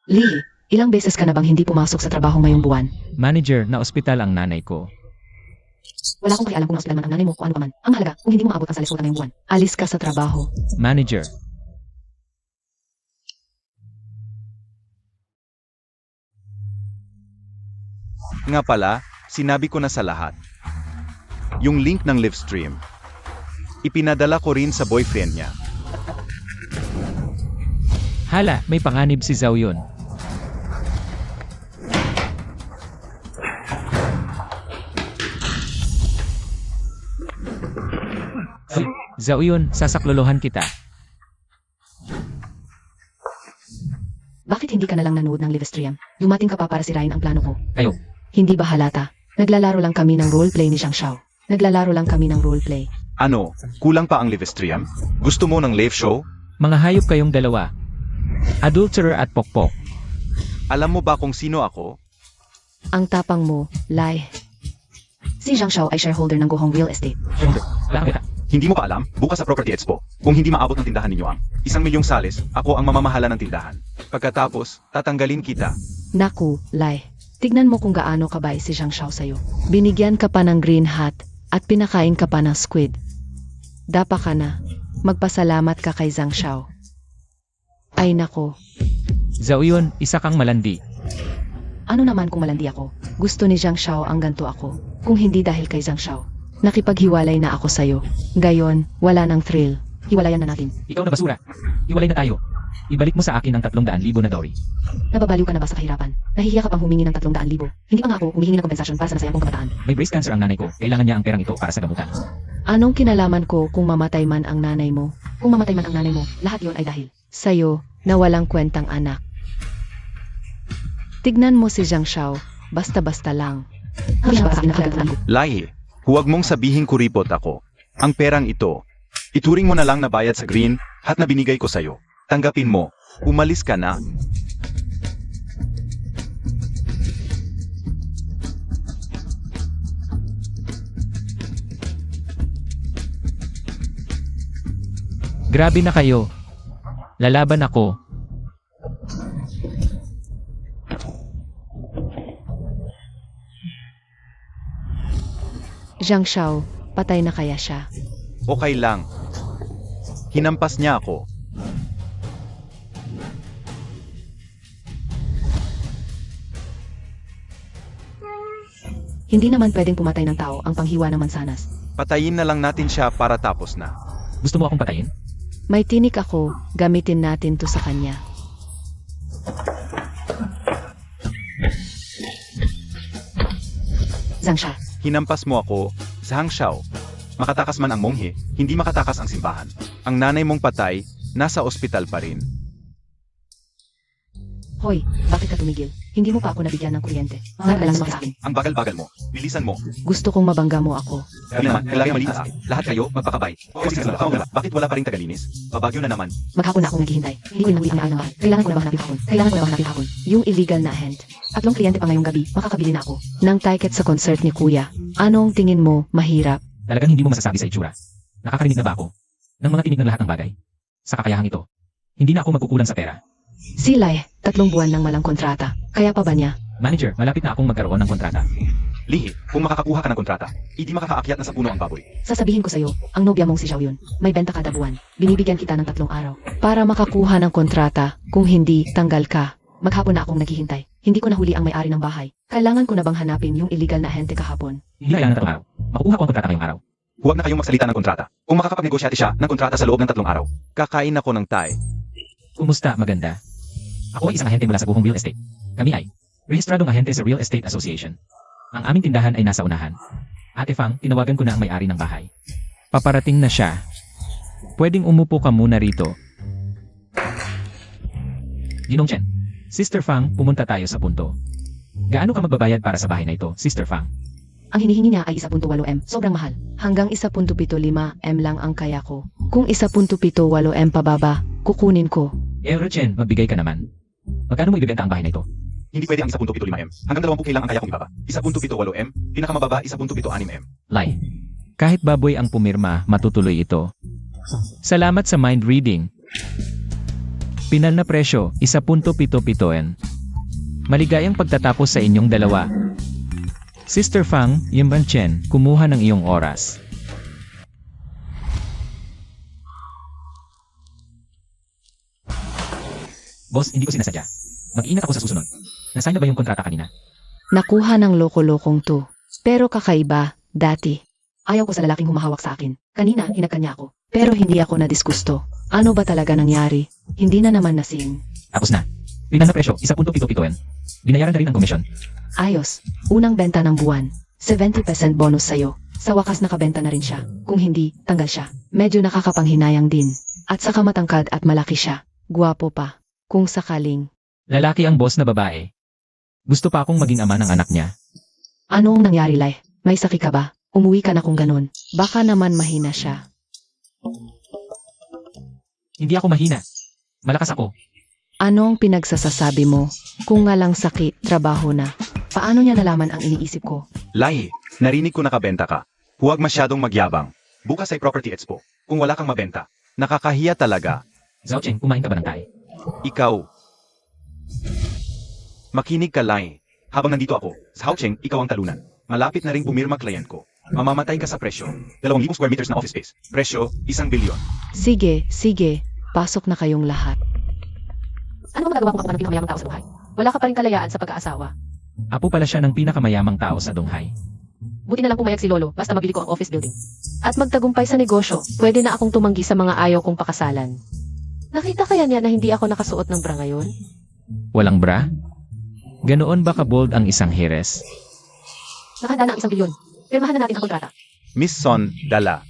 Lee, ilang beses ka na bang hindi pumasok sa trabaho ngayong buwan? Manager, na ospital ang nanay ko. Wala akong pakialam kung hospital man ang nanay mo o ano pa man. Ang mahalaga, kung hindi mo maabot ang salisota ngayong buwan, alis ka sa trabaho. Manager, Nga pala, sinabi ko na sa lahat. Yung link ng live stream. Ipinadala ko rin sa boyfriend niya. hala, may panganib si Zhao Yun. Zhao Yun, sasaklolohan kita. Bakit hindi ka na lang nanood ng live stream? Dumating ka pa para sirain ang plano ko. Kayo, Hindi ba halata? Naglalaro lang kami ng roleplay ni Zhang Xiao. Naglalaro lang kami ng roleplay. Ano, kulang pa ang live stream? Gusto mo ng live show? mga hayop kayong dalawa. Adulterer at pokpok. Alam mo ba kung sino ako? Ang tapang mo, Lai. Si Zhang Xiao ay shareholder ng Gohong Real Estate. Wala kita. Hindi mo pa alam, bukas sa Property Expo. Kung hindi maabot ng tindahan ninyo ang 1,000,000 sales, ako ang mamamahala ng tindahan. Pagkatapos, tatanggalin kita. Naku, Lai. Tignan mo kung gaano kabay si Zhang Xiao sa'yo. Binigyan ka pa ng green hat at pinakain ka pa ng squid. Dapa ka na. Magpasalamat ka kay Zhang Xiao. Ay nako. Zhao Yun, isa kang malandi. Ano naman kung malandi ako? Gusto ni Zhang Xiao ang ganto ako. Kung hindi dahil kay Zhang Xiao. Nakipaghiwalay na ako sa'yo. Gayon, wala nang thrill. Hiwalayan na natin. Ikaw na basura. Iwalay na tayo. Ibalik mo sa akin ang 300,000 na dory. Nababaliw ka na ba sa kahirapan? Nahihiya ka pang humingi ng 300,000. Hindi pa nga ako humihingi ng kompensasyon para sa nasayang kong kabataan. May breast cancer ang nanay ko. Kailangan niya ang perang ito para sa gamutan. Anong kinalaman ko kung mamatay man ang nanay mo? Kung mamatay man ang nanay mo, lahat yon ay dahil sa'yo na walang kwentang anak. Tignan mo si Zhang Xiao, basta-basta lang. Ano siya ba sa akin na Lahi, huwag mong sabihin kuripot ako. Ang perang ito, ituring mo na lang na bayad sa green hat na binigay ko sa'yo. Tanggapin mo, umalis ka na. Grabe na kayo. Lalaban ako. Zhang Xiao, patay na kaya siya? Okay lang. Hinampas niya ako. Hindi naman pwedeng pumatay ng tao ang panghiwa ng mansanas. Patayin na lang natin siya para tapos na. Gusto mo akong patayin? May tinik ako, gamitin natin to sa kanya. Zhang Xiao, Hinampas mo ako, Zhang Xiao. Makatakas man ang monghe, hindi makatakas ang simbahan. Ang nanay mong patay, nasa ospital pa rin. hoy, bakit ka tumigil? Hindi mo pa ako nabigyan ng kuryente. Saan ka lang sa akin? Ang bagal-bagal mo, bilisan mo. Gusto kong mabangga mo ako. Kami naman, kailangan malinis. Lahat kayo, magpakabay. Kasi bakit wala pa rin tagalinis? Babagyo na naman. Maghapon na akong naghihintay. Hindi ko inuwi ang ng bahay. Kailangan ko na ba hanapin hapon? Kailangan ko na ba hanapin hapon? Yung illegal na ahent. 3 kliyente pa ngayong gabi, makakabili na ako. Ng ticket sa concert ni Kuya. Anong tingin mo, mahirap? Talagang hindi mo masasabi sa itsura. Nakakarinig na ba ako ng mga tinig ng lahat ng bagay? Sa kakayahang ito, hindi na ako magkukulang sa pera. Si Lai, 3 buwan nang malang kontrata. Kaya pa ba niya? Manager, malapit na akong magkaroon ng kontrata. Lihi, kung makakakuha ka ng kontrata, hindi makakaakyat na sa puno ang baboy. Sasabihin ko sa'yo, ang nobya mong si Xiao Yun, may benta kada buwan. Binibigyan kita ng 3 araw. Para makakuha ng kontrata, kung hindi, tanggal ka. Maghapon na akong naghihintay. Hindi ko nahuli ang may-ari ng bahay. Kailangan ko na bang hanapin yung illegal na ahente kahapon? Hindi kailangan na 3 araw. Makukuha ko ang kontrata ngayong araw. Huwag na kayong magsalita ng kontrata. Kung makakapagnegosyate siya ng kontrata sa loob ng 3 araw. Kakain ako ng Thai. Kumusta, maganda? Ako ay isang ahente mula sa Gohong Real Estate. Kami ay rehistradong ahente sa Real Estate Association. Ang aming tindahan ay nasa unahan. Ate Fang, tinawagan ko na ang may-ari ng bahay. Paparating na siya. Pwedeng umupo ka muna rito. Ginong Chen, Sister Fang, pumunta tayo sa punto. Gaano ka magbabayad para sa bahay na ito, Sister Fang? Ang hinihingi niya ay 1.8M. Sobrang mahal. Hanggang 1.75M lang ang kaya ko. Kung 1.78M pababa, kukunin ko. Chen, magbigay ka naman. Magkano mo ibibenta ang bahay na ito? Hindi pwede ang 1.75M. Hanggang 20K lang ang kaya kong ibaba. 1.78M, pinakamababa 1.6M. Lai. Kahit baboy ang pumirma, matutuloy ito. Salamat sa mind reading. Pinal na presyo, 1.77. Maligayang pagtatapos sa inyong dalawa. Sister Fang, Yimban Chen, kumuha ng iyong oras. Boss, hindi ko sinasadya. Mag-ingat ako sa susunod. Nasign na ba yung kontrata kanina? Nakuha ng loko-lokong to. Pero kakaiba, dati. Ayaw ko sa lalaking humahawak sa akin. Kanina, hinagkan niya ako. Pero hindi ako nadisgusto. Ano ba talaga nangyari? Hindi na naman nasing. Tapos na. Pinal na presyo, 1.77. Binayaran na rin ang komisyon. Ayos. Unang benta ng buwan. 70% bonus sa'yo. Sa wakas nakabenta na rin siya. Kung hindi, tanggal siya. Medyo nakakapanghinayang din. At saka matangkad at malaki siya. Guwapo pa. Kung sakaling. Lalaki ang boss na babae. Gusto pa akong maging ama ng anak niya. Anong nangyari, Lai? May sakit ka ba? Umuwi ka na kung ganun. Baka naman mahina siya. Hindi ako mahina. Malakas ako. Anong pinagsasasabi mo? Kung nga lang sakit, trabaho na. Paano niya nalaman ang iniisip ko? Lai, narinig ko nakabenta ka. Huwag masyadong magyabang. Bukas ay property expo. Kung wala kang mabenta, nakakahiya talaga. Zhao Cheng, kumain ka ba ng tae? Ikaw. Makinig ka, Lai. Habang nandito ako, sa Haucheng, ikaw ang talunan. Malapit na ring pumirma kliyent ko. Mamamatay ka sa presyo. 2,000 square meters na office space. Presyo, 1 bilyon. Sige, sige. Pasok na kayong lahat. Ano ba magagawa kung ako ng pinakamayamang tao sa buhay? Wala ka pa rin kalayaan sa pag-aasawa. Apo pala siya ng pinakamayamang tao sa Donghae. Buti na lang pumayag si Lolo, basta mabili ko ang office building. At magtagumpay sa negosyo, pwede na akong tumanggi sa mga ayaw kong pakasalan. Nakita kaya niya na hindi ako nakasuot ng bra ngayon? Walang bra? Ganoon ba ka-bold ang isang heres? Nakahanda na ang 1 bilyon. Pirmahan na natin ang kontrata. Miss Son, dala.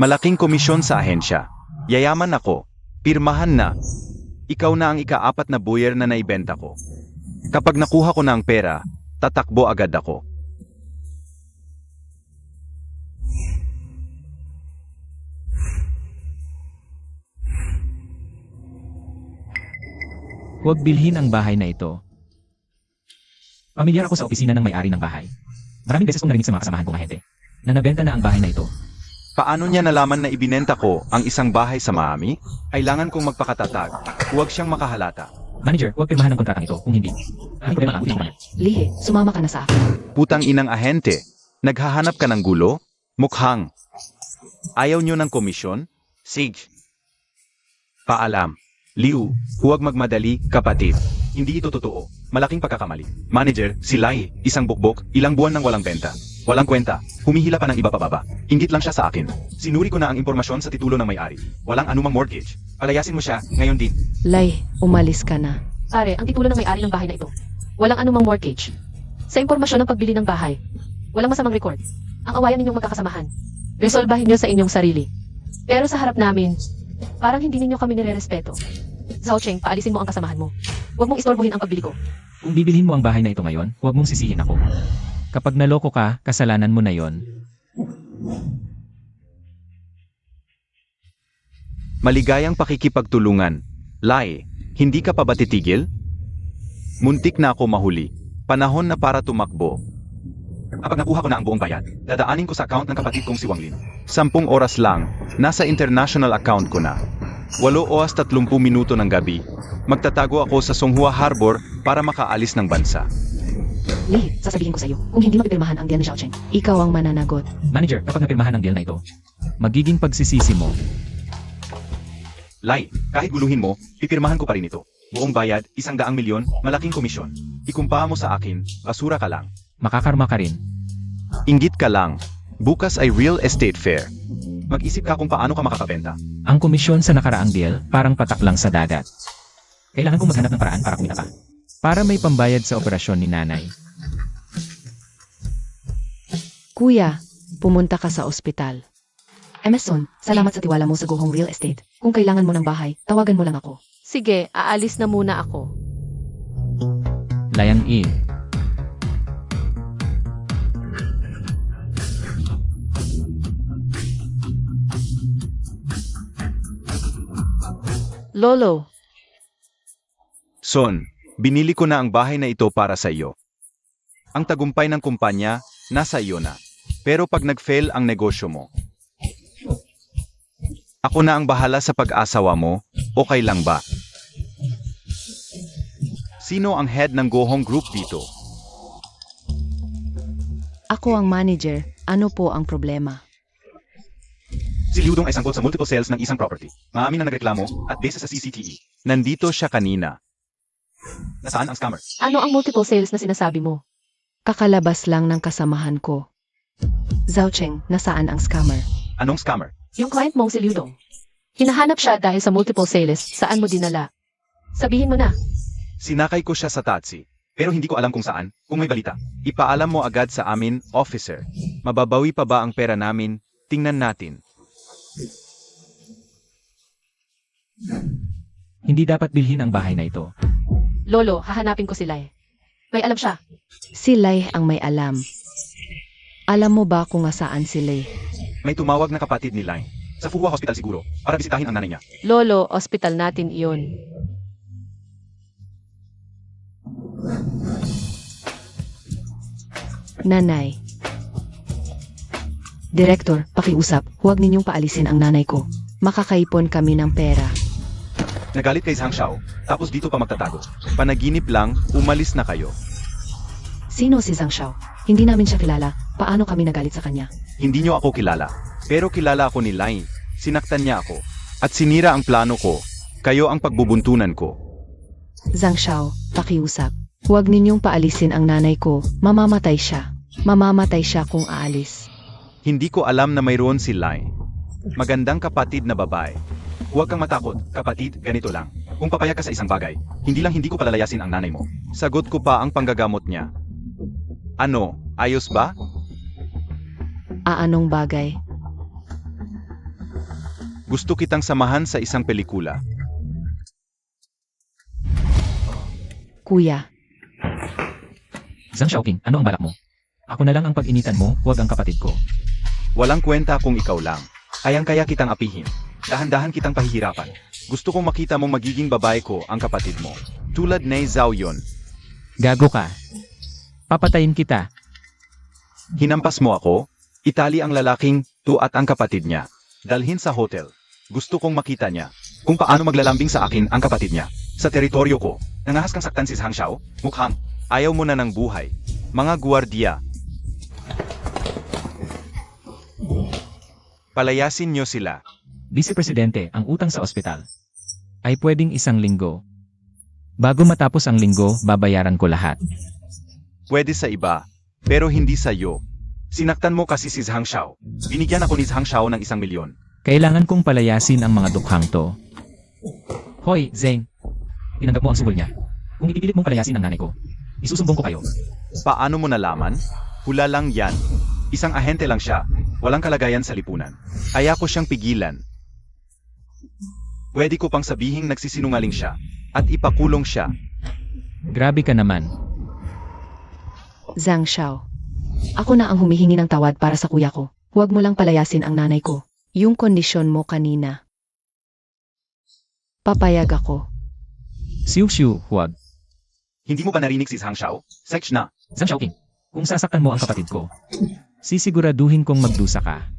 Malaking komisyon sa ahensya. Yayaman ako. Pirmahan na. Ikaw na ang ika-4 na buyer na naibenta ko. Kapag nakuha ko na ang pera, tatakbo agad ako. Huwag bilhin ang bahay na ito. Pamilyar ako sa opisina ng may-ari ng bahay. Maraming beses kong narinig sa mga kasamahan kong ahente na nabenta na ang bahay na ito. Paano niya nalaman na ibinenta ko ang isang bahay sa Miami? Kailangan kong magpakatatag. Huwag siyang makahalata. Manager, huwag pirmahan ng kontratang ito kung hindi. May problema ang ulit. Lihe, sumama ka na sa akin. Putang inang ahente. Naghahanap ka ng gulo? Mukhang. Ayaw niyo ng komisyon? Sige. Paalam. Liu, huwag magmadali, kapatid. Hindi ito totoo. Malaking pagkakamali. Manager, si Lai, isang bukbok, ilang buwan nang walang benta. Walang kwenta. Humihila pa ng iba pababa. Inggit lang siya sa akin. Sinuri ko na ang impormasyon sa titulo ng may-ari. Walang anumang mortgage. Palayasin mo siya, ngayon din. Lai, umalis ka na. Pare, ang titulo ng may-ari ng bahay na ito. Walang anumang mortgage. Sa impormasyon ng pagbili ng bahay, walang masamang record. Ang awayan ninyong magkakasamahan. Resolbahin niyo sa inyong sarili. Pero sa harap namin, parang hindi ninyo kami nire-respeto. Zhao Cheng, paalisin mo ang kasamahan mo. Huwag mong istorbohin ang pagbili ko. Kung bibilhin mo ang bahay na ito ngayon, huwag mong sisihin ako. Kapag naloko ka, kasalanan mo na yon. Maligayang pakikipagtulungan. Lai, hindi ka pa ba titigil? Muntik na ako mahuli. Panahon na para tumakbo. Kapag nakuha ko na ang buong bayad, dadaanin ko sa account ng kapatid kong si Wang Lin. 10 oras lang, nasa international account ko na. 8 oras 30 minuto ng gabi, magtatago ako sa Songhua Harbor para makaalis ng bansa. Lihe, sasabihin ko sa iyo, kung hindi mapipirmahan ang deal ni Zhao Cheng, ikaw ang mananagot. Manager, kapag napirmahan ang deal na ito, magiging pagsisisi mo. Lai, kahit guluhin mo, pipirmahan ko pa rin ito. Buong bayad, 100 milyon, malaking komisyon. Ikumpara mo sa akin, basura ka lang. Makakarma ka rin. Inggit ka lang. Bukas ay real estate fair. Mag-isip ka kung paano ka makakabenta. Ang komisyon sa nakaraang deal, parang patak lang sa dagat. Kailangan kong maghanap ng paraan para kumita pa. Para may pambayad sa operasyon ni nanay. Kuya, pumunta ka sa ospital. Emerson, salamat sa tiwala mo sa Go Home Real Estate. Kung kailangan mo ng bahay, tawagan mo lang ako. Sige, aalis na muna ako. Layang I. Lolo, Son, binili ko na ang bahay na ito para sa iyo. Ang tagumpay ng kumpanya, nasa iyo na. Pero pag nag-fail ang negosyo mo, ako na ang bahala sa pag-asawa mo, Okay lang ba? Sino ang head ng Go Home Group dito? Ako ang manager. Ano po ang problema? Si Liu Dong ay sangkot sa multiple sales ng isang property. Maamin na nagreklamo at base sa CCTV. Nandito siya kanina. Nasaan ang scammer? Ano ang multiple sales na sinasabi mo? Kakalabas lang ng kasamahan ko. Zhao Cheng, nasaan ang scammer? Anong scammer? Yung client mong si Liu Dong. Hinahanap siya dahil sa multiple sales. Saan mo dinala? Sabihin mo na. Sinakay ko siya sa taxi. Pero hindi ko alam kung saan, kung may balita. Ipaalam mo agad sa amin, officer. Mababawi pa ba ang pera namin? Tingnan natin. Hindi dapat bilhin ang bahay na ito. Lolo, hahanapin ko si Lai. May alam siya. Si Lai ang may alam. Alam mo ba kung saan si Lai? May tumawag na kapatid ni Lai. Sa Fuhua Hospital siguro, para bisitahin ang nanay niya. Lolo, ospital natin iyon. Nanay. Direktor, pakiusap, huwag ninyong paalisin ang nanay ko. Makakaipon kami ng pera. Nagalit kay Zhang Xiao, tapos dito pa magtatago. Panaginip lang, umalis na kayo. Sino si Zhang Xiao? Hindi namin siya kilala. Paano kami nagalit sa kanya? Hindi niyo ako kilala. Pero kilala ako ni Lai. Sinaktan niya ako. At sinira ang plano ko. Kayo ang pagbubuntunan ko. Zhang Xiao, pakiusap. Huwag ninyong paalisin ang nanay ko. Mamamatay siya. Mamamatay siya kung aalis. Hindi ko alam na mayroon si Lai. Magandang kapatid na babae. Huwag kang matakot, kapatid, ganito lang. Kung papayag ka sa isang bagay, hindi ko palalayasin ang nanay mo. Sagot ko pa ang panggagamot niya. Ano, ayos ba? Anong bagay? Gusto kitang samahan sa isang pelikula. Kuya, Zhang Xiaoqing, ano ang balak mo? Ako na lang ang pag-initan mo, huwag ang kapatid ko. Walang kwenta kung ikaw lang. Kayang-kaya kitang apihin. Dahan-dahan kitang pahihirapan. Gusto kong makita mong magiging babae ko ang kapatid mo. Tulad ni Zhao Yun. Gago ka. Papatayin kita. Hinampas mo ako? Itali ang lalaking to at ang kapatid niya. Dalhin sa hotel. Gusto kong makita niya Kung paano maglalambing sa akin ang kapatid niya. Sa teritoryo ko, nangahas kang saktan si Zhang Xiao, mukhang. ayaw mo na ng buhay. Mga guwardiya. Palayasin niyo sila. Vice Presidente, ang utang sa ospital ay pwedeng 1 linggo. Bago matapos ang linggo, babayaran ko lahat. Pwede sa iba, pero hindi sa iyo. Sinaktan mo kasi si Zhang Xiao. Binigyan ako ni Zhang Xiao ng 1 milyon. Kailangan kong palayasin ang mga dukhang to. Hoy, Zeng. Tinanggap mo ang suhol niya. Kung ipipilit mong palayasin ang nanay ko, isusumbong ko kayo. Paano mo nalaman? Hula lang yan. Isang ahente lang siya. Walang kalagayan sa lipunan. Kaya ko siyang pigilan. Pwede ko pang sabihing nagsisinungaling siya. At ipakulong siya. Grabe ka naman. Zhang Xiao. Ako na ang humihingi ng tawad para sa kuya ko. Huwag mo lang palayasin ang nanay ko. Yung kondisyon mo kanina. Papayag ako. Xiu, huwag. Hindi mo ba narinig si Zhang Xiao? Sex na. Zhang Xiaoqing, kung sasaktan mo ang kapatid ko, sisiguraduhin kong magdusa ka.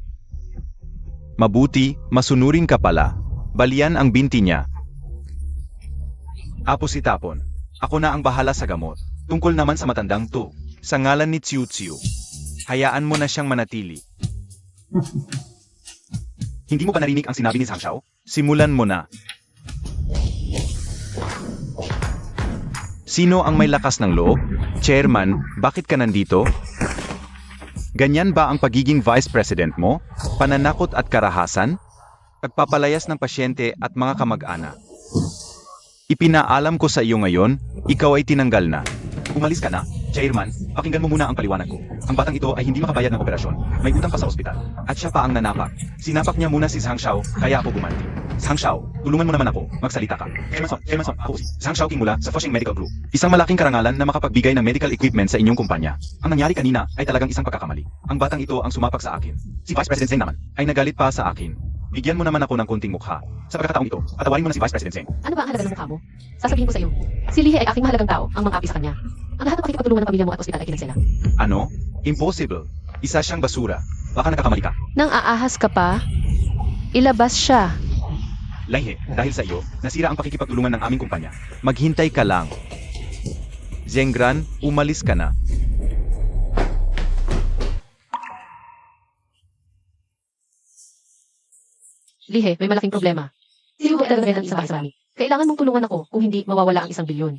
Mabuti, masunurin ka pala. Balian ang binti niya. Apo si Tapon. Ako na ang bahala sa gamot. Tungkol naman sa matandang to. Sa ngalan ni Tsiu Tsiu. Hayaan mo na siyang manatili. Hindi mo ba narinig ang sinabi ni Zhang Xiao? Simulan mo na. Sino ang may lakas ng loob? Chairman, bakit ka nandito? Ganyan ba ang pagiging vice president mo? Pananakot at karahasan? Pagpapalayas ng pasyente at mga kamag-anak. Ipinaalam ko sa iyo ngayon, ikaw ay tinanggal na. Umalis ka na. Chairman, pakinggan mo muna ang paliwanag ko. Ang batang ito ay hindi makabayad ng operasyon. May utang pa sa ospital. At siya pa ang nanapak. Sinapak niya muna si Zhang Xiao, kaya ako gumanti. Zhang Xiao, tulungan mo naman ako. Magsalita ka. Chairman Song, ako si Zhang Xiaoqing mula sa Foshing Medical Group. Isang malaking karangalan na makapagbigay ng medical equipment sa inyong kumpanya. Ang nangyari kanina ay talagang isang pagkakamali. Ang batang ito ang sumapak sa akin. Si Vice President Zeng naman ay nagalit pa sa akin. Bigyan mo naman ako ng konting mukha. Sa pagkakataong ito, patawarin mo na si Vice President Zeng. Ano ba ang halaga ng mukha mo? Sasabihin ko sa iyo. Si Lihe ay aking mahalagang tao, ang mga api sa kanya. Ang lahat ng pakikipagtulungan ng pamilya mo at ospital ay kinansela. Ano? Impossible. Isa siyang basura. Baka nagkakamali ka. Nang aahas ka pa, ilabas siya. Laihe, dahil sa iyo, nasira ang pakikipagtulungan ng aming kumpanya. Maghintay ka lang. Zengran, umalis ka na. Lihe, may malaking problema. Sino ba talaga ng isang marami? Kailangan mong tulungan ako kung hindi mawawala ang 1 bilyon.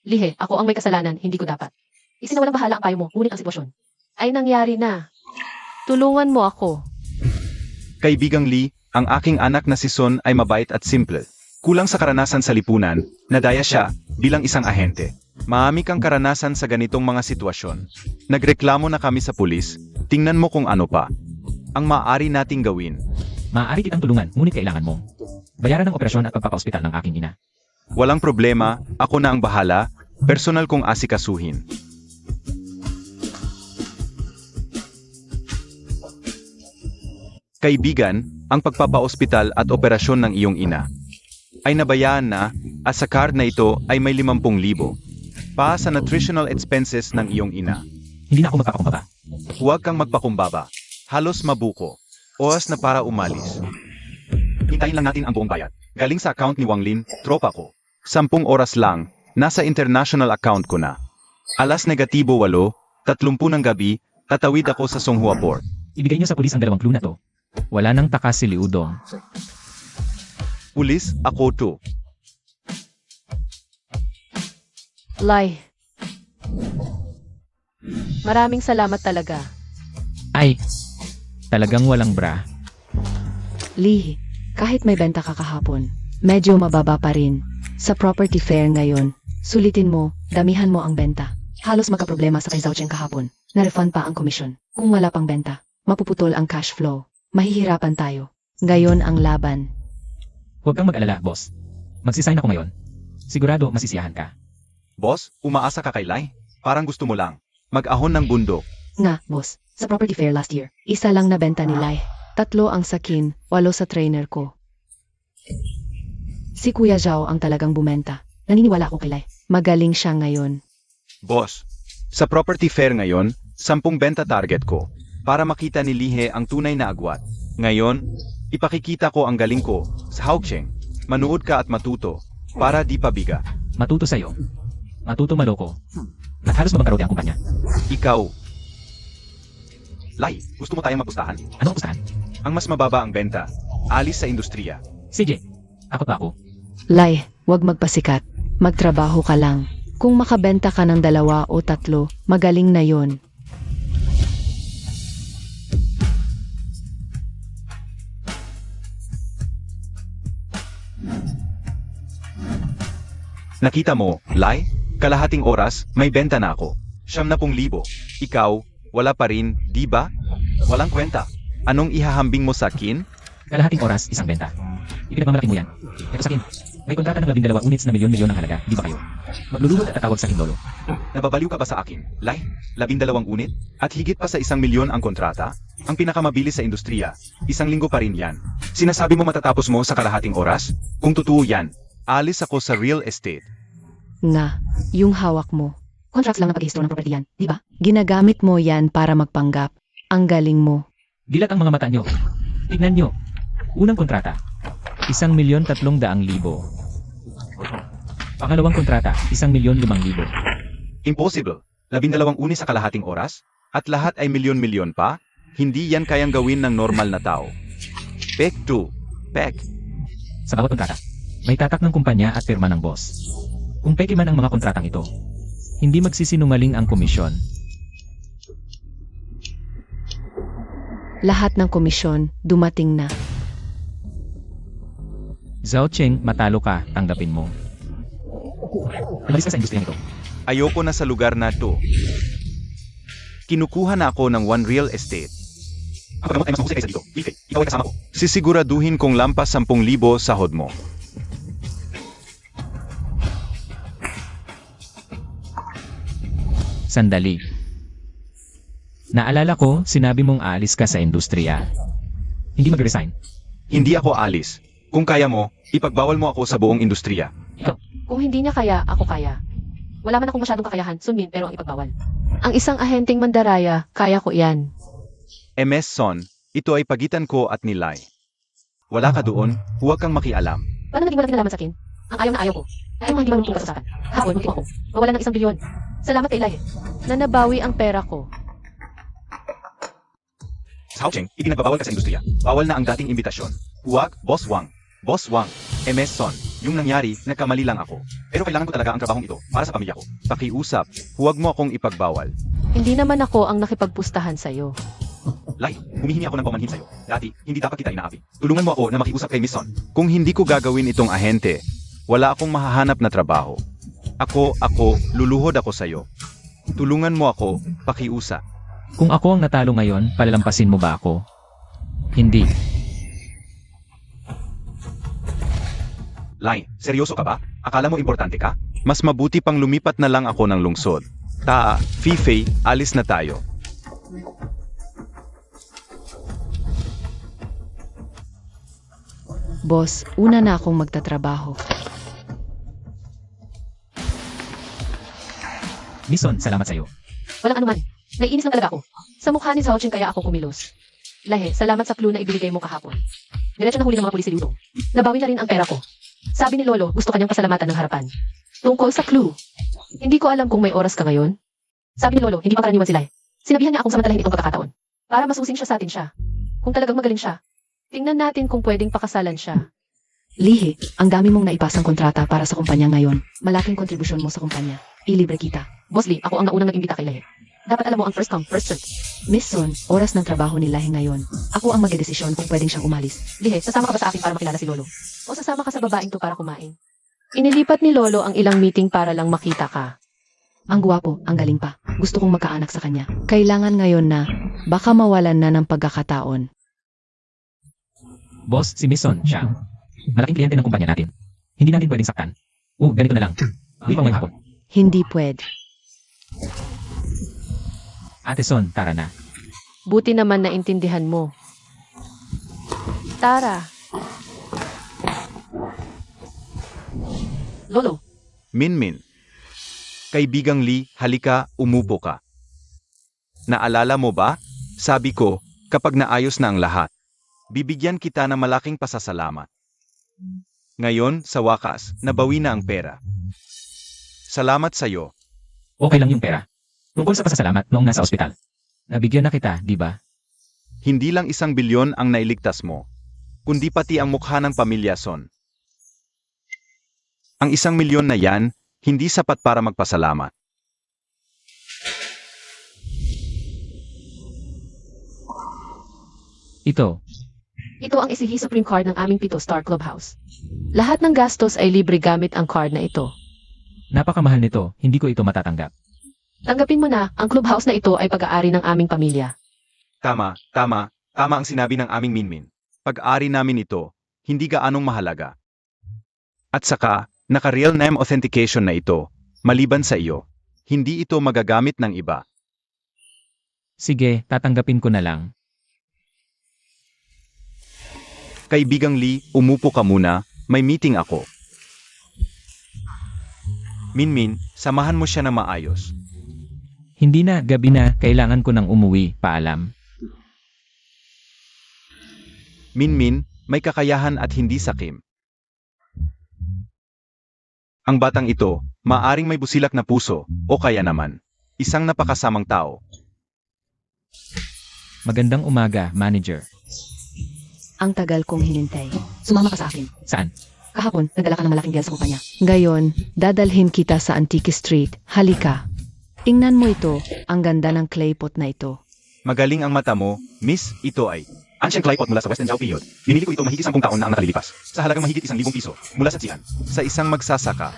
Lihe, ako ang may kasalanan, hindi ko dapat. Isinawalang bahala ang payo mo, ngunit ang sitwasyon ay nangyari na. Tulungan mo ako. Kaibigang Lee, ang aking anak na si Son ay mabait at simple. Kulang sa karanasan sa lipunan, nadaya siya bilang isang ahente. Maami kang karanasan sa ganitong mga sitwasyon. Nagreklamo na kami sa pulis, tingnan mo kung ano pa ang maaari nating gawin. Maaari kitang tulungan, ngunit kailangan mo bayaran ng operasyon at pagpapaospital ng aking ina. Walang problema, ako na ang bahala, personal kong asikasuhin. Kaibigan, ang pagpapaospital at operasyon ng iyong ina ay nabayaan na at sa card na ito ay may 50,000 pa sa nutritional expenses ng iyong ina. Hindi na ako magpapakumbaba. Huwag kang magpakumbaba. Halos mabuko. Oras na para umalis. Hintayin lang natin ang buong bayad. Galing sa account ni Wang Lin, tropa ko. 10 oras lang, nasa international account ko na. Alas negatibo 8, 30 ng gabi, tatawid ako sa Songhua Port. Ibigay niyo sa pulis ang 2 clue na to. Wala nang takas si Liu Dong. Pulis, ako to. Lai. Maraming salamat talaga. Ay, talagang walang bra. Lee, kahit may benta ka kahapon, medyo mababa pa rin. Sa property fair ngayon, sulitin mo, damihan mo ang benta. Halos magkaproblema sa kay Zhao kahapon. Na-refund pa ang komisyon. Kung wala pang benta, mapuputol ang cash flow. Mahihirapan tayo. Ngayon ang laban. Huwag kang mag-alala, boss. Magsisign ako ngayon. Sigurado masisiyahan ka. Boss, umaasa ka kay Lai? Parang gusto mo lang. Mag-ahon ng bundok. Nga, boss, sa property fair last year, isa lang na benta ni Lai. 3 ang sakin, 8 sa trainer ko. Si Kuya Zhao ang talagang bumenta. Naniniwala ako kay Lai. Magaling siya ngayon. Boss, sa property fair ngayon, 10 benta target ko. Para makita ni Lihe ang tunay na agwat. Ngayon, ipakikita ko ang galing ko sa Haocheng. Manood ka at matuto, para di pabiga. Matuto sa'yo. Matuto maloko. At halos mabangkarote ang kumpanya. Ikaw. Lai, gusto mo tayong mapustahan? Ano ang pustahan? Ang mas mababa ang benta. Alis sa industriya. CJ, ako pa ako. Lai, wag magpasikat. Magtrabaho ka lang. Kung makabenta ka ng 2 o 3, magaling na yon. Nakita mo, Lai? Kalahating oras, may benta na ako. 70,000. Ikaw, wala pa rin, di ba? Walang kwenta. Anong ihahambing mo sa akin? Kalahating oras, isang benta. Ipinagmamalaki mo yan. Ito sa akin. May kontrata ng 12 units na milyon-milyon ang halaga, di ba kayo? Maglulugod at tatawag sa akin lolo. Nababaliw ka ba sa akin? Lai, 12 unit? At higit pa sa 1 milyon ang kontrata? Ang pinakamabilis sa industriya. 1 linggo pa rin yan. Sinasabi mo matatapos mo sa kalahating oras? Kung totoo yan, alis ako sa real estate. Nga, yung hawak mo. Contracts lang na pag-histro ng property yan, di ba? Ginagamit mo yan para magpanggap. Ang galing mo. Dilat ang mga mata nyo. Tignan nyo. Unang kontrata, 1,300,000. Pangalawang kontrata, 1,500,000. Impossible. 12 unit sa kalahating oras? At lahat ay milyon-milyon pa? Hindi yan kayang gawin ng normal na tao. Pek 2. Pek. Sa bawat kontrata, may tatak ng kumpanya at pirma ng boss. Kung peke man ang mga kontratang ito, hindi magsisinungaling ang komisyon. Lahat ng komisyon, dumating na. Zhao Cheng, matalo ka, tanggapin mo. Umalis ka sa industriyang ito. Ayoko na sa lugar na to. Kinukuha na ako ng One Real Estate. Ang paggamot ay mas mahusay kaysa dito. Life, ikaw ay kasama ko. Sisiguraduhin kong lampas 10,000 sahod mo. Sandali. Naalala ko, sinabi mong aalis ka sa industriya. Hindi mag-resign. Hindi ako alis. Kung kaya mo, ipagbawal mo ako sa buong industriya. Kung hindi niya kaya, ako kaya. Wala man akong masyadong kakayahan, Sunmin, pero ang ipagbawal. Ang isang ahenteng mandaraya, kaya ko yan. MS Son, ito ay pagitan ko at ni Lai. Wala ka doon, huwag kang makialam. Paano naging walang kinalaman sa akin? Ang ayaw na ayaw ko. Ay mga hindi marunong pag-usapan. Hapon, muntik ako. Mawala ng 1 bilyon. Salamat kay Lai. Na nabawi ang pera ko. Sa Hao Cheng, ipinagbabawal ka sa industriya. Bawal na ang dating imbitasyon. Huwag, Boss Wang. Boss Wang, MS Son. Yung nangyari, nagkamali lang ako. Pero kailangan ko talaga ang trabahong ito para sa pamilya ko. Pakiusap, huwag mo akong ipagbawal. Hindi naman ako ang nakipagpustahan sa'yo. Lai, humihingi ako ng pamanhin sa'yo. Dati, hindi dapat kita inaapi. Tulungan mo ako na makiusap kay Miss Son. Kung hindi ko gagawin itong ahente, wala akong mahahanap na trabaho. Ako, luluhod ako sa'yo. Tulungan mo ako, pakiusap. Kung ako ang natalo ngayon, palalampasin mo ba ako? Hindi. Lai, seryoso ka ba? Akala mo importante ka? Mas mabuti pang lumipat na lang ako ng lungsod. Taa, Fifei, alis na tayo. Boss, una na akong magtatrabaho. Mison, salamat sa'yo. Walang anuman. Naiinis lang talaga ako. Sa mukha ni Zhao Cheng kaya ako kumilos. Lahe, salamat sa clue na ibigay mo kahapon. Diretso na huli ng mga pulis si Liu Dong. Nabawi na rin ang pera ko. Sabi ni Lolo, gusto kanyang pasalamatan ng harapan. Tungkol sa clue. Hindi ko alam kung may oras ka ngayon. Sabi ni Lolo, hindi pa karaniwan sila. Sinabihan niya akong samantalahin itong pagkakataon. Para masusin siya sa atin siya. Kung talagang magaling siya. Tingnan natin kung pwedeng pakasalan siya. Lihi, ang dami mong naipasang kontrata para sa kumpanya ngayon. Malaking kontribusyon mo sa kumpanya. Ilibre kita. Boss Lee, ako ang naunang nag-imbita kay Lahi. Dapat alam mo ang first come, first served. Miss Son, oras ng trabaho ni Lahi ngayon. Ako ang magdedesisyon kung pwedeng siyang umalis. Lihi, sasama ka ba sa akin para makilala si Lolo? O sasama ka sa babaeng to para kumain? Inilipat ni Lolo ang ilang meeting para lang makita ka. Ang gwapo, ang galing pa. Gusto kong magkaanak sa kanya. Kailangan ngayon na, baka mawalan na ng pagkakataon. Boss, si Mison, siya. Malaking kliyente ng kumpanya natin. Hindi natin pwedeng saktan. Ganito na lang. Hindi pa may hapon. Hindi pwede. Ate Son, tara na. Buti naman naintindihan mo. Tara. Lolo, Minmin. Kaibigang Lee, halika, umupo ka. Naalala mo ba? Sabi ko, kapag naayos na ang lahat, bibigyan kita ng malaking pasasalamat. Ngayon, sa wakas, nabawi na ang pera. Salamat sa'yo. Okay lang yung pera. Tungkol sa pasasalamat noong nasa ospital. Nabigyan na kita, di ba? Hindi lang 1 bilyon ang nailigtas mo, kundi pati ang mukha ng pamilya Son. Ang 1 milyon na yan, hindi sapat para magpasalamat. Ito, ito ang Isihi Supreme Card ng aming 7-star clubhouse. Lahat ng gastos ay libre gamit ang card na ito. napakamahal nito, hindi ko ito matatanggap. Tanggapin mo na, ang clubhouse na ito ay pag-aari ng aming pamilya. Tama ang sinabi ng aming Minmin. Pag-ari namin ito, hindi gaanong mahalaga. At saka, naka-real name authentication na ito, maliban sa iyo. Hindi ito magagamit ng iba. Sige, tatanggapin ko na lang. Kaibigang Lee, umupo ka muna, may meeting ako. Minmin, samahan mo siya na maayos. Hindi na, gabi na, kailangan ko nang umuwi, paalam. Minmin, may kakayahan at hindi sakim. Ang batang ito, maaring may busilak na puso, o kaya naman, isang napakasamang tao. Magandang umaga, manager. Ang tagal kong hinintay. Sumama ka sa akin. Saan? Kahapon, nagdala ka ng malaking deal sa kumpanya. Ngayon, dadalhin kita sa Antique Street. Halika. Tingnan mo ito, ang ganda ng clay pot na ito. Magaling ang mata mo, miss, ito ay ancient clay pot mula sa Western Zhao period. Binili ko ito mahigit 10 taon na ang nakalilipas. Sa halagang mahigit 1,000 piso, mula sa Tsian. Sa isang magsasaka.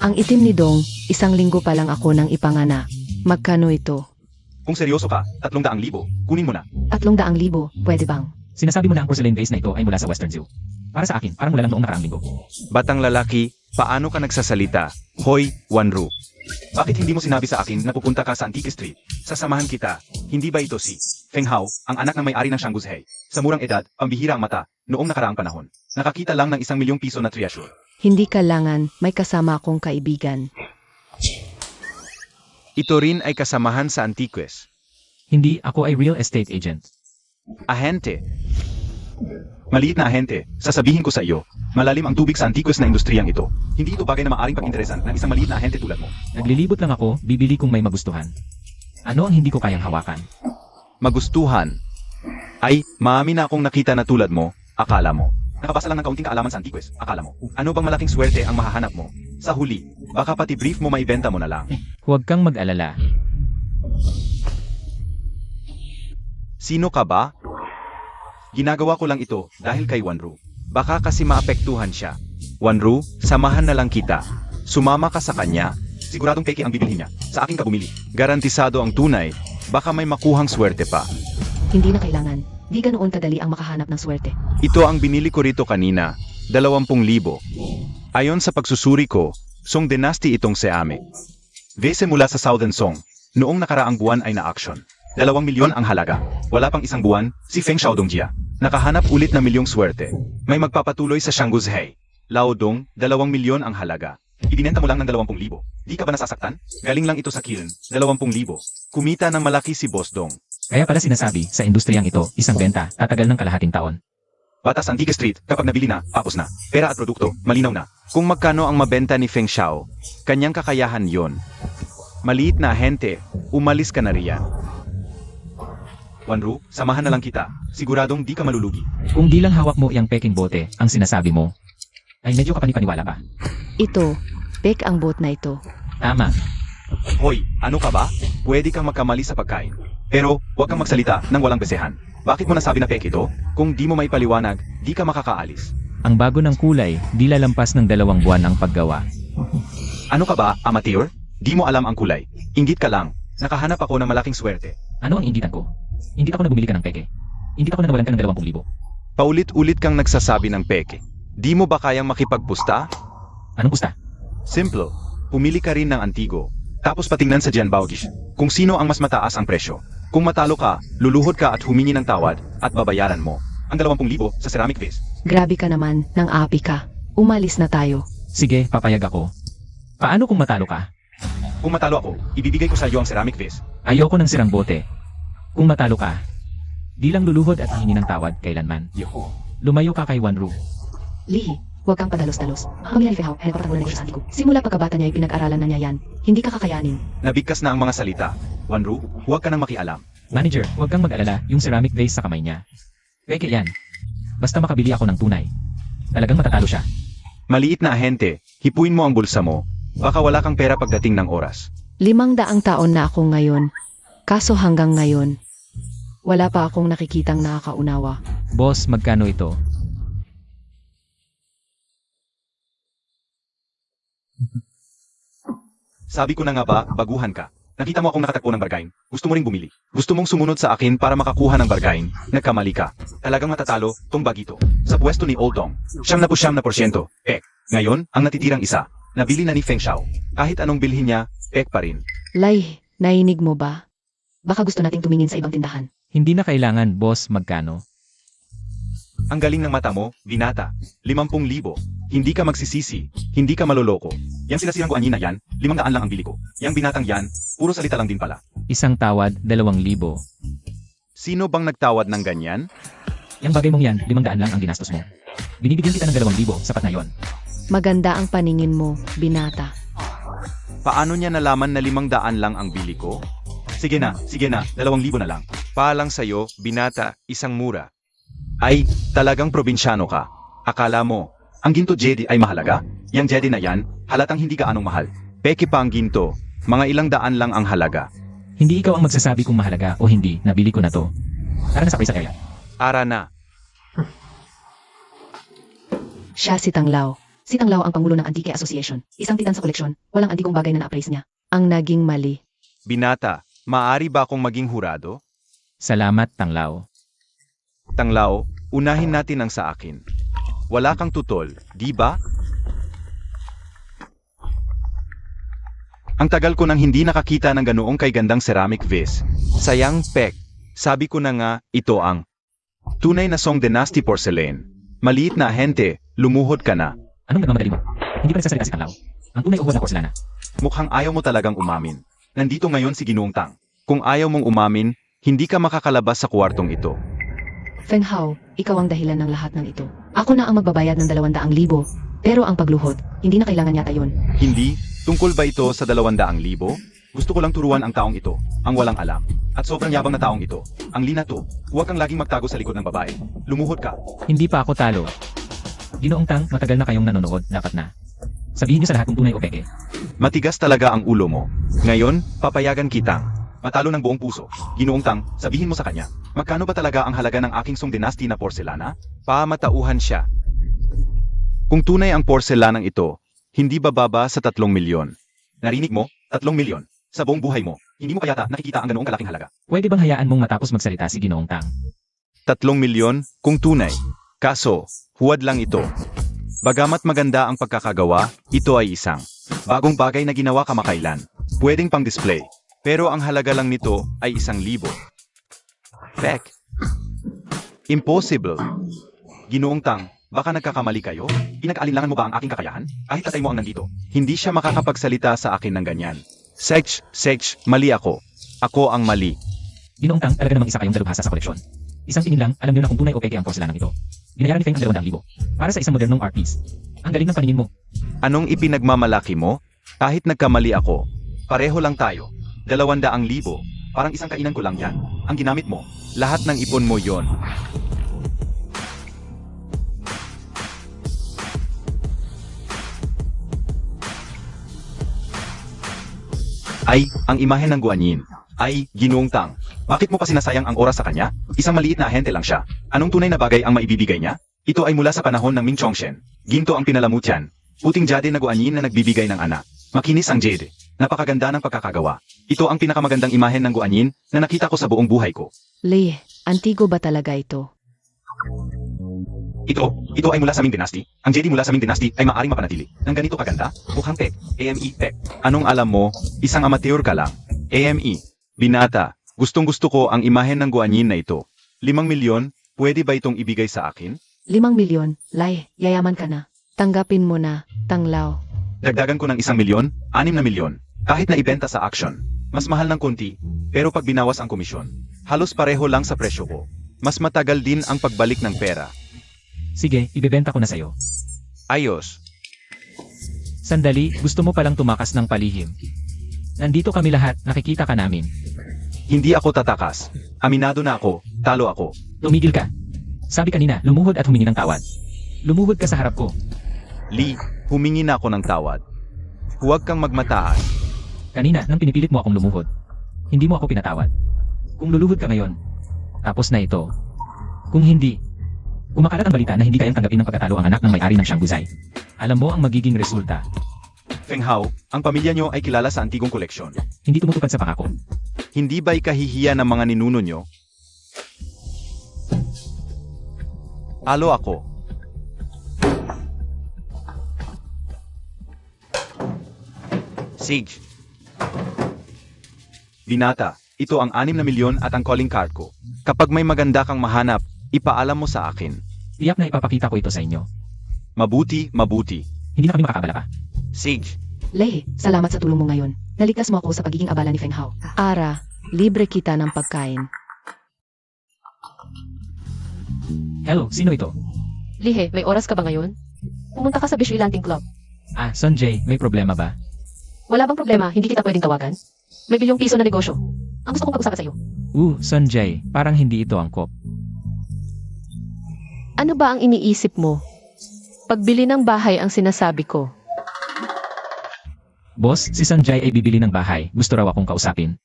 Ang itim ni Dong, 1 linggo pa lang ako nang ipangana. Magkano ito? Kung seryoso ka, 300,000, kunin mo na. 300,000, pwede bang? Sinasabi mo na ang porcelain vase na ito ay mula sa Western Zoo. Para sa akin, parang mula lang noong nakaraang linggo. Batang lalaki, paano ka nagsasalita? Hoy, Wanru. Bakit hindi mo sinabi sa akin na pupunta ka sa Antique Street? Sasamahan kita. Hindi ba ito si Feng Hao, ang anak ng may-ari ng Shanghuzhe? Sa murang edad, pambihira ang mata, noong nakaraang panahon. Nakakita lang ng 1 milyong piso na treasure. Hindi kailangan, may kasama akong kaibigan. Ito rin ay kasamahan sa Antiques. Hindi, ako ay real estate agent. Ahente. Maliit na ahente, sasabihin ko sa iyo, Malalim ang tubig sa antiques na industriyang ito. Hindi ito bagay na maaring pag-interesan ng isang maliit na ahente tulad mo. Naglilibot lang ako, bibili kung may magustuhan. Ano ang hindi ko kayang hawakan? Magustuhan. Ay, maamin na akong nakita na tulad mo, akala mo. Nakabasa lang ng kaunting kaalaman sa antiques, akala mo. Ano bang malaking swerte ang mahahanap mo? Sa huli, baka pati brief mo maibenta mo na lang. Huwag kang mag-alala. Sino ka ba? Ginagawa ko lang ito dahil kay Wanru. Baka kasi maapektuhan siya. Wanru, samahan na lang kita. Sumama ka sa kanya. Siguradong peke ang bibilhin niya. Sa akin ka bumili. Garantisado ang tunay. Baka may makuhang swerte pa. Hindi na kailangan. Di ganoon kadali ang makahanap ng swerte. Ito ang binili ko rito kanina. 20,000. Ayon sa pagsusuri ko, Song Dynasty itong Seame. Vese mula sa Southern Song. Noong nakaraang buwan ay na-action. 2 milyon ang halaga. Wala pang isang buwan, si Feng Xiaodongjia. Nakahanap ulit na milyong swerte. May magpapatuloy sa Shangguzhei. Laodong, 2 milyon ang halaga. Ibinenta mo lang ng 20,000. Di ka ba nasasaktan? Galing lang ito sa Kiln, 20,000. Kumita ng malaki si Boss Dong. Kaya pala sinasabi, sa industriyang ito, isang benta, tatagal ng kalahating taon. Batas Antique Street, kapag nabili na, tapos na. Pera at produkto, malinaw na. Kung magkano ang mabenta ni Feng Xiao, kanyang kakayahan yon. Maliit na ahente, umalis ka na riyan. Wanru, samahan na lang kita. Siguradong di ka malulugi. Kung di lang hawak mo iyang peking bote, ang sinasabi mo, ay medyo kapanipaniwala pa. Ito, pek ang boat na ito. Tama. Hoy, ano ka ba? Pwede kang magkamali sa pagkain. Pero, huwag kang magsalita nang walang besehan. Bakit mo nasabi na peke ito? Kung di mo maipaliwanag, di ka makakaalis. Ang bago ng kulay, di lalampas ng 2 buwan ang paggawa. Ano ka ba, amateur? Di mo alam ang kulay. Inggit ka lang. Nakahanap ako ng malaking swerte. Ano ang inggitan ko? Hindi ako na bumili ka ng peke. Hindi ako na nawalan ka ng 20,000. Paulit-ulit kang nagsasabi ng peke. Di mo ba kayang makipagpusta? Anong pusta? Simple. Pumili ka rin ng antigo. Tapos patingnan sa Jianbaogish kung sino ang mas mataas ang presyo. Kung matalo ka, luluhod ka at humingi ng tawad at babayaran mo ang 20,000 sa ceramic vase. Grabe ka naman, nang api ka. Umalis na tayo. Sige, papayag ako. Paano kung matalo ka? Kung matalo ako, ibibigay ko sa iyo ang ceramic vase. Ayoko ng sirang bote. Kung matalo ka, di lang luluhod at hihingi ng tawad kailanman. Lumayo ka kay Wanru. Lihi, huwag kang padalos-dalos. Ang mangyari Fehao ay nagpapatangunan ng negosyo sa ko. Simula pagkabata niya ay pinag-aralan na niya yan. Hindi ka kakayanin. Nabigkas na ang mga salita. Wanru, huwag ka nang makialam. Manager, huwag kang mag-alala, yung ceramic vase sa kamay niya. Peke yan. Basta makabili ako ng tunay. Talagang matatalo siya. Maliit na ahente, hipuin mo ang bulsa mo. Baka wala kang pera pagdating ng oras. 500 taon na ako ngayon. Kaso hanggang ngayon, wala pa akong nakikitang nakakaunawa. Boss, magkano ito? Sabi ko na nga ba, baguhan ka. Nakita mo akong nakatakbo ng bargain. Gusto mo ring bumili. Gusto mong sumunod sa akin para makakuha ng bargain. Nagkamali ka. Talagang matatalo, tong bagito. Sa pwesto ni Old Dong. 79%. Ngayon, ang natitirang isa. Nabili na ni Feng Xiao. Kahit anong bilhin niya, pek pa rin. Lai, nainig mo ba? Baka gusto nating tumingin sa ibang tindahan. Hindi na kailangan, boss, magkano? Ang galing ng mata mo, binata. 50,000. Hindi ka magsisisi. Hindi ka maloloko. Yang sinasirang ko anina yan, 500 lang ang bili ko. Yang binatang yan, puro salita lang din pala. Isang tawad, 2,000. Sino bang nagtawad ng ganyan? Yang bagay mong yan, 500 lang ang ginastos mo. Binibigyan kita ng 2,000, sapat na yon. Maganda ang paningin mo, binata. Paano niya nalaman na 500 lang ang bili ko? Sige na, 2,000 na lang. Paalang sa'yo, binata, isang mura. Ay, talagang probinsyano ka. Akala mo, ang ginto Jedi ay mahalaga? Yang Jedi na yan, halatang hindi ka anong mahal. Peki pa ang ginto, mga 100 lang ang halaga. Hindi ikaw ang magsasabi kung mahalaga o hindi, nabili ko na to. Tara na sa presa area. Ara na. Siya si Tanglao. Si Tanglao ang pangulo ng Antique Association. Isang titan sa koleksyon, walang antikong bagay na na-appraise niya. Ang naging mali. Binata, maaari ba akong maging hurado? Salamat, Tanglao. Tanglao, unahin natin ang sa akin. Wala kang tutol, di ba? Ang tagal ko nang hindi nakakita ng ganoong kay gandang ceramic vase. Sayang pek. Sabi ko na nga, ito ang tunay na Song Dynasty porcelain. Maliit na ahente, lumuhod ka na. Anong nagmamadali mo? Hindi pa nagsasalita si Tanglao. Ang tunay uhuwad na porselana. Mukhang ayaw mo talagang umamin. Nandito ngayon si Ginoong Tang. Kung ayaw mong umamin, hindi ka makakalabas sa kwartong ito. Feng Hao, ikaw ang dahilan ng lahat ng ito. Ako na ang magbabayad ng 200,000, pero ang pagluhod, hindi na kailangan yata yon. Hindi, tungkol ba ito sa 200,000? Gusto ko lang turuan ang taong ito, ang walang alam. At sobrang yabang na taong ito. Ang Lina to, huwag kang laging magtago sa likod ng babae. Lumuhod ka. Hindi pa ako talo. Ginoong Tang, matagal na kayong nanonood, dapat na. Sabihin niyo sa lahat kung tunay o peke. Matigas talaga ang ulo mo. Ngayon, papayagan kitang matalo ng buong puso. Ginoong Tang, sabihin mo sa kanya, magkano ba talaga ang halaga ng aking Song Dynasty na porselana? Pamatauhan siya. Kung tunay ang porselanang ito, hindi bababa sa 3 milyon. Narinig mo? 3 milyon. Sa buong buhay mo, hindi mo kayata nakikita ang ganoong kalaking halaga. Pwede bang hayaan mong matapos magsalita si Ginoong Tang? 3 milyon kung tunay. Kaso, huwad lang ito. Bagamat maganda ang pagkakagawa, ito ay isang bagong bagay na ginawa kamakailan. Pwedeng pang display. Pero ang halaga lang nito ay 1,000. Pek. Impossible. Ginoong Tang, baka nagkakamali kayo? Pinag-alinlangan mo ba ang aking kakayahan? Kahit tatay mo ang nandito. Hindi siya makakapagsalita sa akin ng ganyan. Sech, mali ako. Ako ang mali. Ginoong Tang, talaga namang isa kayong dalubhasa sa koleksyon. Isang tingin lang, alam niyo na kung tunay o peke ang porselanang ito. Binayaran ni Feng ang 200,000 para sa isang modernong art piece. Ang galing ng paningin mo. Anong ipinagmamalaki mo? Kahit nagkamali ako, pareho lang tayo. 200,000. Parang isang kainan ko lang yan. Ang ginamit mo, lahat ng ipon mo yon. Ay, ang imahe ng Guanyin. Ay, Ginoong Tang. Bakit mo pa sinasayang ang oras sa kanya? Isang maliit na ahente lang siya. Anong tunay na bagay ang maibibigay niya? Ito ay mula sa panahon ng Ming Chongshen. Ginto ang pinalamutyan. Puting jade na Guanyin na nagbibigay ng anak. Makinis ang jade. Napakaganda ng pagkakagawa. Ito ang pinakamagandang imahe ng Guanyin na nakita ko sa buong buhay ko. Lee, antigo ba talaga ito? Ito ay mula sa Ming Dynasty. Ang jade mula sa Ming Dynasty ay maaring mapanatili. Nang ganito kaganda, mukhang pek. AME pek. Anong alam mo? Isang amateur ka lang. AME. Binata. Gustong-gusto ko ang imahe ng Guanyin na ito. 5 milyon, pwede ba itong ibigay sa akin? 5 milyon, Lai, yayaman ka na. Tanggapin mo na, Tanglaw. Dagdagan ko ng 1 milyon, 6 na milyon. Kahit na ibenta sa auction. Mas mahal ng konti, pero pag binawas ang komisyon, halos pareho lang sa presyo ko. Mas matagal din ang pagbalik ng pera. Sige, ibebenta ko na sa'yo. Ayos. Sandali, gusto mo palang tumakas ng palihim. Nandito kami lahat, nakikita ka namin. Hindi ako tatakas. Aminado na ako, talo ako. Tumigil ka. Sabi kanina, lumuhod at humingi ng tawad. Lumuhod ka sa harap ko. Lee, humingi na ako ng tawad. Huwag kang magmataas. Kanina, nang pinipilit mo akong lumuhod. Hindi mo ako pinatawad. Kung luluhod ka ngayon, tapos na ito. Kung hindi, kumakalat ang balita na hindi kayang tanggapin ng pagkatalo ang anak ng may-ari ng Shanghuzai. Alam mo ang magiging resulta. Feng Hao, ang pamilya nyo ay kilala sa antigong koleksyon. Hindi tumutupad sa pangako. Hindi ba ikahihiya ng mga ninuno nyo? Alo ako. Sige. Binata, ito ang 6 na milyon at ang calling card ko. Kapag may maganda kang mahanap, ipaalam mo sa akin. Tiyak na ipapakita ko ito sa inyo. Mabuti. Hindi na kami makakabala pa. Sige. Lee, salamat sa tulong mo ngayon. Naligtas mo ako sa pagiging abala ni Feng Hao. Ara, libre kita ng pagkain. Hello, sino ito? Lihe, may oras ka ba ngayon? Pumunta ka sa Bishui Lanting Club. Ah, Sonjay, may problema ba? Wala bang problema, hindi kita pwedeng tawagan? May bilyong piso na negosyo. Ang gusto kong pag-usapan sa'yo. Sonjay, parang hindi ito angkop. Ano ba ang iniisip mo? Pagbili ng bahay ang sinasabi ko. Boss, si Sonjay ay bibili ng bahay. Gusto raw akong kausapin.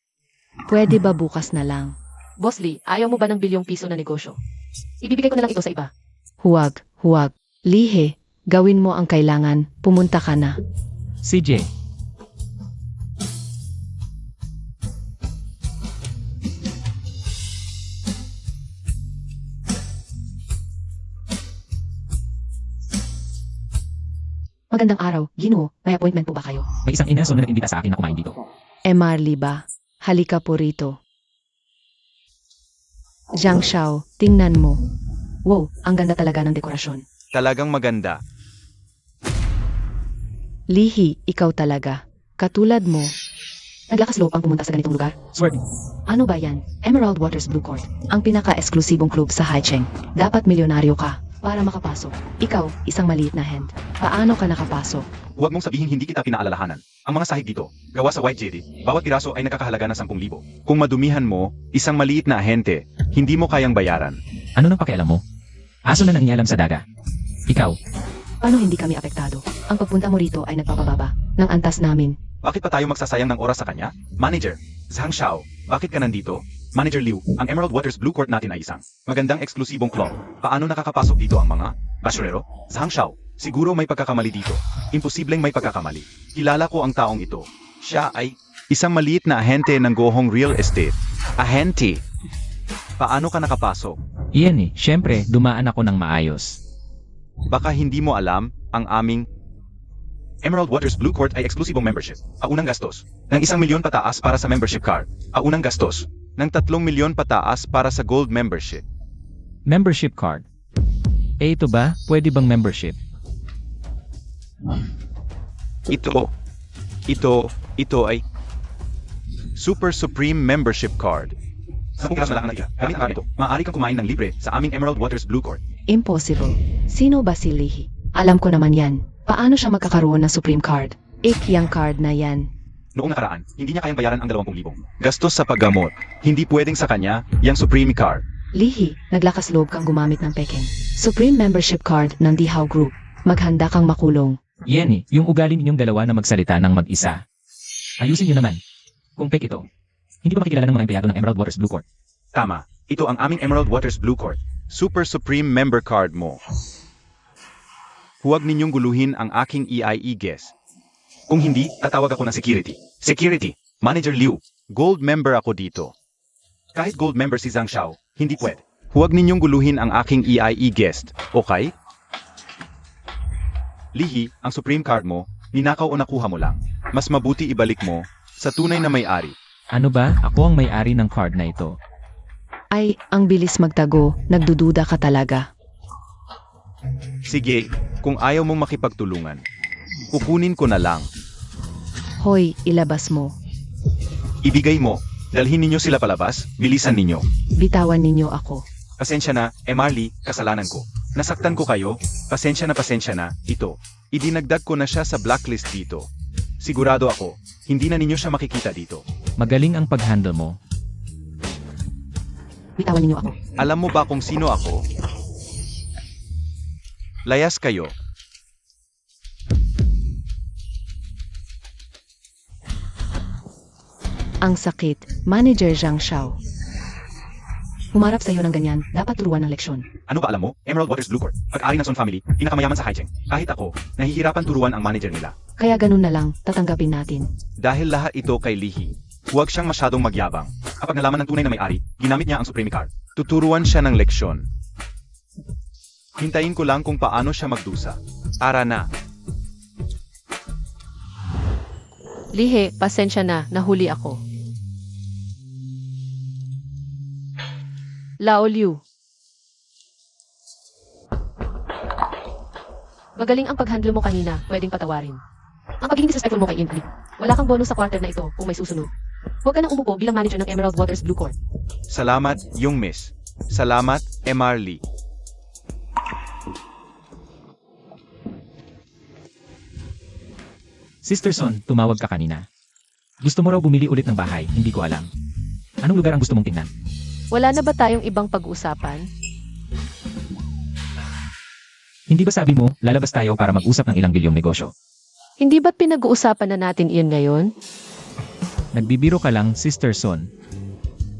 Pwede ba bukas na lang? Boss Lee, ayaw mo ba ng bilyong piso na negosyo? Ibibigay ko na lang ito sa iba. Huwag. Lihe, gawin mo ang kailangan. Pumunta ka na. CJ, Magandang araw, Ginoo. May appointment po ba kayo? may isang inaso na nag-imbita sa akin na kumain dito. Marley ba? Halika po rito. Zhang Xiao, tingnan mo. Wow, ang ganda talaga ng dekorasyon. Talagang maganda. Lihi, ikaw talaga. Katulad mo. Naglakas loob ang pumunta sa ganitong lugar. Swerte. Ano ba yan? Emerald Waters Blue Court. Ang pinaka-eksklusibong club sa Haicheng. Dapat milyonaryo ka para makapasok. Ikaw, isang maliit na hand. Paano ka nakapasok? Huwag mong sabihin hindi kita pinaalalahanan. Ang mga sahig dito, gawa sa White Jade, bawat piraso ay nagkakahalaga ng 10,000. Kung madumihan mo, isang maliit na ahente, hindi mo kayang bayaran. Ano nang pakialam mo? Aso na nangingialam sa daga. Ikaw, Paano hindi kami apektado? Ang pagpunta mo rito ay nagpapababa ng antas namin. Bakit pa tayo magsasayang ng oras sa kanya? Manager, Zhang Xiao, bakit ka nandito? Manager Liu, ang Emerald Waters Blue Court natin ay isang magandang eksklusibong club. Paano nakakapasok dito ang mga basurero? Zhang Xiao, siguro may pagkakamali dito. Imposibleng may pagkakamali. Kilala ko ang taong ito. Siya ay isang maliit na ahente ng Gohong Real Estate. Ahente? Paano ka nakapasok? iyan eh, syempre, dumaan ako ng maayos. Baka hindi mo alam, ang aming Emerald Waters Blue Court ay eksklusibong membership. Ang unang gastos ng 1 milyon pataas para sa membership card. Ang unang gastos ng 3 milyon pataas para sa gold membership. Membership card. Eh ito ba, pwede bang membership? Ito ay Super Supreme Membership Card. Sa pagkakas na lang ang natira, gamit ang card ito, maaari kang kumain ng libre sa aming Emerald Waters Blue Court. Impossible. Sino ba si Lihi? Alam ko naman yan. Paano siya magkakaroon ng Supreme Card? Yung card na yan. Noong nakaraan, hindi niya kayang bayaran ang 20,000. Gastos sa paggamot, hindi pwedeng sa kanya, yang Supreme Card. Lihi, naglakas loob kang gumamit ng Peking. Supreme Membership Card ng Dihao Group. Maghanda kang makulong. Iyan eh, yung ugali ninyong dalawa na magsalita ng mag-isa. Ayusin niyo naman. Kung pek ito, hindi ba makikilala ng mga empleyado ng Emerald Waters Blue Court? Tama, ito ang aming Emerald Waters Blue Court. Super Supreme Member Card mo. Huwag ninyong guluhin ang aking EIE guest. Kung hindi, tatawag ako ng security. Security, Manager Liu, gold member ako dito. Kahit gold member si Zhang Xiao, hindi pwede. Huwag ninyong guluhin ang aking EIE guest, okay? Lihi, ang Supreme Card mo, ninakaw o nakuha mo lang. Mas mabuti ibalik mo sa tunay na may-ari. Ano ba, ako ang may-ari ng card na ito. Ay, ang bilis magtago. Nagdududa ka talaga. Sige, kung ayaw mong makipagtulungan, kukunin ko na lang. Hoy, ilabas mo. Ibigay mo. Dalhin ninyo sila palabas, bilisan ninyo. Bitawan ninyo ako. Pasensya na, Marley, kasalanan ko. Nasaktan ko kayo, pasensya na, ito. Idinagdag ko na siya sa blacklist dito. Sigurado ako, hindi na ninyo siya makikita dito. Magaling ang pag-handle mo. Bitawan ninyo ako. Alam mo ba kung sino ako? Layas kayo. Ang sakit, Manager Zhang Xiao. Humarap sa iyo ng ganyan, dapat turuan ng leksyon. Ano ba alam mo? Emerald Waters Blue Court. Pag-ari ng Sun Family, pinakamayaman sa Haicheng. Kahit ako, nahihirapan turuan ang manager nila. Kaya ganun na lang, tatanggapin natin. Dahil lahat ito kay Lihi, huwag siyang masyadong magyabang. Kapag nalaman ng tunay na may-ari, ginamit niya ang Supreme Card. Tuturuan siya ng leksyon. Hintayin ko lang kung paano siya magdusa. Ara na. Lihe, pasensya na, nahuli ako. Lao Liu. Magaling ang pag-handle mo kanina, pwedeng patawarin. Ang pagiging disrespectful mo kay Inli. Wala kang bonus sa quarter na ito kung may susunod. Huwag ka nang umupo bilang manager ng Emerald Waters Blue Court. Salamat, yung miss. Salamat, Marley. Sister Son, tumawag ka kanina. Gusto mo raw bumili ulit ng bahay, hindi ko alam. Anong lugar ang gusto mong tingnan? Wala na ba tayong ibang pag-uusapan? Hindi ba sabi mo, lalabas tayo para mag-usap ng ilang bilyong negosyo? Hindi ba't pinag-uusapan na natin iyan ngayon? Nagbibiro ka lang, Sister Son.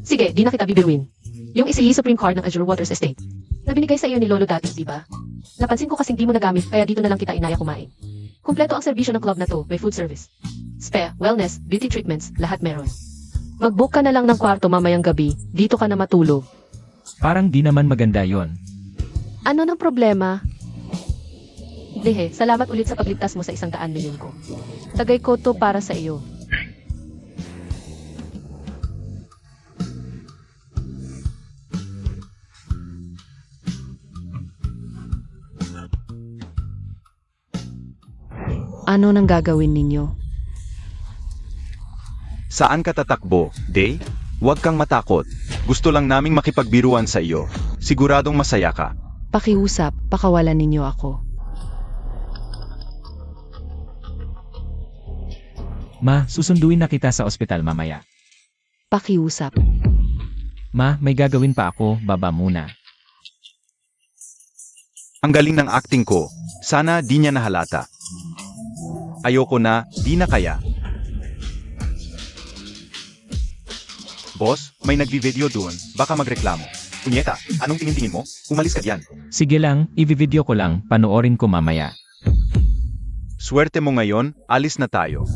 Sige, di na kita bibiruin. Yung Isihi Supreme Card ng Azure Waters Estate. Na binigay sa iyo ni Lolo dati, di ba? Napansin ko kasing di mo nagamit, kaya dito na lang kita inaya kumain. Kumpleto ang serbisyo ng club na to, may food service. Spa, wellness, beauty treatments, lahat meron. Mag-book ka na lang ng kwarto mamayang gabi, dito ka na matulog. Parang di naman maganda yon. Ano ng problema? Lihe, salamat ulit sa pagligtas mo sa 100 milyon ko. Tagay ko to para sa iyo. Ano nang gagawin ninyo? Saan ka tatakbo, Day? Huwag kang matakot. Gusto lang naming makipagbiruan sa iyo. Siguradong masaya ka. Pakiusap, pakawalan ninyo ako. Ma, susunduin na kita sa ospital mamaya. Pakiusap. Ma, may gagawin pa ako, baba muna. Ang galing ng acting ko. Sana di niya nahalata. Ayoko na, di na kaya. Boss, may nagvi-video doon. Baka magreklamo. Punyeta, anong tingin-tingin mo? Umalis ka diyan. Sige lang, i-video ko lang, panoorin ko mamaya. Swerte mo ngayon, alis na tayo.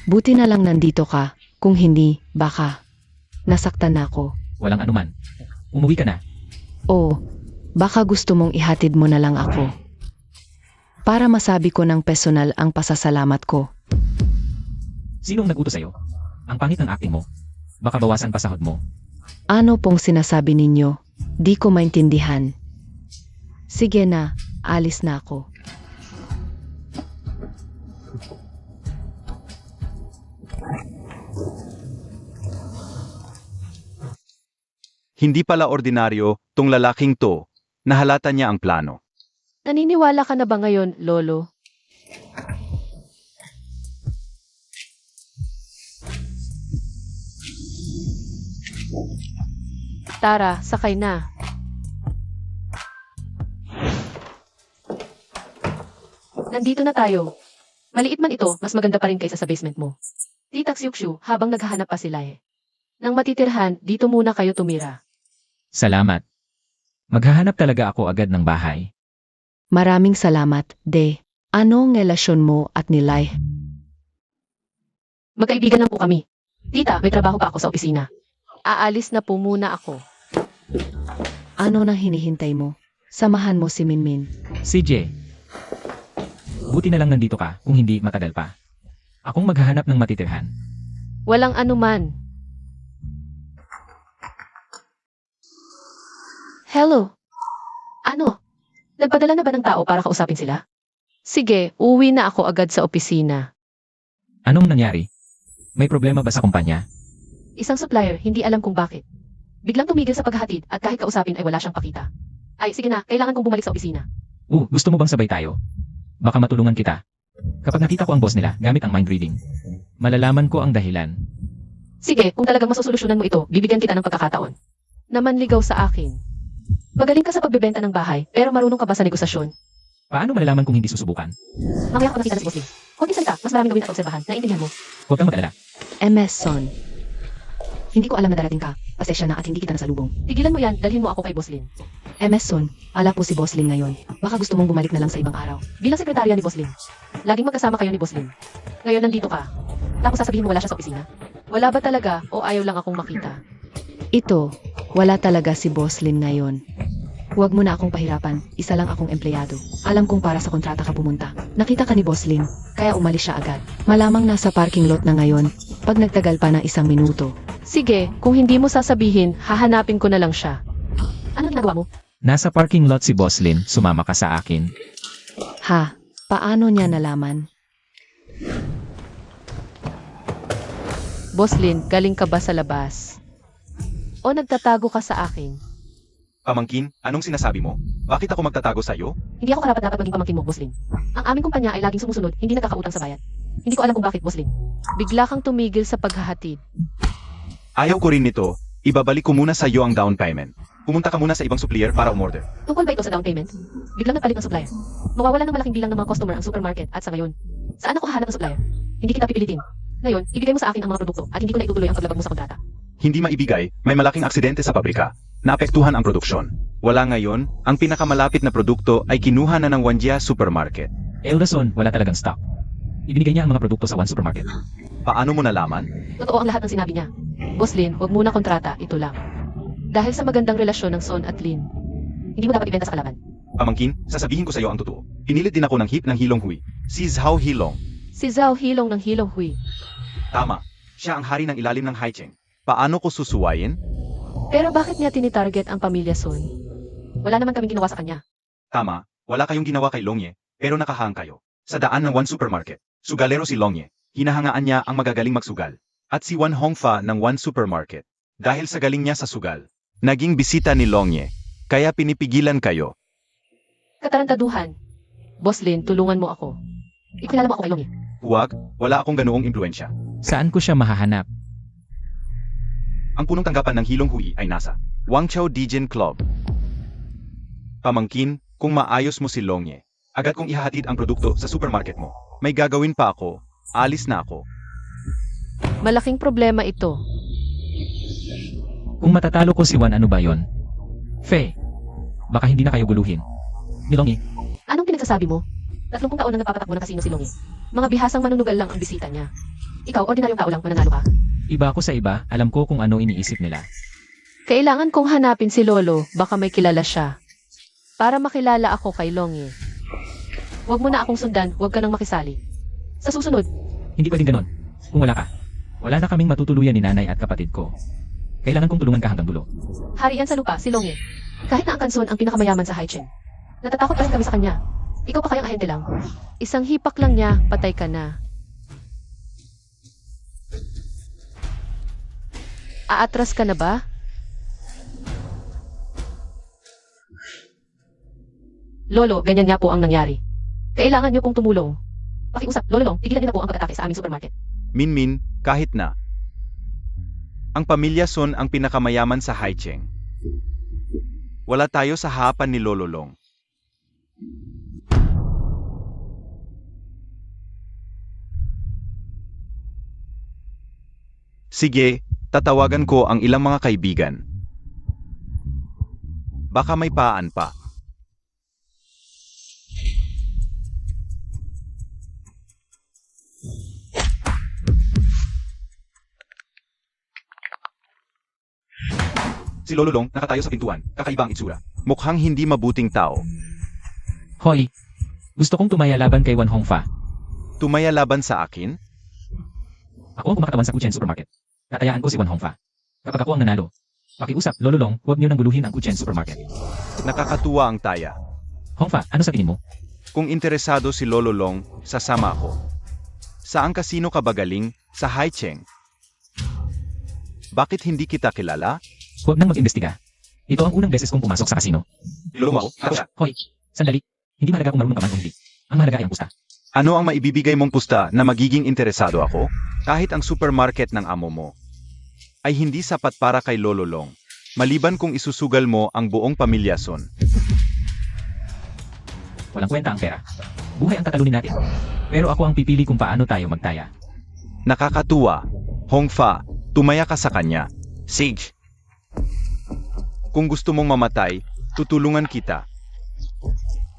Buti na lang nandito ka. Kung hindi, baka. Nasaktan na ako. Walang anuman. Umuwi ka na. O, baka gusto mong ihatid mo na lang ako. Para masabi ko ng personal ang pasasalamat ko. Sinong nag-utos sa'yo? Ang pangit ng acting mo. Baka bawasan pa sahod mo. Ano pong sinasabi ninyo? Di ko maintindihan. Sige na, alis na ako. Hindi pala ordinaryo, tong lalaking to. Nahalata niya ang plano. Naniniwala ka na ba ngayon, Lolo? Tara, sakay na. Nandito na tayo. Maliit man ito, mas maganda pa rin kaysa sa basement mo. Tita Xiuxiu, habang naghahanap pa sila eh. Nang matitirhan, dito muna kayo tumira. Salamat. Maghahanap talaga ako agad ng bahay. Maraming salamat, De. Anong relasyon mo at ni Lai? Magkaibigan lang po kami. Tita, may trabaho pa ako sa opisina. Aalis na po muna ako. Ano nang hinihintay mo? Samahan mo si Minmin. CJ. Buti na lang nandito ka, kung hindi matagal pa. Akong maghahanap ng matitirhan. Walang anuman. Hello? Ano? Nagpadala na ba ng tao para kausapin sila? Sige, uwi na ako agad sa opisina. Anong nangyari? May problema ba sa kumpanya? Isang supplier, hindi alam kung bakit. Biglang tumigil sa paghahatid at kahit kausapin ay wala siyang pakita. Ay, sige na, kailangan kong bumalik sa opisina. Gusto mo bang sabay tayo? Baka matulungan kita. Kapag nakita ko ang boss nila gamit ang mind reading, malalaman ko ang dahilan. Sige, kung talagang masusolusyonan mo ito, bibigyan kita ng pagkakataon. Namanligaw sa akin. Magaling ka sa pagbebenta ng bahay, pero marunong ka ba sa negosasyon? Paano malalaman kung hindi susubukan? Mamaya ko nakita na si Bossing. Konti salita, mas maraming gawin at obserbahan. Naiintindihan mo? Huwag kang mag-alala. MS Son. Hindi ko alam na darating ka. Pasensya na at hindi kita nasalubong. Tigilan mo yan, dalhin mo ako kay Boss Lin. MS Son, ala po si Boss Lin ngayon. Baka gusto mong bumalik na lang sa ibang araw. Bilang sekretarya ni Boss Lin. Laging magkasama kayo ni Boss Lin. Ngayon nandito ka. Tapos sasabihin mo wala siya sa opisina? Wala ba talaga o ayaw lang akong makita? Ito, wala talaga si Boss Lin ngayon. Huwag mo na akong pahirapan, isa lang akong empleyado. Alam kong para sa kontrata ka pumunta. Nakita ka ni Boss Lin, kaya umalis siya agad. Malamang nasa parking lot na ngayon, pag nagtagal pa ng 1 minuto. Sige, kung hindi mo sasabihin, hahanapin ko na lang siya. Ano ginagawa mo? Nasa parking lot si Boss Lin, sumama ka sa akin. Ha, paano niya nalaman? Boss Lin, galing ka ba sa labas? O nagtatago ka sa akin? Pamangkin, anong sinasabi mo? Bakit ako magtatago sa'yo? Hindi ako karapat-dapat maging pamangkin mo, Boss Lin. Ang aming kumpanya ay laging sumusunod, hindi nagkakautang sa bayan. Hindi ko alam kung bakit, Boss Lin. Bigla kang tumigil sa paghahatid. Ayaw ko rin nito. Ibabalik ko muna sa iyo ang down payment. Pumunta ka muna sa ibang supplier para umorder. Tungkol ba ito sa down payment? Biglang nagpalit ng supplier. Mawawala ng malaking bilang ng mga customer ang supermarket at sa ngayon. Saan ako hahanap ng supplier? Hindi kita pipilitin. Ngayon, ibigay mo sa akin ang mga produkto at hindi ko na itutuloy ang paglabag mo sa kontrata. Hindi maibigay, may malaking aksidente sa pabrika. Naapektuhan ang produksyon. Wala ngayon, ang pinakamalapit na produkto ay kinuha na ng Wanjia Supermarket. Rason, wala talagang stock. Ibinigay niya ang mga produkto sa one supermarket. Paano mo nalaman? Totoo ang lahat ng sinabi niya. Boss Lin, huwag muna kontrata, ito lang. Dahil sa magandang relasyon ng Son at Lin, hindi mo dapat ibenta sa kalaban. Pamangkin, sasabihin ko sa iyo ang totoo. Pinilit din ako ng hip ng Hilong Hui. Si Zhao Hilong. Si Zhao Hilong ng Hilong Hui. Tama. Siya ang hari ng ilalim ng Haicheng. Paano ko susuwayin? Pero bakit niya tinitarget ang pamilya Son? Wala naman kaming ginawa sa kanya. Tama, wala kayong ginawa kay Longye, pero nakahang kayo. Sa daan ng one supermarket. Sugalero si Longye. Hinahangaan niya ang magagaling magsugal. At si Wan Hongfa ng One Supermarket. Dahil sa galing niya sa sugal. Naging bisita ni Longye. Kaya pinipigilan kayo. Katarantaduhan. Boss Lin, tulungan mo ako. Ikilala mo ako kay Longye. Huwag, wala akong ganoong impluensya. Saan ko siya mahahanap? Ang punong tanggapan ng Hilong Hui ay nasa Wangchao Dijin Club. Pamangkin, kung maayos mo si Longye, agad kong ihahatid ang produkto sa supermarket mo. May gagawin pa ako, alis na ako. Malaking problema ito. Kung matatalo ko si Wan, ano ba yon? Fe, baka hindi na kayo guluhin. Nilongi, Anong pinagsasabi mo? 30 taon na nagpapatakbo ng kasino si Longye. Mga bihasang manunugal lang ang bisita niya. Ikaw, ordinaryong tao lang, mananalo ka. iba ako sa iba, alam ko kung ano iniisip nila. Kailangan kong hanapin si Lolo, baka may kilala siya. Para makilala ako kay Longye. Huwag mo na akong sundan, huwag ka nang makisali. Sa susunod, Hindi pwedeng ganon. Kung wala ka, wala na kaming matutuluyan ni nanay at kapatid ko. Kailangan kong tulungan ka hanggang dulo. harian sa lupa si Longye. Kahit na ang kanson ang pinakamayaman sa Haichen. Natatakot pa rin kami sa kanya. Ikaw pa kayang ahente lang. Isang hipak lang niya, patay ka na. Aatras ka na ba? Lolo, ganyan nga po ang nangyari. Kailangan niyo pong tumulong. Pakiusap, Lolo Long, tigilan niyo na po ang pag-atake sa aming supermarket. Minmin, kahit na. Ang pamilya Son ang pinakamayaman sa Haicheng. Wala tayo sa harapan ni Lolo Long. Sige, tatawagan ko ang ilang mga kaibigan. Baka may paan pa. Si Lolo Long nakatayo sa pintuan, kakaiba ang itsura. Mukhang hindi mabuting tao. Hoy, gusto kong tumaya laban kay Wan Hongfa. Tumaya laban sa akin? Ako ang kumakatawan sa Kuchen Supermarket. Tatayaan ko si Wan Hongfa. Kapag ako ang nanalo, pakiusap, Lolo Long, huwag niyo nang guluhin ang Kuchen Supermarket. Nakakatuwa ang taya. Hongfa, ano sa tingin mo? Kung interesado si Lolo Long, sasama ako. Saan kasino ka ba galing? Sa Haicheng. Bakit hindi kita kilala? Huwag nang mag-imbestiga. Ito ang unang beses kong pumasok sa kasino. Lolo mo ako? Hoy, sandali. Hindi mahalaga kung marunong ka man o hindi. Ang mahalaga ay ang pusta. Ano ang maibibigay mong pusta na magiging interesado ako? Kahit ang supermarket ng amo mo ay hindi sapat para kay Lolo Long. Maliban kung isusugal mo ang buong pamilya Son. Walang kwenta ang pera. Buhay ang tatalunin natin. Pero ako ang pipili kung paano tayo magtaya. Nakakatuwa. Hongfa, tumaya ka sa kanya. Sage. Kung gusto mong mamatay, tutulungan kita.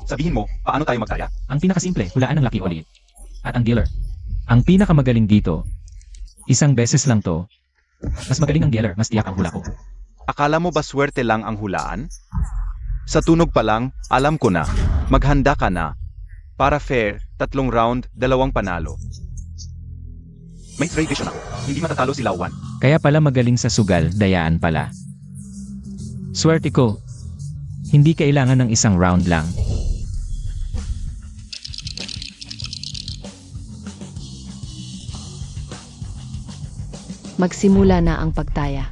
Sabihin mo, paano tayo magtaya? Ang pinakasimple, hulaan ng laki o liit. At ang dealer. Ang pinakamagaling dito, isang beses lang to. Mas magaling ang dealer, mas tiyak ang hula ko. Akala mo ba swerte lang ang hulaan? Sa tunog pa lang, alam ko na. Maghanda ka na. Para fair, 3 round, 2 panalo. May trade vision ako. Hindi matatalo si Lawan. Kaya pala magaling sa sugal, dayaan pala. Swerte ko, hindi kailangan ng isang round lang. Magsimula na ang pagtaya.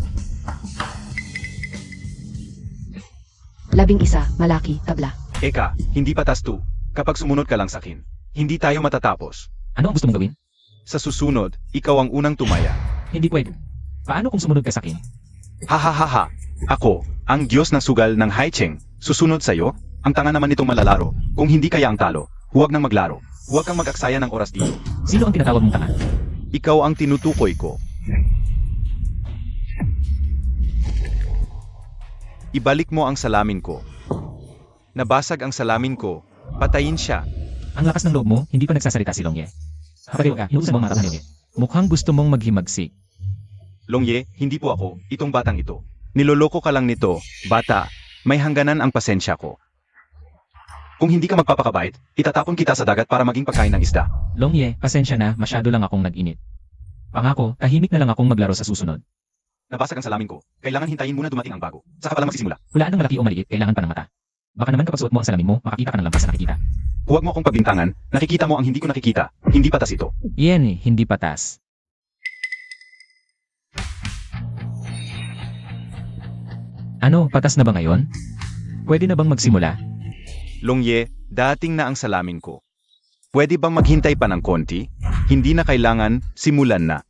11, malaki, tabla. Eka, hindi patas to. Kapag sumunod ka lang sa akin, hindi tayo matatapos. Ano ang gusto mong gawin? Sa susunod, ikaw ang unang tumaya. Hindi pwede. Paano kung sumunod ka sa akin? Hahaha. Ako, ang Diyos ng sugal ng Haicheng. Susunod sa'yo, ang tanga naman nitong malalaro. Kung hindi kaya ang talo, huwag nang maglaro. Huwag kang mag-aksaya ng oras dito. Sino ang tinatawag mong tanga? Ikaw ang tinutukoy ko. Ibalik mo ang salamin ko. Nabasag ang salamin ko. Patayin siya. Ang lakas ng loob mo, hindi pa nagsasalita si Longye. Kapag ka, inuusan mo ang mga Longye. Mukhang gusto mong maghimagsik. Longye, hindi po ako, itong batang ito. Niloloko ka lang nito, bata. May hangganan ang pasensya ko. Kung hindi ka magpapakabait, itatapon kita sa dagat para maging pagkain ng isda. Longye, pasensya na, masyado lang akong nag-init. Pangako, tahimik na lang akong maglaro sa susunod. Nabasag ang salamin ko. Kailangan hintayin muna dumating ang bago. Saka pa lang magsisimula. Hulaan ng malaki o maliit, kailangan pa ng mata. Baka naman kapag suot mo ang salamin mo, makakita ka ng lampas na nakikita. Huwag mo akong pagbintangan, nakikita mo ang hindi ko nakikita. Hindi patas ito. Iyan hindi patas. Ano, patas na ba ngayon? Pwede na bang magsimula? Longye, dating na ang salamin ko. Pwede bang maghintay pa ng konti? Hindi na kailangan, simulan na.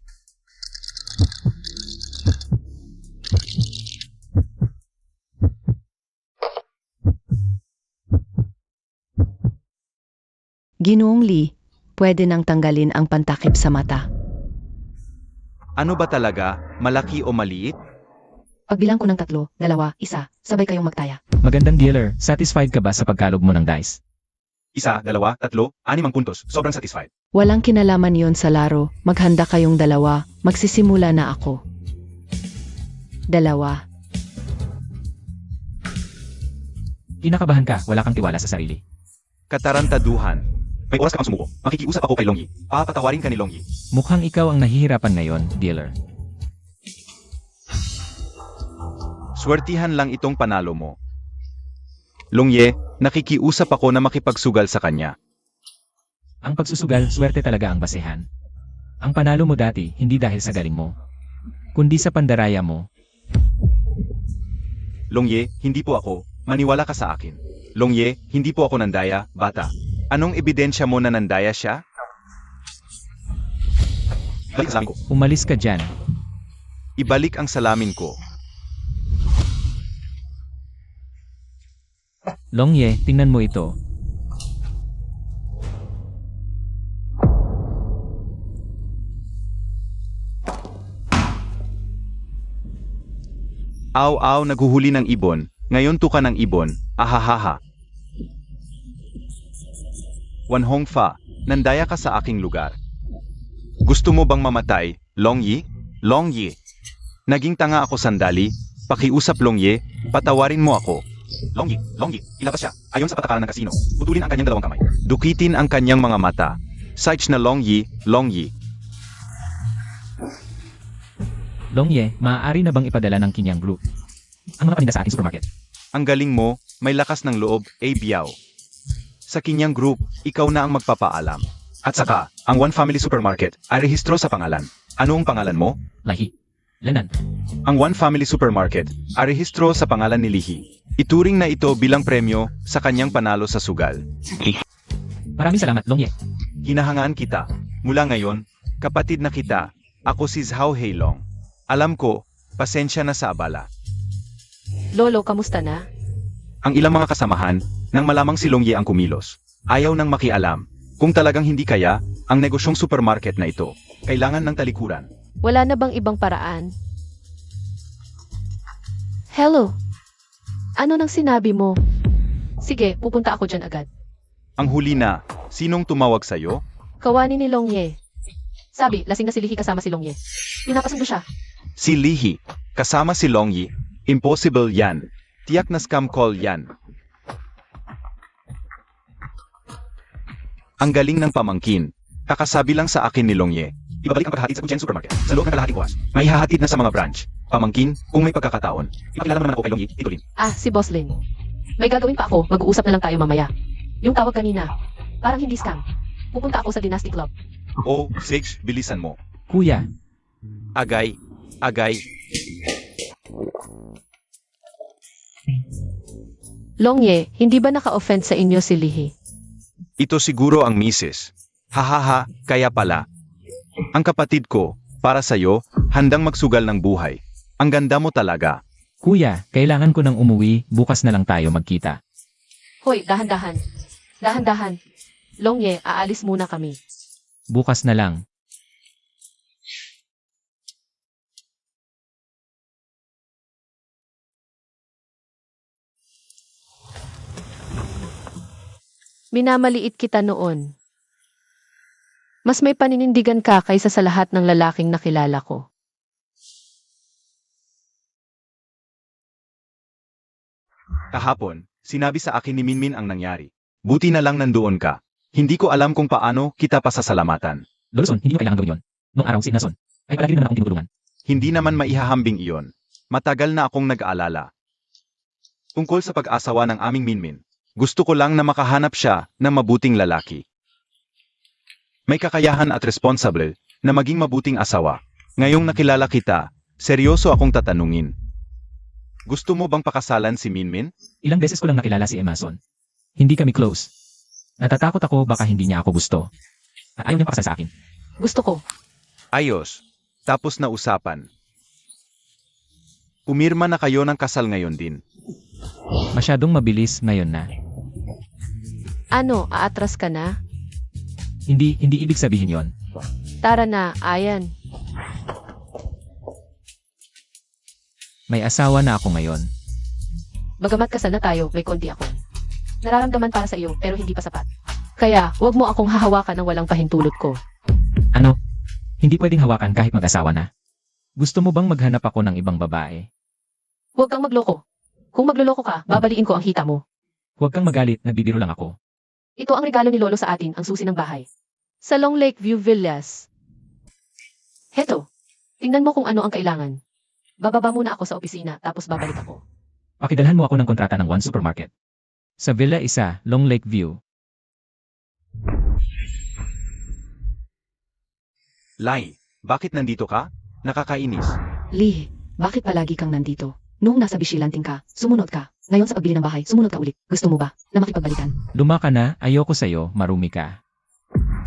Ginoong Lee, pwede nang tanggalin ang pantakip sa mata. Ano ba talaga, malaki o maliit? Pagbilang ko ng 3, 2, 1, sabay kayong magtaya. Magandang dealer, satisfied ka ba sa pagkalog mo ng dice? 1, 2, 3, 6 puntos. Sobrang satisfied. Walang kinalaman yon sa laro. Maghanda kayong 2, magsisimula na ako. 2. Kinakabahan ka, wala kang tiwala sa sarili. Katarantaduhan. May oras ka pang sumuko. Makikiusap ako kay Longyi. Papatawarin ka ni Longyi. Mukhang ikaw ang nahihirapan ngayon, dealer. Swertihan lang itong panalo mo. Longye, nakikiusap ako na makipagsugal sa kanya. Ang pagsusugal, swerte talaga ang basehan. Ang panalo mo dati, hindi dahil sa galing mo, kundi sa pandaraya mo. Longye, hindi po ako. Maniwala ka sa akin. Longye, hindi po ako nandaya, bata. Anong ebidensya mo na nandaya siya? Balik ang salamin ko. Umalis ka dyan. Ibalik ang salamin ko. Longye, tingnan mo ito. Aw, naghuhuli ng ibon. Ngayon tuka ng ibon. Ahahaha. Wanhong Fa, nandaya ka sa aking lugar. Gusto mo bang mamatay, Longyi? Longyi. Naging tanga ako sandali. Pakiusap Longye, patawarin mo ako. Longyi, ilabas siya. Ayon sa patakaran ng kasino. Putulin ang kanyang 2 kamay. Dukitin ang kanyang mga mata. Sides na Longyi. Longye, maaari na bang ipadala ng Kinyang Group ang mga paninda sa ating supermarket? Ang galing mo, may lakas ng loob, Biao. Sa Kinyang Group, ikaw na ang magpapaalam. At saka, ang One Family Supermarket ay rehistro sa pangalan. Ano ang pangalan mo? Lahi. Lanan. Ang One Family Supermarket ay rehistro sa pangalan ni Lihi. Ituring na ito bilang premyo sa kanyang panalo sa sugal. Maraming salamat, Longye. Hinahangaan kita. Mula ngayon, kapatid na kita. Ako si Zhao Heilong. Alam ko, pasensya na sa abala. Lolo, kamusta na? Ang ilang mga kasamahan, nang malamang si Longye ang kumilos, ayaw nang makialam. Kung talagang hindi kaya, ang negosyong supermarket na ito, kailangan ng talikuran. Wala na bang ibang paraan? Hello? Ano nang sinabi mo? Sige, pupunta ako dyan agad. Ang huli na, sinong tumawag sa'yo? Kawani ni Longye. Sabi, lasing na si Lihi kasama si Longye. Pinapasundo siya. Si Lihi, kasama si Longyi. Impossible yan. Tiyak na scam call yan. Ang galing ng pamangkin. Kakasabi lang sa akin ni Longye. Ibabalik ang paghahatid sa Kuchen Supermarket sa loob ng kalahating oras. May hahatid na sa mga branch. Pamangkin, kung may pagkakataon, ipakilala mo naman ako kay Longyi, Tito Lin. Ah, si Boss Lin. May gagawin pa ako, mag-uusap na lang tayo mamaya. Yung tawag kanina, parang hindi scam. Pupunta ako sa Dynasty Club. Oh, Sage, bilisan mo. Kuya, Agay. Longye, hindi ba naka-offend sa inyo si Lihi? Ito siguro ang misis. Hahaha, kaya pala. Ang kapatid ko, para sa'yo, handang magsugal ng buhay. Ang ganda mo talaga. kuya, kailangan ko nang umuwi, bukas na lang tayo magkita. Hoy, dahan-dahan. Dahan-dahan. Longye, aalis muna kami. Bukas na lang. Minamaliit kita noon. Mas may paninindigan ka kaysa sa lahat ng lalaking nakilala ko. Kahapon, sinabi sa akin ni Minmin ang nangyari. Buti na lang nandoon ka. Hindi ko alam kung paano kita pasasalamatan. Lolo Son, hindi mo kailangan gawin yun. Noong araw si Nason, ay palagi rin naman akong tinutulungan. Hindi naman maihahambing iyon. Matagal na akong nag-aalala. Tungkol sa pag-asawa ng aming Minmin. Gusto ko lang na makahanap siya ng mabuting lalaki. May kakayahan at responsable na maging mabuting asawa. Ngayong nakilala kita, seryoso akong tatanungin. Gusto mo bang pakasalan si Minmin? Ilang beses ko lang nakilala si Emerson. Hindi kami close. Natatakot ako baka hindi niya ako gusto. At ayaw niya pakasal sa akin. Gusto ko. Ayos. Tapos na usapan. Pumirma na kayo ng kasal ngayon din. Masyadong mabilis ngayon na. Ano, aatras ka na? Hindi ibig sabihin yon. Tara na, ayan. May asawa na ako ngayon. Bagamat kasal na tayo, may konti ako. Nararamdaman para sa iyo, pero hindi pa sapat. Kaya, huwag mo akong hahawakan ng walang pahintulot ko. Ano? Hindi pwedeng hawakan kahit mag-asawa na. Gusto mo bang maghanap ako ng ibang babae? Huwag kang magloko. Kung magloloko ka, babaliin ko ang hita mo. Huwag kang magalit, nagbibiro lang ako. Ito ang regalo ni Lolo sa atin, ang susi ng bahay. Sa Long Lake View Villas. Heto, tingnan mo kung ano ang kailangan. Bababa muna ako sa opisina, tapos babalik ako. Pakidalhan mo ako ng kontrata ng One Supermarket. Sa Villa 1, Long Lake View. Lai, bakit nandito ka? Nakakainis. Lee, bakit palagi kang nandito? Noong nasa Bishilanting ka, sumunod ka. Ngayon sa pagbili ng bahay, sumunod ka ulit. Gusto mo ba na makipagbalikan? Luma ka na, ayoko sa'yo, marumi ka.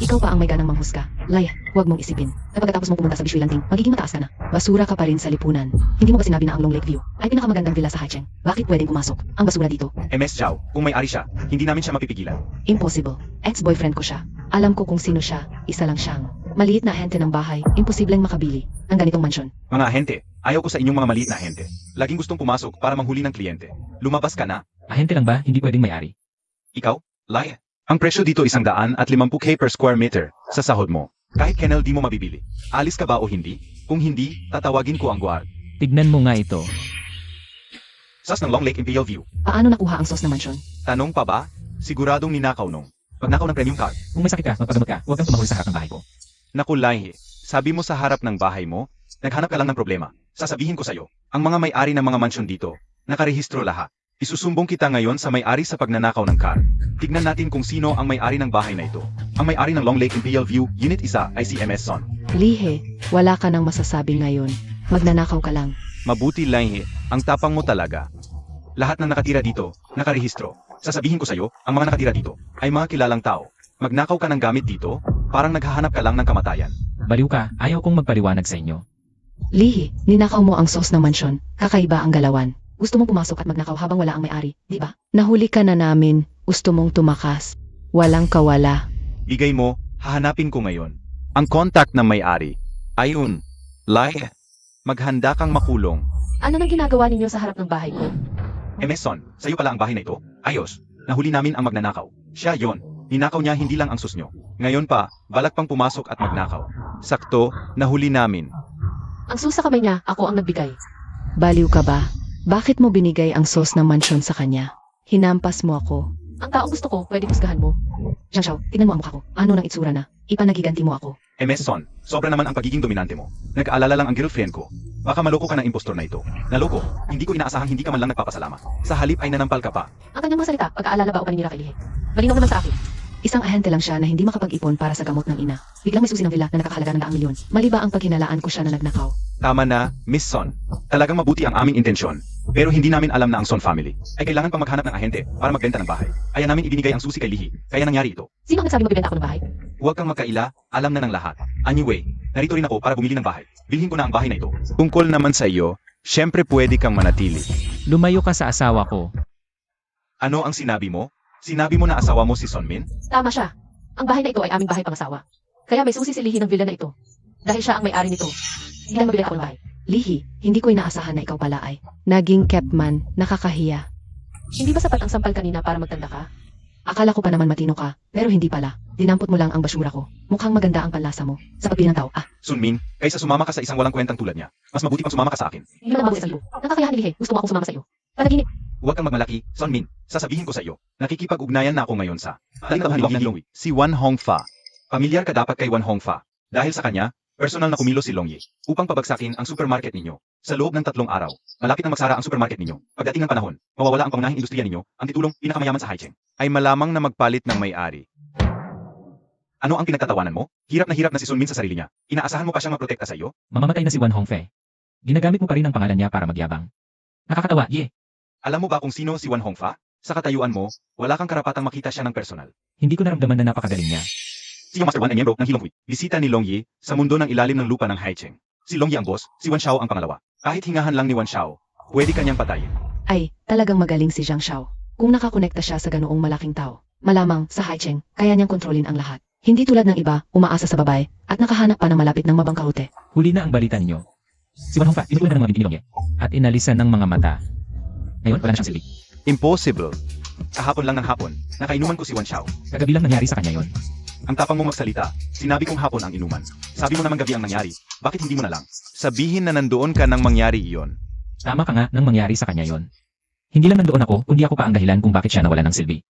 Ikaw pa ang may ganang manghusga. Lai, huwag mong isipin. Na pagkatapos mong pumunta sa Bishilanting, magiging mataas ka na. Basura ka pa rin sa lipunan. Hindi mo ba sinabi na ang Long Lake View ay pinakamagandang villa sa Hacheng? Bakit pwedeng pumasok ang basura dito? MS Chow, kung may-ari siya, hindi namin siya mapipigilan. Impossible. Ex-boyfriend ko siya. Alam ko kung sino siya. Isa lang siyang maliit na ahente ng bahay. Imposibleng makabili ng ganitong mansyon. Mga ahente, ayaw ko sa inyong mga maliit na ahente. Laging gustong pumasok para manghuli ng kliyente. Lumabas ka na. Ahente lang ba, hindi pwedeng may-ari? Ikaw, Lai. Ang presyo dito 150K per square meter sa sahod mo. Kahit kennel di mo mabibili. Alis ka ba o hindi? Kung hindi, tatawagin ko ang guard. Tignan mo nga ito. Sas ng Long Lake Imperial View. Paano nakuha ang sos na mansyon? Tanong pa ba? Siguradong ninakaw nung. Magnakaw ng premium card. Kung may sakit ka, magpagamot ka, huwag kang tumahol sa harap ng bahay ko. Naku Lai, sabi mo sa harap ng bahay mo, naghanap ka lang ng problema. Sasabihin ko sa'yo, ang mga may-ari ng mga mansyon dito, nakarehistro lahat. Isusumbong kita ngayon sa may-ari sa pagnanakaw ng car. Tignan natin kung sino ang may-ari ng bahay na ito. Ang may-ari ng Long Lake Imperial View, Unit 1 ay si MS Son. Lihe, wala ka nang masasabi ngayon. Magnanakaw ka lang. Mabuti Lai, ang tapang mo talaga. Lahat ng nakatira dito, nakarehistro. Sasabihin ko sa'yo, ang mga nakatira dito, ay mga kilalang tao. Magnakaw ka ng gamit dito, parang naghahanap ka lang ng kamatayan. Baliw ka, ayaw kong magpaliwanag sa inyo. Lihi, ninakaw mo ang sos ng mansyon. Kakaiba ang galawan. Gusto mong pumasok at magnakaw habang wala ang may-ari, di ba? Nahuli ka na namin. Gusto mong tumakas. Walang kawala. Bigay mo, hahanapin ko ngayon. Ang contact ng may-ari. Ayun. Lai, maghanda kang makulong. Ano nang ginagawa ninyo sa harap ng bahay ko? Emerson, sa'yo pala ang bahay na ito? Ayos. Nahuli namin ang magnanakaw. Siya yon. Ninakaw niya hindi lang ang sus nyo. Ngayon pa, balak pang pumasok at magnakaw. Sakto, nahuli namin. Ang susa kamay niya, ako ang nagbigay. Baliw ka ba? Bakit mo binigay ang sos ng mansyon sa kanya? Hinampas mo ako. Ang taong gusto ko, pwede husgahan mo. Jiang Shao, tingnan mo ang mukha ko. Ano nang itsura na? Ipanagiganti mo ako. Emerson, sobra naman ang pagiging dominante mo. Nag-aalala lang ang girlfriend ko. Baka maloko ka ng impostor na ito. Naloko, hindi ko inaasahang hindi ka man lang nagpapasalamat. Sa halip ay nanampal ka pa. Ang kanyang mga salita, pag-aalala ba o paninira kay Lihe? Malinaw naman sa akin. Isang ahente lang siya na hindi makapag-ipon para sa gamot ng ina. Biglang may susi ng villa na nakakahalaga ng 100 milyon. Mali ba ang paghinalaan ko siya na nagnakaw? Tama na, Miss Son. Talagang mabuti ang aming intensyon. Pero hindi namin alam na ang Son family ay kailangan pang maghanap ng ahente para magbenta ng bahay. Kaya namin ibinigay ang susi kay Lihi. Kaya nangyari ito. Sino ang nagsabi magbibenta ako ng bahay? Huwag kang magkaila, alam na ng lahat. Anyway, narito rin ako para bumili ng bahay. Bilhin ko na ang bahay na ito. Tungkol naman sa iyo, syempre pwede kang manatili. Lumayo ka sa asawa ko. Ano ang sinabi mo? Sinabi mo na asawa mo si Son Min? Tama siya. Ang bahay na ito ay aming bahay pangasawa. Kaya may susi si Lihi ng villa na ito. Dahil siya ang may-ari nito. Hindi lang mabili ako ng bahay. Lihi, hindi ko inaasahan na ikaw pala ay naging Kepman, nakakahiya. Hindi ba sapat ang sampal kanina para magtanda ka? Akala ko pa naman matino ka, pero hindi pala. Dinampot mo lang ang basura ko. Mukhang maganda ang panlasa mo. Sa pagpili ng tao, Sun Min, kaysa sumama ka sa isang walang kwentang tulad niya, mas mabuti pang sumama ka sa akin. Hindi mo lang mabuti sa iyo. Nakakayahan ni Lihe. Gusto mo akong sumama sa iyo. Panaginip. Huwag kang magmalaki, Son Min. Sasabihin ko sa iyo, nakikipag-ugnayan na ako ngayon sa si Wan Hongfa. Pamilyar ka dapat kay Wan Hongfa. Dahil sa kanya, Personal na kumilos si Longye upang pabagsakin ang supermarket ninyo. Sa loob ng 3 araw, malapit na magsara ang supermarket ninyo. Pagdating ng panahon, mawawala ang pangunahing industriya ninyo, ang titulong pinakamayaman sa Haicheng. Ay malamang na magpalit ng may-ari. Ano ang pinagtatawanan mo? Hirap na si Sun Min sa sarili niya. Inaasahan mo pa siyang maprotekta sa iyo? Mamamatay na si Wan Hongfei. Ginagamit mo pa rin ang pangalan niya para magyabang. Nakakatawa, Ye. Alam mo ba kung sino si Wan Hongfa? Sa katayuan mo, wala kang karapatang makita siya ng personal. Hindi ko naramdaman na napakagaling niya. Si Master Wan ay miyembro ng Hilong Hui. Bisita ni Longye sa mundo ng ilalim ng lupa ng Haicheng. Si Longye ang boss, si Wan Xiao ang pangalawa. Kahit hingahan lang ni Wan Xiao, pwede kanyang patayin. Ay, talagang magaling si Zhang Xiao. Kung nakakonekta siya sa ganoong malaking tao, malamang sa Haicheng, kaya niyang kontrolin ang lahat. Hindi tulad ng iba, umaasa sa babae, at nakahanap pa ng malapit ng mabangkahute. Huli na ang balita ninyo. Si Wan Hongfa, tinutulan na ng mga binti ni Longye. At inalisan ng mga mata. Ngayon, wala na siyang silbi. Impossible. Kahapon lang ng hapon, nakainuman ko si Wan Xiao. Kagabi lang nangyari sa kanya yon. Ang tapang mo magsalita, sinabi kong hapon ang inuman. Sabi mo naman gabi ang nangyari, bakit hindi mo na lang? Sabihin na nandoon ka nang mangyari iyon. Tama ka nga nang mangyari sa kanya yon. Hindi lang nandoon ako, kundi ako pa ang dahilan kung bakit siya nawala ng silbi.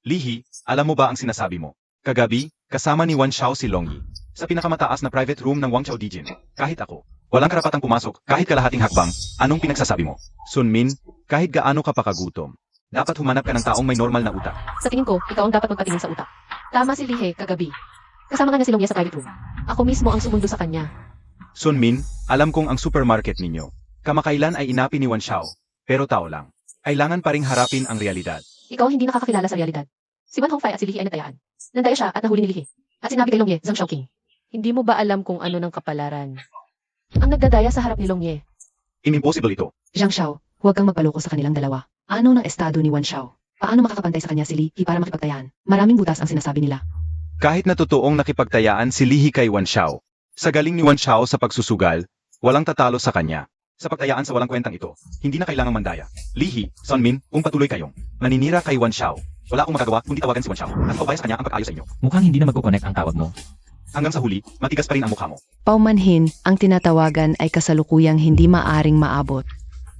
Lihi, alam mo ba ang sinasabi mo? Kagabi, kasama ni Wan Xiao si Longyi. Sa pinakamataas na private room ng Wangchao Dijin. Kahit ako, walang karapatang pumasok, kahit kalahating hakbang, anong pinagsasabi mo? Sun Min, kahit gaano ka pa kagutom, dapat humanap ka ng taong may normal na utak. Sa tingin ko, ikaw ang dapat magpatingin sa utak. Tama si Lihe kagabi. Kasama nga niya si Longye sa private room. Ako mismo ang sumundo sa kanya. Sun Min, alam kong ang supermarket ninyo. Kamakailan ay inapi ni Wan Xiao, pero tao lang. Kailangan pa ring harapin ang realidad. Ikaw ang hindi nakakakilala sa realidad. Si Wan Hongfei at si Lihe ay natayaan. Nandaya siya at nahuli ni Lihe. At sinabi kay Longye, Zhang Xiaoqing. Hindi mo ba alam kung ano ng kapalaran? Ang nagdadaya sa harap ni Longye. Impossible ito. Zhang Xiao, huwag kang magpaloko sa kanilang dalawa. Ano ng estado ni Wan Xiao? Paano makakapantay sa kanya si Li para makipagtayaan? Maraming butas ang sinasabi nila. Kahit na totoong nakipagtayaan si Lihi kay Wan Xiao, sa galing ni Wan Xiao sa pagsusugal, walang tatalo sa kanya. Sa pagtayaan sa walang kwentang ito, hindi na kailangang mandaya. Lihi, Sun Min, kung patuloy kayong naninira kay Wan Xiao, wala akong magagawa kundi tawagan si Wan Xiao at paubaya sa kanya ang pag-ayos sa inyo. Mukhang hindi na magkoconnect ang tawag mo. Hanggang sa huli, matigas pa rin ang mukha mo. Paumanhin, ang tinatawagan ay kasalukuyang hindi maaring maabot.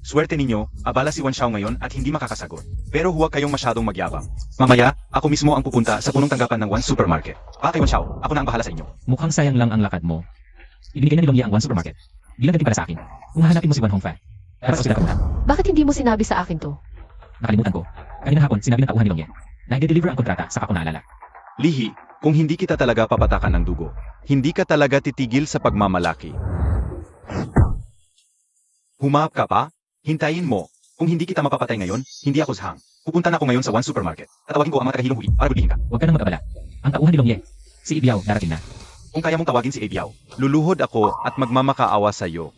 Swerte ninyo, abala si Wan Xiao ngayon at hindi makakasagot. Pero huwag kayong masyadong magyabang. Mamaya, ako mismo ang pupunta sa punong tanggapan ng One Supermarket. Kay Wan Xiao, ako na ang bahala sa inyo. Mukhang sayang lang ang lakad mo. Ibinigay na ni Longye ang One Supermarket. Bilang ganti para sa akin. Kung hahanapin mo si Wan Hongfei, dapat ako sila kamutan. Bakit hindi mo sinabi sa akin to? Nakalimutan ko. Kanina hapon, sinabi ng tauhan ni Longye na i-deliver ang kontrata sa ako naalala. Lihi, kung hindi kita talaga papatakan ng dugo, hindi ka talaga titigil sa pagmamalaki. Humahap ka pa? Hintayin mo. Kung hindi kita mapapatay ngayon, hindi ako Zhang. Pupunta na ako ngayon sa One Supermarket. Tatawagin ko ang mga taga-Hilong Hui para bulihin ka. Huwag ka nang mag-abala. Ang tauhan ni Longye, si Ibiao, darating na. Kung kaya mong tawagin si Ebiao, luluhod ako at magmamakaawa sa iyo.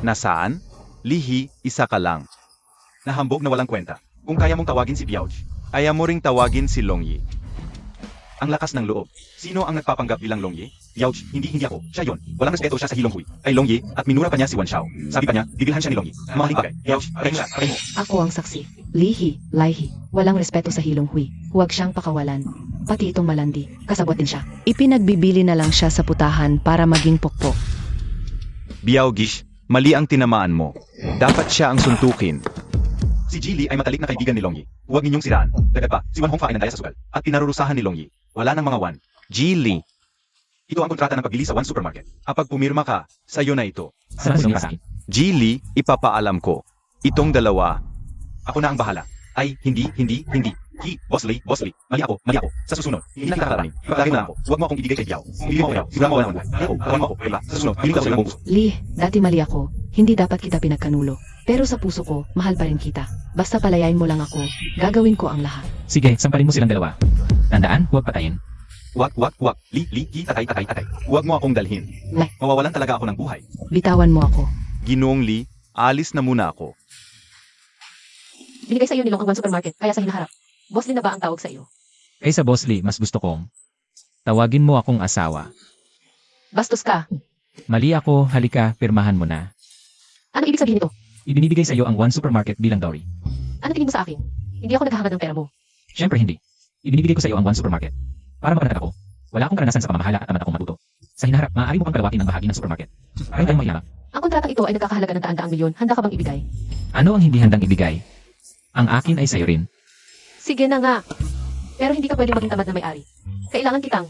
Nasaan? Lihi, isa ka lang. Nahambog na walang kwenta. Kung kaya mong tawagin si Biao, kaya mo ring tawagin si Longye. Ang lakas ng loob. Sino ang nagpapanggap bilang Longye? Biao, hindi ako. Siya yon. Walang respeto siya sa Hilong Hui. Kay Longye at minura pa niya si Wan Xiao. Sabi pa niya, bibilhan siya ni Longye. Mahaling bagay. Biao, patay mo siya, patay mo. Ako ang saksi. Lihi, Laihi, walang respeto sa Hilong Hui. Huwag siyang pakawalan. Pati itong malandi, kasabot din siya. Ipinagbibili na lang siya sa putahan para maging pokpok. Biao Gish, mali ang tinamaan mo. Dapat siya ang suntukin. Si Ji Li ay matalik na kaibigan ni Longye. Huwag ninyong siraan. Dagad pa, si Wan Hongfa ay nandaya sa sugal. At pinarurusahan ni Longye. Wala nang mga Wan. Ji Li. Ito ang kontrata ng pagbili sa One Supermarket. Kapag pumirma ka, sa'yo na ito. Salamat Longye sa akin. Ji Li, ipapaalam ko. Itong dalawa, ako na ang bahala. Ay, hindi. Boss Lee, mali ako. Sa susunod, hindi na kita kakalanin. Ipagdagin mo na ako. Huwag mo akong ibigay kay Biao. Kung ibigay mo ako, sigurado mo wala naman. Huwag mo ako, diba? Sa susunod, hindi ko sa ilang puso. Li, dati mali ako. Hindi dapat kita pinagkanulo. Pero sa puso ko, mahal pa rin kita. Basta palayain mo lang ako. Gagawin ko ang lahat. Sige, sampalin mo silang dalawa. Tandaan, huwag patayin. Wag. Li, tatay. Huwag mo akong dalhin. Leh. Mawawalan talaga ako ng buhay. Bitawan mo ako. Ginoong Li, alis na muna ako. Binigay sa iyo ni Long ang One Supermarket, kaya sa hinaharap. Boss din na ba ang tawag sa iyo? Kaysa Boss Lee, mas gusto kong tawagin mo akong asawa. Bastos ka. Mali ako, halika, pirmahan mo na. Ano ibig sabihin nito? Ibinibigay sa iyo ang One Supermarket bilang dowry. Ano tingin mo sa akin? Hindi ako naghahangad ng pera mo. Siyempre hindi. Ibinibigay ko sa iyo ang One Supermarket. Para makanatag ako. Wala akong karanasan sa pamamahala at tamad akong matuto. Sa hinaharap, maaari mo pang kalawakin ang bahagi ng supermarket. Pareho tayong mayaman. Ang kontratang ito ay nagkakahalaga ng daan-daang milyon. Handa ka bang ibigay? Ano ang hindi handang ibigay? Ang akin ay sa'yo rin. Sige na nga. Pero hindi ka pwedeng maging tamad na may-ari. Kailangan kitang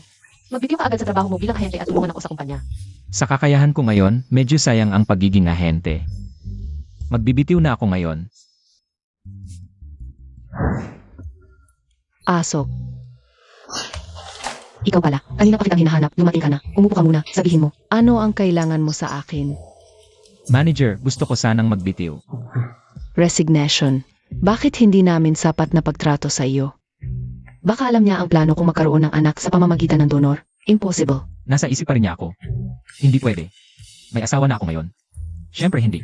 Magbigyo ka agad sa trabaho mo bilang ahente at tulungan ako sa kumpanya. Sa kakayahan ko ngayon, medyo sayang ang pagiging ahente. Magbibitiw na ako ngayon. Asok. Ikaw pala, kanina pa kitang hinahanap, dumating ka na. Umupo ka muna, sabihin mo. Ano ang kailangan mo sa akin? Manager, gusto ko sanang magbitiw. Resignation. Bakit hindi namin sapat na pagtrato sa iyo? Baka alam niya ang plano kung magkaroon ng anak sa pamamagitan ng donor. Impossible. Nasa isip pa rin niya ako. Hindi pwede. May asawa na ako ngayon. Siyempre hindi.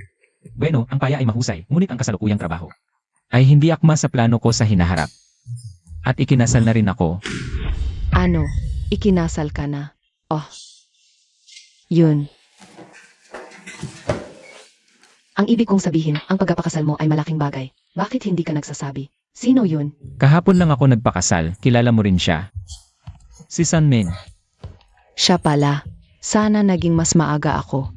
Bueno, ang paya ay mahusay, ngunit ang kasalukuyang trabaho ay hindi akma sa plano ko sa hinaharap. At ikinasal na rin ako. Ano? Ikinasal ka na? Oh. Yun. Ang ibig kong sabihin, ang pagpapakasal mo ay malaking bagay. Bakit hindi ka nagsasabi? Sino yun? Kahapon lang ako nagpakasal, kilala mo rin siya. Si Sunmin. Siya pala. Sana naging mas maaga ako.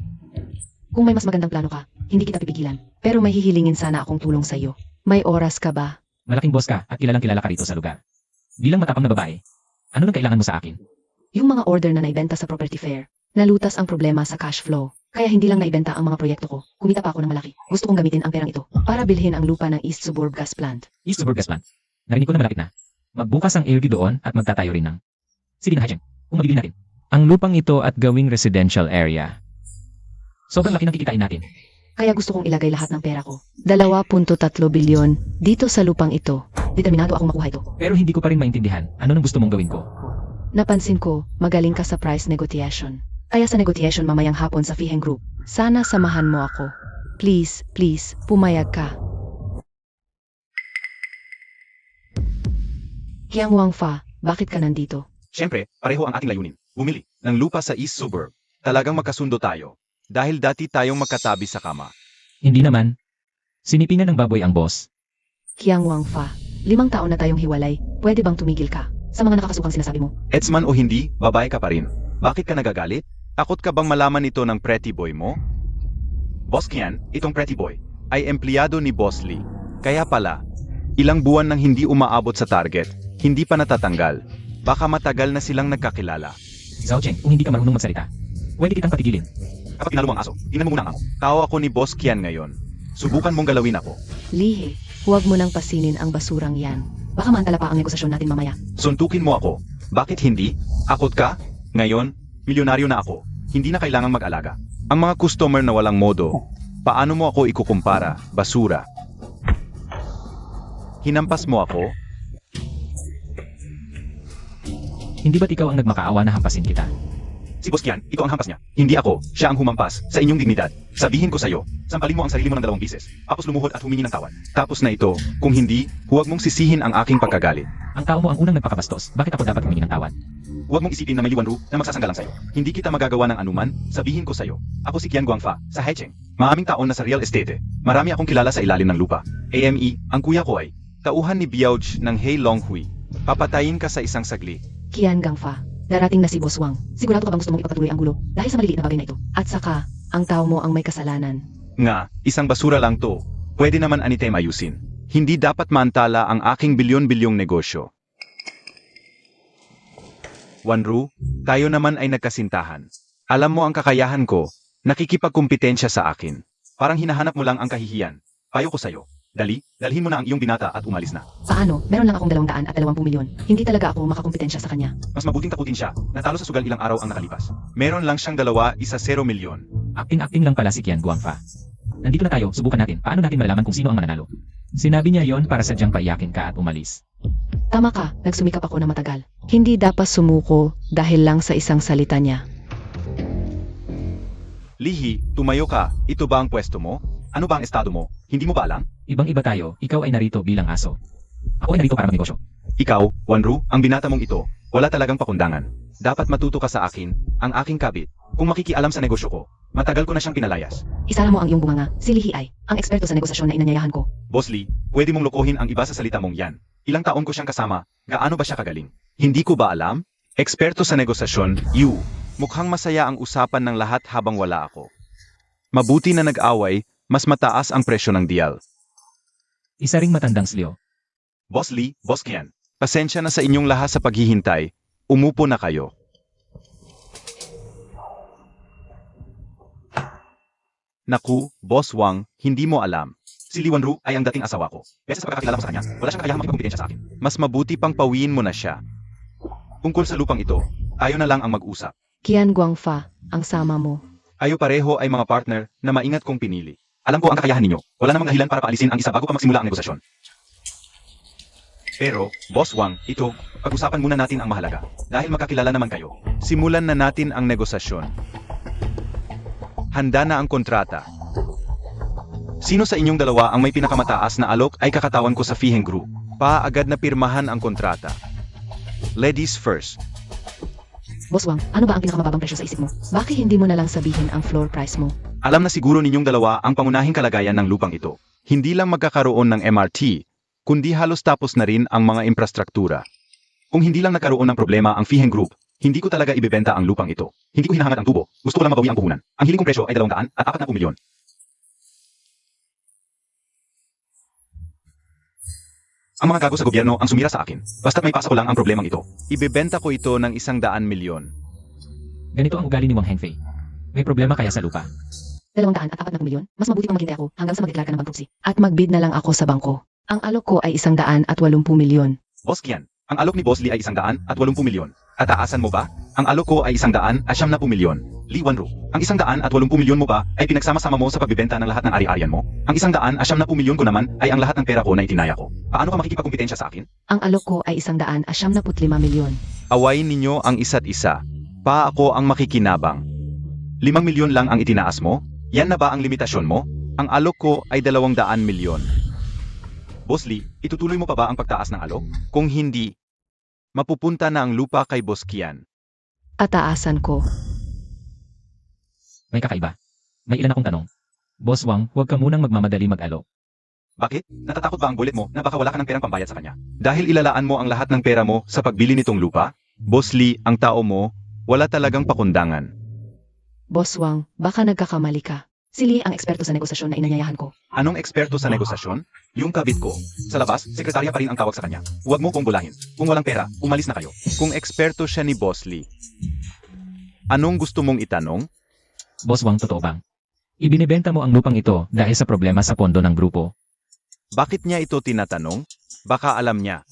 Kung may mas magandang plano ka, hindi kita pipigilan. Pero may hihilingin sana akong tulong sa iyo. May oras ka ba? Malaking boss ka at kilalang kilala ka rito sa lugar. Bilang matapang na babae, ano nang kailangan mo sa akin? Yung mga order na naibenta sa property fair, nalutas ang problema sa cash flow. Kaya hindi lang naibenta ang mga proyekto ko. Kumita pa ako ng malaki. Gusto kong gamitin ang perang ito para bilhin ang lupa ng East Suburb Gas Plant. East Suburb Gas Plant. Narinig ko na malapit na. Magbukas ang AirD doon at magtatayo rin ng... Sige na, Hajeng. Kung mabibili natin. Ang lupang ito at gawing residential area. Sobrang laki ng kikitain natin. Kaya gusto kong ilagay lahat ng pera ko. 2.3 bilyon dito sa lupang ito. Determinado akong makuha ito. Pero hindi ko pa rin maintindihan. Ano nang gusto mong gawin ko? Napansin ko, magaling ka sa price negotiation. Kaya sa negotiation mamayang hapon sa Fiheng Group, sana samahan mo ako. Please, please, pumayag ka. Kiang Wang Fa, bakit ka nandito? Siyempre, pareho ang ating layunin. Bumili ng lupa sa East Suburb. Talagang magkasundo tayo. Dahil dati tayong magkatabi sa kama. Hindi naman. Sinipingan ng baboy ang boss. Kiang Wang Fa, 5 taon na tayong hiwalay, pwede bang tumigil ka? Sa mga nakakasukang sinasabi mo. Edsman o hindi, babae ka pa rin. Bakit ka nagagalit? Takot ka bang malaman ito ng pretty boy mo? Boss Kian, itong pretty boy, ay empleyado ni Boss Lee. Kaya pala, ilang buwan nang hindi umaabot sa target, hindi pa natatanggal. Baka matagal na silang nagkakilala. Zhao Cheng, kung hindi ka marunong magsalita, pwede kitang patigilin. Kapag tinalo mo ang aso, tingnan mo muna ang amo. Tao ako ni Boss Kian ngayon. Subukan mong galawin ako. Lihe, huwag mo nang pasinin ang basurang yan. Baka maantala pa ang negosasyon natin mamaya. Suntukin mo ako. Bakit hindi? Akot ka? Ngayon, milyonaryo na ako. Hindi na kailangang mag-alaga. Ang mga customer na walang modo, paano mo ako ikukumpara? Basura. Hinampas mo ako? Hindi ba't ikaw ang nagmakaawa na hampasin kita? Si Boss Kian, ito ang hampas niya. Hindi ako, siya ang humampas sa inyong dignidad. Sabihin ko sa'yo, sampalin mo ang sarili mo ng 2 beses. Tapos lumuhod at humingi ng tawad. Tapos na ito, kung hindi, huwag mong sisihin ang aking pagkagalit. Ang tao mo ang unang nagpakabastos, bakit ako dapat humingi ng tawad? Huwag mong isipin na may liwanru na magsasanggalang sa'yo. Hindi kita magagawa ng anuman, sabihin ko sa'yo. Ako si Kian Guangfa, sa Haicheng. Maraming taon na sa real estate. Marami akong kilala sa ilalim ng lupa. AME, ang kuya ko ay tauhan ni Biauj ng Hei Longhui. Papatayin ka sa isang sagli. Kian Gang Fa, darating na si Boss Wang. Sigurado ka bang gusto mong ipagpatuloy ang gulo dahil sa maliliit na bagay na ito? At saka, ang tao mo ang may kasalanan. Nga, isang basura lang to. Pwede naman anytime ayusin. Hindi dapat maantala ang aking bilyon-bilyong negosyo. Wanru, tayo naman ay nagkasintahan. Alam mo ang kakayahan ko, nakikipagkumpetensya sa akin. Parang hinahanap mo lang ang kahihiyan. Payo ko sa'yo. Dali, dalhin mo na ang iyong binata at umalis na. Paano? Meron lang akong 220 milyon. Hindi talaga ako makakumpetensya sa kanya. Mas mabuting takutin siya. Natalo sa sugal ilang araw ang nakalipas. Meron lang siyang 2, 0 milyon. Acting-acting lang pala si Kian Guangfa. Nandito na tayo, subukan natin. Paano natin malalaman kung sino ang mananalo? Sinabi niya yon para sadyang paiyakin ka at umalis. Tama ka, nagsumikap ako na matagal. Hindi dapat sumuko dahil lang sa isang salita niya. Lihi, tumayo ka. Ito ba ang pwesto mo? Ano ba ang estado mo? Hindi mo ba alam? Ibang-iba tayo, ikaw ay narito bilang aso. Ako ay narito para magnegosyo. Ikaw, Wanru, ang binata mong ito, wala talagang pakundangan. Dapat matuto ka sa akin, ang aking kabit. Kung makikialam sa negosyo ko, matagal ko na siyang pinalayas. Isara mo ang iyong bunganga, si Lihi ay, ang eksperto sa negosasyon na inanyayahan ko. Boss Lee, pwede mong lokohin ang iba sa salita mong yan. Ilang taon ko siyang kasama, gaano ba siya kagaling? Hindi ko ba alam? Eksperto sa negosasyon, you. Mukhang masaya ang usapan ng lahat habang wala ako. Mabuti na nag-away, mas mataas ang presyo ng deal. Isa ring matandang slyo. Boss Lee, Boss Kian, pasensya na sa inyong lahat sa paghihintay. Umupo na kayo. Naku, Boss Wang, hindi mo alam. Si Li Wanru ay ang dating asawa ko. Besa sa pagkakilala ko sa kanya, wala siyang kakayahang makipagkumpetensya sa akin. Mas mabuti pang pawiin mo na siya. Tungkol sa lupang ito, tayo na lang ang mag-usap. Qian Guangfa, ang sama mo. Ayo pareho ay mga partner na maingat kong pinili. Alam ko ang kakayahan ninyo. Wala namang dahilan para paalisin ang isa bago pa magsimula ang negosasyon. Pero, Boss Wang, ito, pag-usapan muna natin ang mahalaga. Dahil magkakilala naman kayo. Simulan na natin ang negosasyon. Handa na ang kontrata. Sino sa inyong dalawa ang may pinakamataas na alok ay kakatawan ko sa Fiheng Group. Paagad na pirmahan ang kontrata. Ladies first. Boss Wang, ano ba ang pinakamababang presyo sa isip mo? Bakit hindi mo na lang sabihin ang floor price mo? Alam na siguro ninyong dalawa ang pangunahing kalagayan ng lupang ito. Hindi lang magkakaroon ng MRT, kundi halos tapos na rin ang mga infrastruktura. Kung hindi lang nagkaroon ng problema ang Fiheng Group, hindi ko talaga ibebenta ang lupang ito. Hindi ko hinahangad ang tubo. Gusto ko lang mabawi ang puhunan. Ang hiling kong presyo ay 200 at 40 milyon. Ang mga gago sa gobyerno ang sumira sa akin. Basta't may pasa ko lang ang problemang ito. Ibebenta ko ito ng 100 milyon. Ganito ang ugali ni Wang Hengfei. May problema kaya sa lupa. 200 at 40 milyon? Mas mabuti pang maghintay ako hanggang sa mag-declare ka ng bankruptcy. At magbid na lang ako sa bangko. Ang alok ko ay 180 milyon. Boss Kian, ang alok ni Boss Lee ay 180 milyon. At taasan mo ba? Ang alok ko ay 170 milyon. Li Wanru, ang 180 milyon mo ba ay pinagsama-sama mo sa pagbibenta ng lahat ng ari-arian mo? Ang 170 milyon ko naman ay ang lahat ng pera ko na itinaya ko. Paano ka makikipagkumpetensya sa akin? Ang alok ko ay 175 milyon. Awayin ninyo ang isa't isa. Pa ako ang makikinabang. 5 milyon lang ang itinaas mo? Yan na ba ang limitasyon mo? Ang alok ko ay 200 milyon. Boss Lee, itutuloy mo pa ba ang pagtaas ng alok? Kung hindi, mapupunta na ang lupa kay Boss Kian. Tataasan ko. May kakaiba. May ilan akong tanong. Boss Wang, huwag ka munang magmamadali mag-alok. Bakit? Natatakot ba ang bullet mo na baka wala ka ng perang pambayad sa kanya? Dahil ilalaan mo ang lahat ng pera mo sa pagbili nitong lupa? Boss Lee, ang tao mo, wala talagang pakundangan. Boss Wang, baka nagkakamali ka. Si Lee ang eksperto sa negosasyon na inanyayahan ko. Anong eksperto sa negosasyon? Yung kabit ko. Sa labas, sekretarya pa rin ang tawag sa kanya. Huwag mo kong bulahin. Kung walang pera, umalis na kayo. Kung eksperto siya ni Boss Lee, anong gusto mong itanong? Boss Wang, totoo bang? Ibinibenta mo ang lupang ito dahil sa problema sa pondo ng grupo. Bakit niya ito tinatanong? Baka alam niya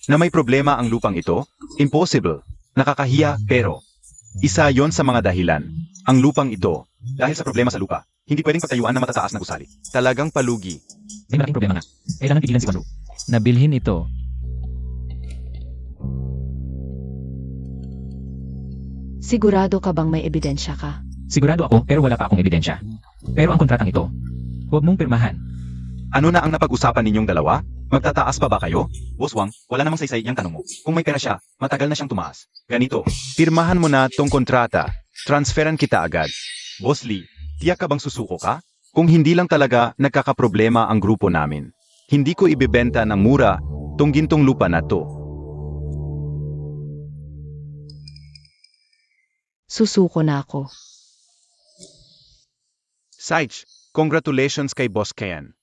na may problema ang lupang ito? Impossible. Nakakahiya, pero isa yon sa mga dahilan. Ang lupang ito, dahil sa problema sa lupa, hindi pwedeng pagtayuan na matataas na gusali. Talagang palugi. May malaking problema nga. Kailangan pigilan si Wanru. Nabilhin ito. Sigurado ka bang may ebidensya ka? Sigurado ako pero wala pa akong ebidensya. Pero ang kontratang ito, huwag mong pirmahan. Ano na ang napag-usapan ninyong dalawa? Magtataas pa ba kayo? Boss Wang, wala namang saysay yung tanong mo. Kung may pera siya, matagal na siyang tumaas. Ganito, pirmahan mo na tong kontrata. Transferan kita agad. Boss Lee, tiyak ka bang susuko ka? Kung hindi lang talaga nagkakaproblema ang grupo namin. Hindi ko ibebenta ng mura tong gintong lupa na to. Susuko na ako. Saich, congratulations kay Boss Kian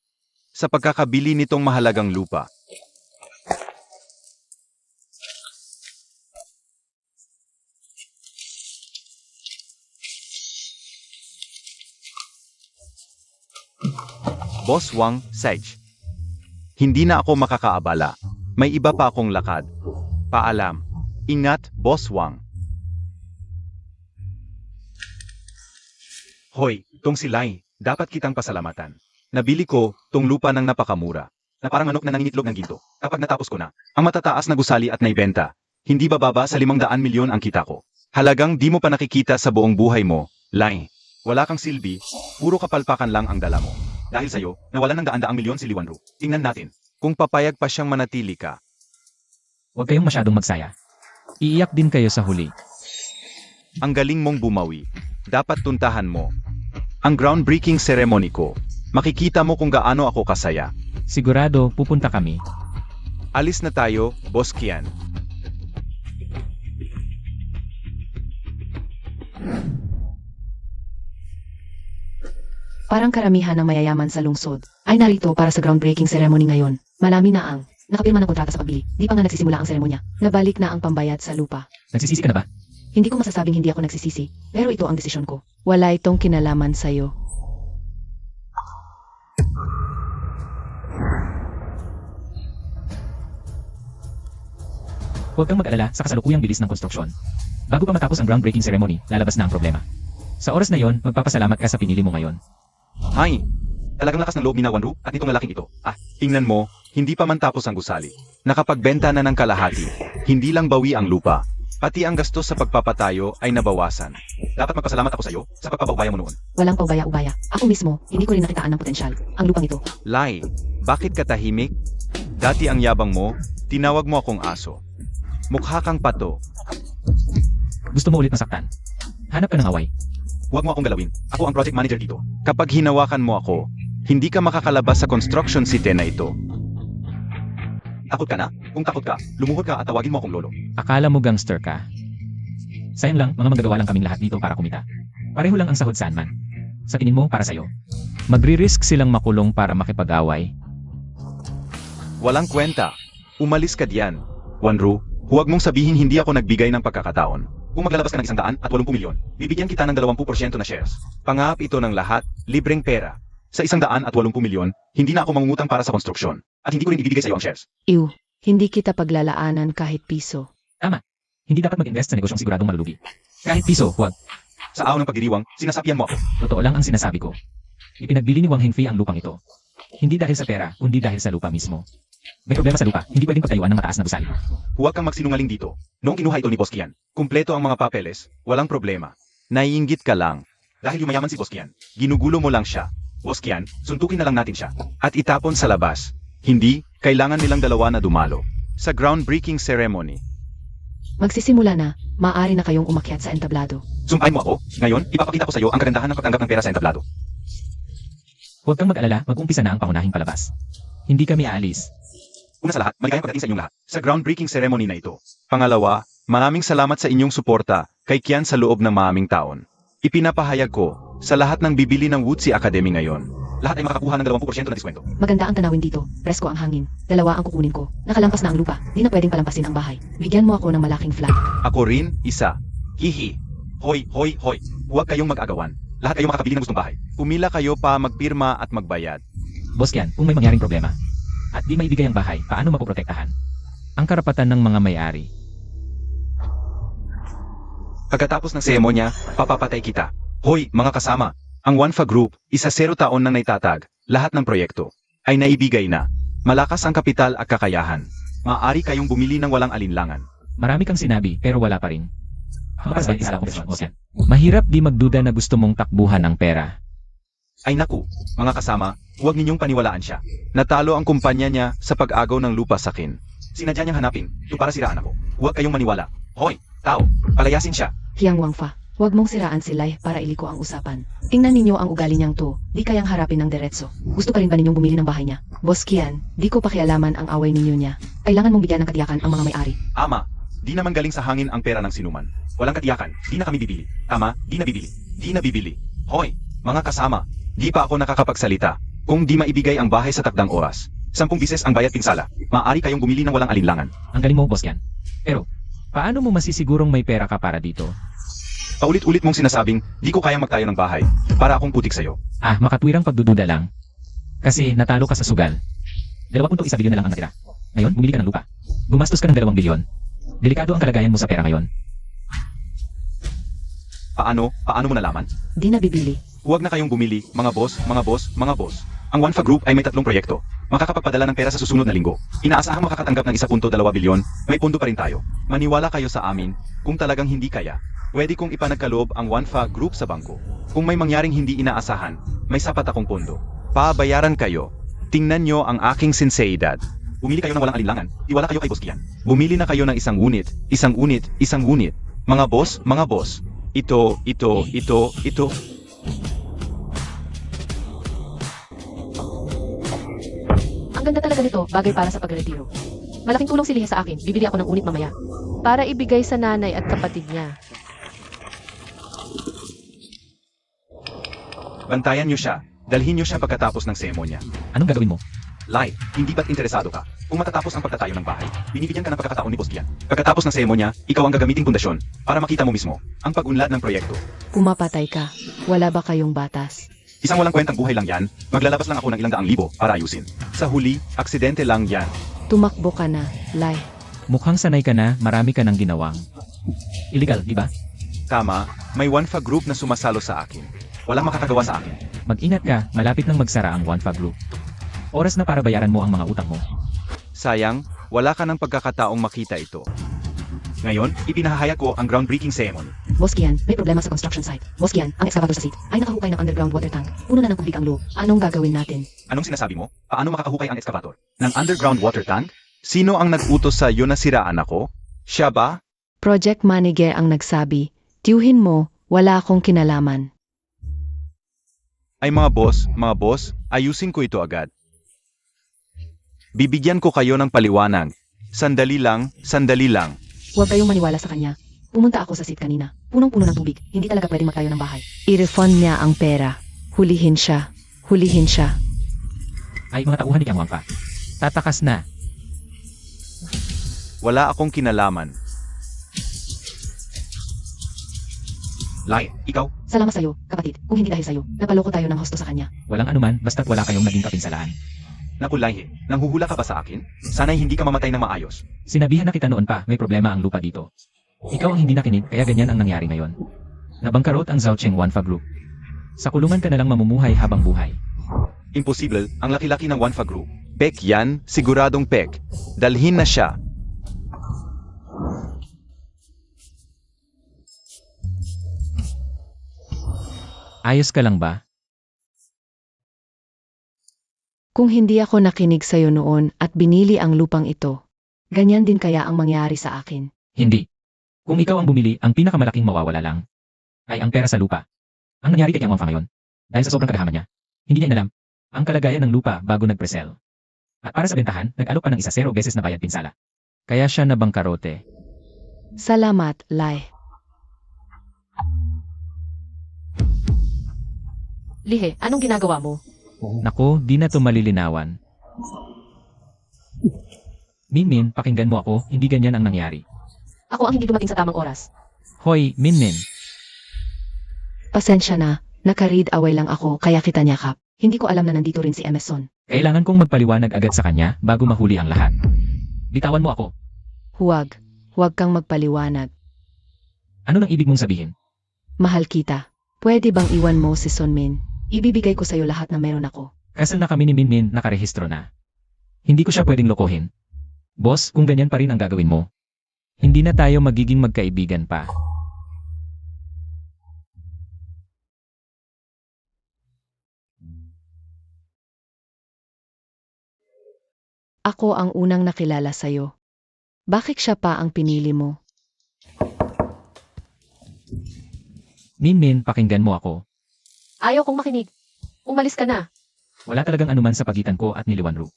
sa pagkakabili nitong mahalagang lupa. Boss Wang, Saich. Hindi na ako makakaabala. May iba pa akong lakad. Paalam. Ingat, Boss Wang. Hoy, tong silay, dapat kitang pasalamatan. Nabili ko tong lupa ng napakamura, na parang manok na nangingitlog ng ginto. Kapag natapos ko na, ang matataas na gusali at naibenta, hindi bababa sa 500 milyon ang kita ko. Halagang di mo pa nakikita sa buong buhay mo, Lai. Wala kang silbi, puro kapalpakan lang ang dala mo. Dahil sa'yo, nawalan ng daan-daang milyon si Li Wanru. Tingnan natin, kung papayag pa siyang manatili ka. Huwag kayong masyadong magsaya. Iiyak din kayo sa huli. Ang galing mong bumawi. Dapat tuntahan mo. Ang groundbreaking ceremony ko. Makikita mo kung gaano ako kasaya. Sigurado, pupunta kami. Alis na tayo, Boss Kian. Parang karamihan ng mayayaman sa lungsod ay narito para sa groundbreaking ceremony ngayon. Malami na ang nakapirma ng kontrata sa pagbili. Di pa nga nagsisimula ang seremonya. Nabalik na ang pambayad sa lupa. Nagsisisi ka na ba? Hindi ko masasabing hindi ako nagsisisi, pero ito ang desisyon ko. Wala itong kinalaman sa'yo. Huwag kang mag-alala sa kasalukuyang bilis ng konstruksyon. Bago pa matapos ang groundbreaking ceremony, lalabas na ang problema. Sa oras na yon, magpapasalamat ka sa pinili mo ngayon. Hay! Talagang lakas ng loob ni na Wanru at itong lalaking ito. Tingnan mo, hindi pa man tapos ang gusali. Nakapagbenta na ng kalahati. Hindi lang bawi ang lupa. Pati ang gastos sa pagpapatayo ay nabawasan. Dapat magpasalamat ako sa iyo sa pagpapaubaya mo noon. Walang paubaya-ubaya. Ako mismo, hindi ko rin nakitaan ng potensyal. Ang lupang ito. Lai, bakit ka tahimik? Dati ang yabang mo, tinawag mo akong aso. Mukha kang pato. Gusto mo ulit masaktan? Hanap ka ng away. Huwag mo akong galawin. Ako ang project manager dito. Kapag hinawakan mo ako, hindi ka makakalabas sa construction city na ito. Takot ka na? Kung takot ka, lumuhod ka at tawagin mo akong lolo. Akala mo gangster ka? Sayang lang, mga magagawa lang kaming lahat dito para kumita. Pareho lang ang sahod saan man. Sa tingin mo, para sa'yo. Magri-risk silang makulong para makipag-away. Walang kwenta. Umalis ka diyan. Wanru, huwag mong sabihin hindi ako nagbigay ng pagkakataon. Kung maglalabas ka ng 180 milyon, bibigyan kita ng 20% na shares. Pangahap ito ng lahat, libreng pera. Sa 180 milyon, hindi na ako mangungutang para sa konstruksyon. At hindi ko rin ibibigay sa iyo ang shares. Ew, hindi kita paglalaanan kahit piso. Hindi dapat mag-invest sa negosyong siguradong malulugi. Kahit piso, huwag. Sa araw ng pagdiriwang, sinasapian mo ako. Totoo lang ang sinasabi ko. Ipinagbili ni Wang Hengfei ang lupang ito. Hindi dahil sa pera, kundi dahil sa lupa mismo. May problema sa lupa, hindi pwedeng pagtayuan ng mataas na gusali. Huwag kang magsinungaling dito. Noong kinuha ito ni Boss Kian, kumpleto ang mga papeles, walang problema. Naiinggit ka lang. Dahil yumayaman si Boss Kian, ginugulo mo lang siya. Boss Kian, suntukin na lang natin siya. At itapon sa labas. Hindi, kailangan nilang dalawa na dumalo. Sa groundbreaking ceremony. Magsisimula na, maaari na kayong umakyat sa entablado. Sumpain mo ako, ngayon, ipapakita ko sa iyo ang kagandahan ng pagtanggap ng pera sa entablado. Huwag kang mag-alala, mag-umpisa na ang pangunahing palabas. Hindi kami aalis. Una sa lahat, maligayang pagdating sa inyong lahat sa groundbreaking ceremony na ito. Pangalawa, maraming salamat sa inyong suporta kay Kian sa loob ng maraming taon. Ipinapahayag ko sa lahat ng bibili ng Woodsy Academy ngayon. Lahat ay makakuha ng 20% na diskwento. Maganda ang tanawin dito. Presko ang hangin. 2 ang kukunin ko. Nakalampas na ang lupa. Di na pwedeng palampasin ang bahay. Bigyan mo ako ng malaking flat. Ako rin, isa. Hihi. Hoy, hoy, hoy. Huwag kayong mag-agawan. Lahat kayo makakabili ng gustong bahay. Pumila kayo pa magpirma at magbayad. Boss Kian, kung may mangyaring problema, at di maibigay ang bahay, paano mapoprotektahan? Ang karapatan ng mga may-ari. Pagkatapos ng seremonya, papapatay kita. Hoy, mga kasama. Ang Wanfa Group, 0 taon nang naitatag, lahat ng proyekto, ay naibigay na. Malakas ang kapital at kakayahan. Maaari kayong bumili ng walang alinlangan. Marami kang sinabi, pero wala pa rin. Makasabay isa lang ako, Boss Kian. Mahirap di magduda na gusto mong takbuhan ang pera. Ay naku, mga kasama, huwag ninyong paniwalaan siya. Natalo ang kumpanya niya sa pag-agaw ng lupa sa akin. Sinadya niyang hanapin, ito para siraan ako. Huwag kayong maniwala. Hoy, tao, palayasin siya. Hiyang Wangfa, huwag mong siraan si Lai para iliko ang usapan. Tingnan ninyo ang ugali niyang to. Di kayang harapin ng diretso. Gusto pa rin ba ninyong bumili ng bahay niya? Boss Kian, di ko pakialaman ang away ninyo niya. Kailangan mong bigyan ng katiyakan ang mga may-ari. Ama, di naman galing sa hangin ang pera ng sinuman. Walang katiyakan, di na kami bibili. Tama, di na bibili. Di na bibili. Hoy, mga kasama, di pa ako nakakapagsalita. Kung di maibigay ang bahay sa takdang oras, 10 bises ang bayad pinsala, maaari kayong bumili ng walang alinlangan. Ang galing mo, Boss Kian. Pero, paano mo masisigurong may pera ka para dito? Paulit-ulit mong sinasabing, di ko kayang magtayo ng bahay, para akong putik sa'yo. Makatwirang pagdududa lang. Kasi natalo ka sa sugal. 2.1 bilyon na lang ang natira. Ngayon, bumili ka ng lupa. Gumastos ka ng 2 bilyon. Delikado ang kalagayan mo sa pera ngayon. Paano mo nalaman? Di na bibili. Huwag na kayong bumili, mga boss, mga boss, mga boss. Ang Wanfa Group ay may 3 proyekto. Makakapagpadala ng pera sa susunod na linggo. Inaasahang makakatanggap ng 1.2 bilyon, may pundo pa rin tayo. Maniwala kayo sa amin, kung talagang hindi kaya, pwede kong ipanagkaloob ang Wanfa Group sa bangko. Kung may mangyaring hindi inaasahan, may sapat akong pondo. Pabayaran kayo. Tingnan nyo ang aking sinseidad. Bumili kayo ng walang alinlangan, iwala kayo kay Boss Kian. Bumili na kayo ng isang unit, isang unit, isang unit. Mga boss, ito. Ang ganda talaga nito, bagay para sa pagretiro. Malaking tulong si Liha sa akin, bibili ako ng unit mamaya. Para ibigay sa nanay at kapatid niya. Bantayan nyo siya. Dalhin nyo siya pagkatapos ng seremonya. Anong gagawin mo? Lai, hindi ba't interesado ka? Kung matatapos ang pagtatayo ng bahay, binibigyan ka ng pagkakataon ni Boss Kian. Pagkatapos ng seremonya, ikaw ang gagamiting pundasyon para makita mo mismo ang pag-unlad ng proyekto. Pumapatay ka. Wala ba kayong batas? Isang walang kwentang buhay lang yan, maglalabas lang ako ng 200,000 para ayusin. Sa huli, aksidente lang yan. Tumakbo ka na, Lai. Mukhang sanay ka na, marami ka nang ginawang. Illegal, di ba? Tama, may Wanfa group na sumasalo sa akin. Walang makakagawa sa akin. Mag-ingat ka, malapit nang magsara ang Wanfa Group. Oras na para bayaran mo ang mga utang mo. Sayang, wala ka ng pagkakataong makita ito. Ngayon, ipinahahayag ko ang groundbreaking ceremony. Boss Kian, may problema sa construction site. Boss Kian, ang excavator sa site ay nakahukay ng underground water tank. Puno na ng tubig ang loob. Anong gagawin natin? Anong sinasabi mo? Paano makakahukay ang excavator? Ng underground water tank? Sino ang nag-utos sa iyo na siraan ako? Siya ba? Project manager ang nagsabi, tiyuhin mo, wala akong kinalaman. Ay mga boss, ayusin ko ito agad. Bibigyan ko kayo ng paliwanag. Sandali lang. Huwag kayong maniwala sa kanya. Pumunta ako sa site kanina. Punong-puno ng tubig. Hindi talaga pwedeng magtayo ng bahay. I-refund niya ang pera. Hulihin siya. Ay, mga tauhan ni Kang Wangfa. Tatakas na. Wala akong kinalaman. Lai, ikaw? Salamat sa'yo, kapatid. Kung hindi dahil sa'yo, napaloko tayo ng husto sa kanya. Walang anuman, basta't wala kayong naging kapinsalaan. Naku Lai, nanghuhula ka ba sa akin? Sana'y hindi ka mamatay ng maayos. Sinabihan na kita noon pa, may problema ang lupa dito. Ikaw ang hindi nakinig, kaya ganyan ang nangyari ngayon. Nabangkarot ang Zhaocheng Wanfa Group. Sa kulungan ka na lang mamumuhay habang buhay. Imposible, ang laki-laki ng Wanfa Group. Pek yan, siguradong pek. Dalhin na siya. Ayos ka lang ba? Kung hindi ako nakinig sa'yo noon at binili ang lupang ito, ganyan din kaya ang mangyari sa akin. Hindi. Kung ikaw ang bumili, ang pinakamalaking mawawala lang ay ang pera sa lupa. Ang nangyari kay Kang Wangfa ngayon, dahil sa sobrang kagahaman niya, hindi niya inalam ang kalagayan ng lupa bago nag-presell. At para sa bentahan, nag-alok pa ng 0 beses na bayad pinsala. Kaya siya nabangkarote. Salamat, Lai. Lihe, anong ginagawa mo? Naku, di na to malilinawan. Minmin, pakinggan mo ako, hindi ganyan ang nangyari. Ako ang hindi dumating sa tamang oras. Hoy, Minmin. Pasensya na, naka-read away lang ako kaya kita niyakap. Hindi ko alam na nandito rin si Emerson. Kailangan kong magpaliwanag agad sa kanya bago mahuli ang lahat. Bitawan mo ako. Huwag kang magpaliwanag. Ano nang ibig mong sabihin? Mahal kita. Pwede bang iwan mo si Sunmin? Ibibigay ko sa'yo lahat na meron ako. Kasal na kami ni Minmin, nakarehistro na. Hindi ko siya pwedeng lokohin. Boss, kung ganyan pa rin ang gagawin mo, hindi na tayo magiging magkaibigan pa. Ako ang unang nakilala sa'yo. Bakit siya pa ang pinili mo? Minmin, pakinggan mo ako. Ayaw kong makinig. Umalis ka na. Wala talagang anuman sa pagitan ko at ni Liwanru.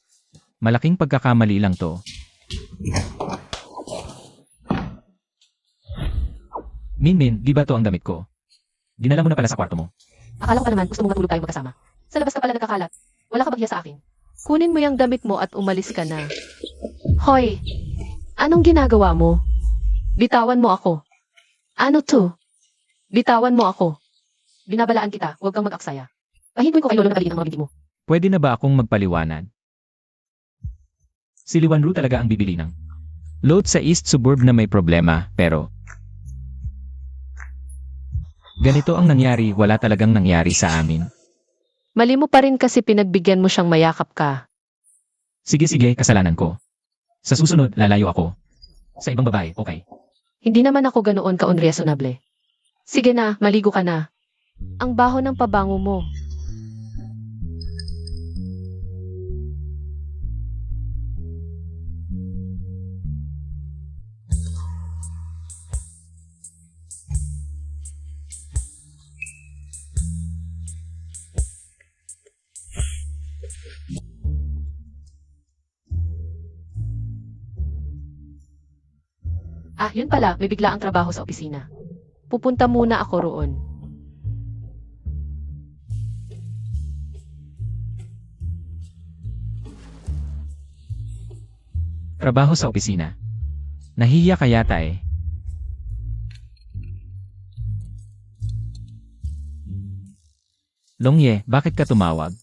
Malaking pagkakamali lang to. Minmin, di ba to ang damit ko? Dinala mo na pala sa kwarto mo. Akala ko pa naman gusto mong matulog tayo magkasama. Sa labas ka pala nagkakalat. Wala ka ba hiya sa akin? Kunin mo yung damit mo at umalis ka na. Hoy, anong ginagawa mo? Bitawan mo ako. Ano to? Bitawan mo ako. Binabalaan kita, huwag kang mag-aksaya. Pahintuin ko kay Lolo na taliin ang mga binti mo. Pwede na ba akong magpaliwanag? Si Liwanru talaga ang bibili ng load sa East Suburb na may problema, pero ganito ang nangyari, wala talagang nangyari sa amin. Mali mo pa rin kasi pinagbigyan mo siyang mayakap ka. Sige, kasalanan ko. Sa susunod, lalayo ako. Sa ibang babae, okay. Hindi naman ako ganoon ka-unreasonable. Sige na, maligo ka na. Ang baho ng pabango mo. Ah, yun pala, may bigla ang trabaho sa opisina. Pupunta muna ako roon. Trabaho sa opisina. Nahihiya ka yata eh. Longye, bakit ka tumawag?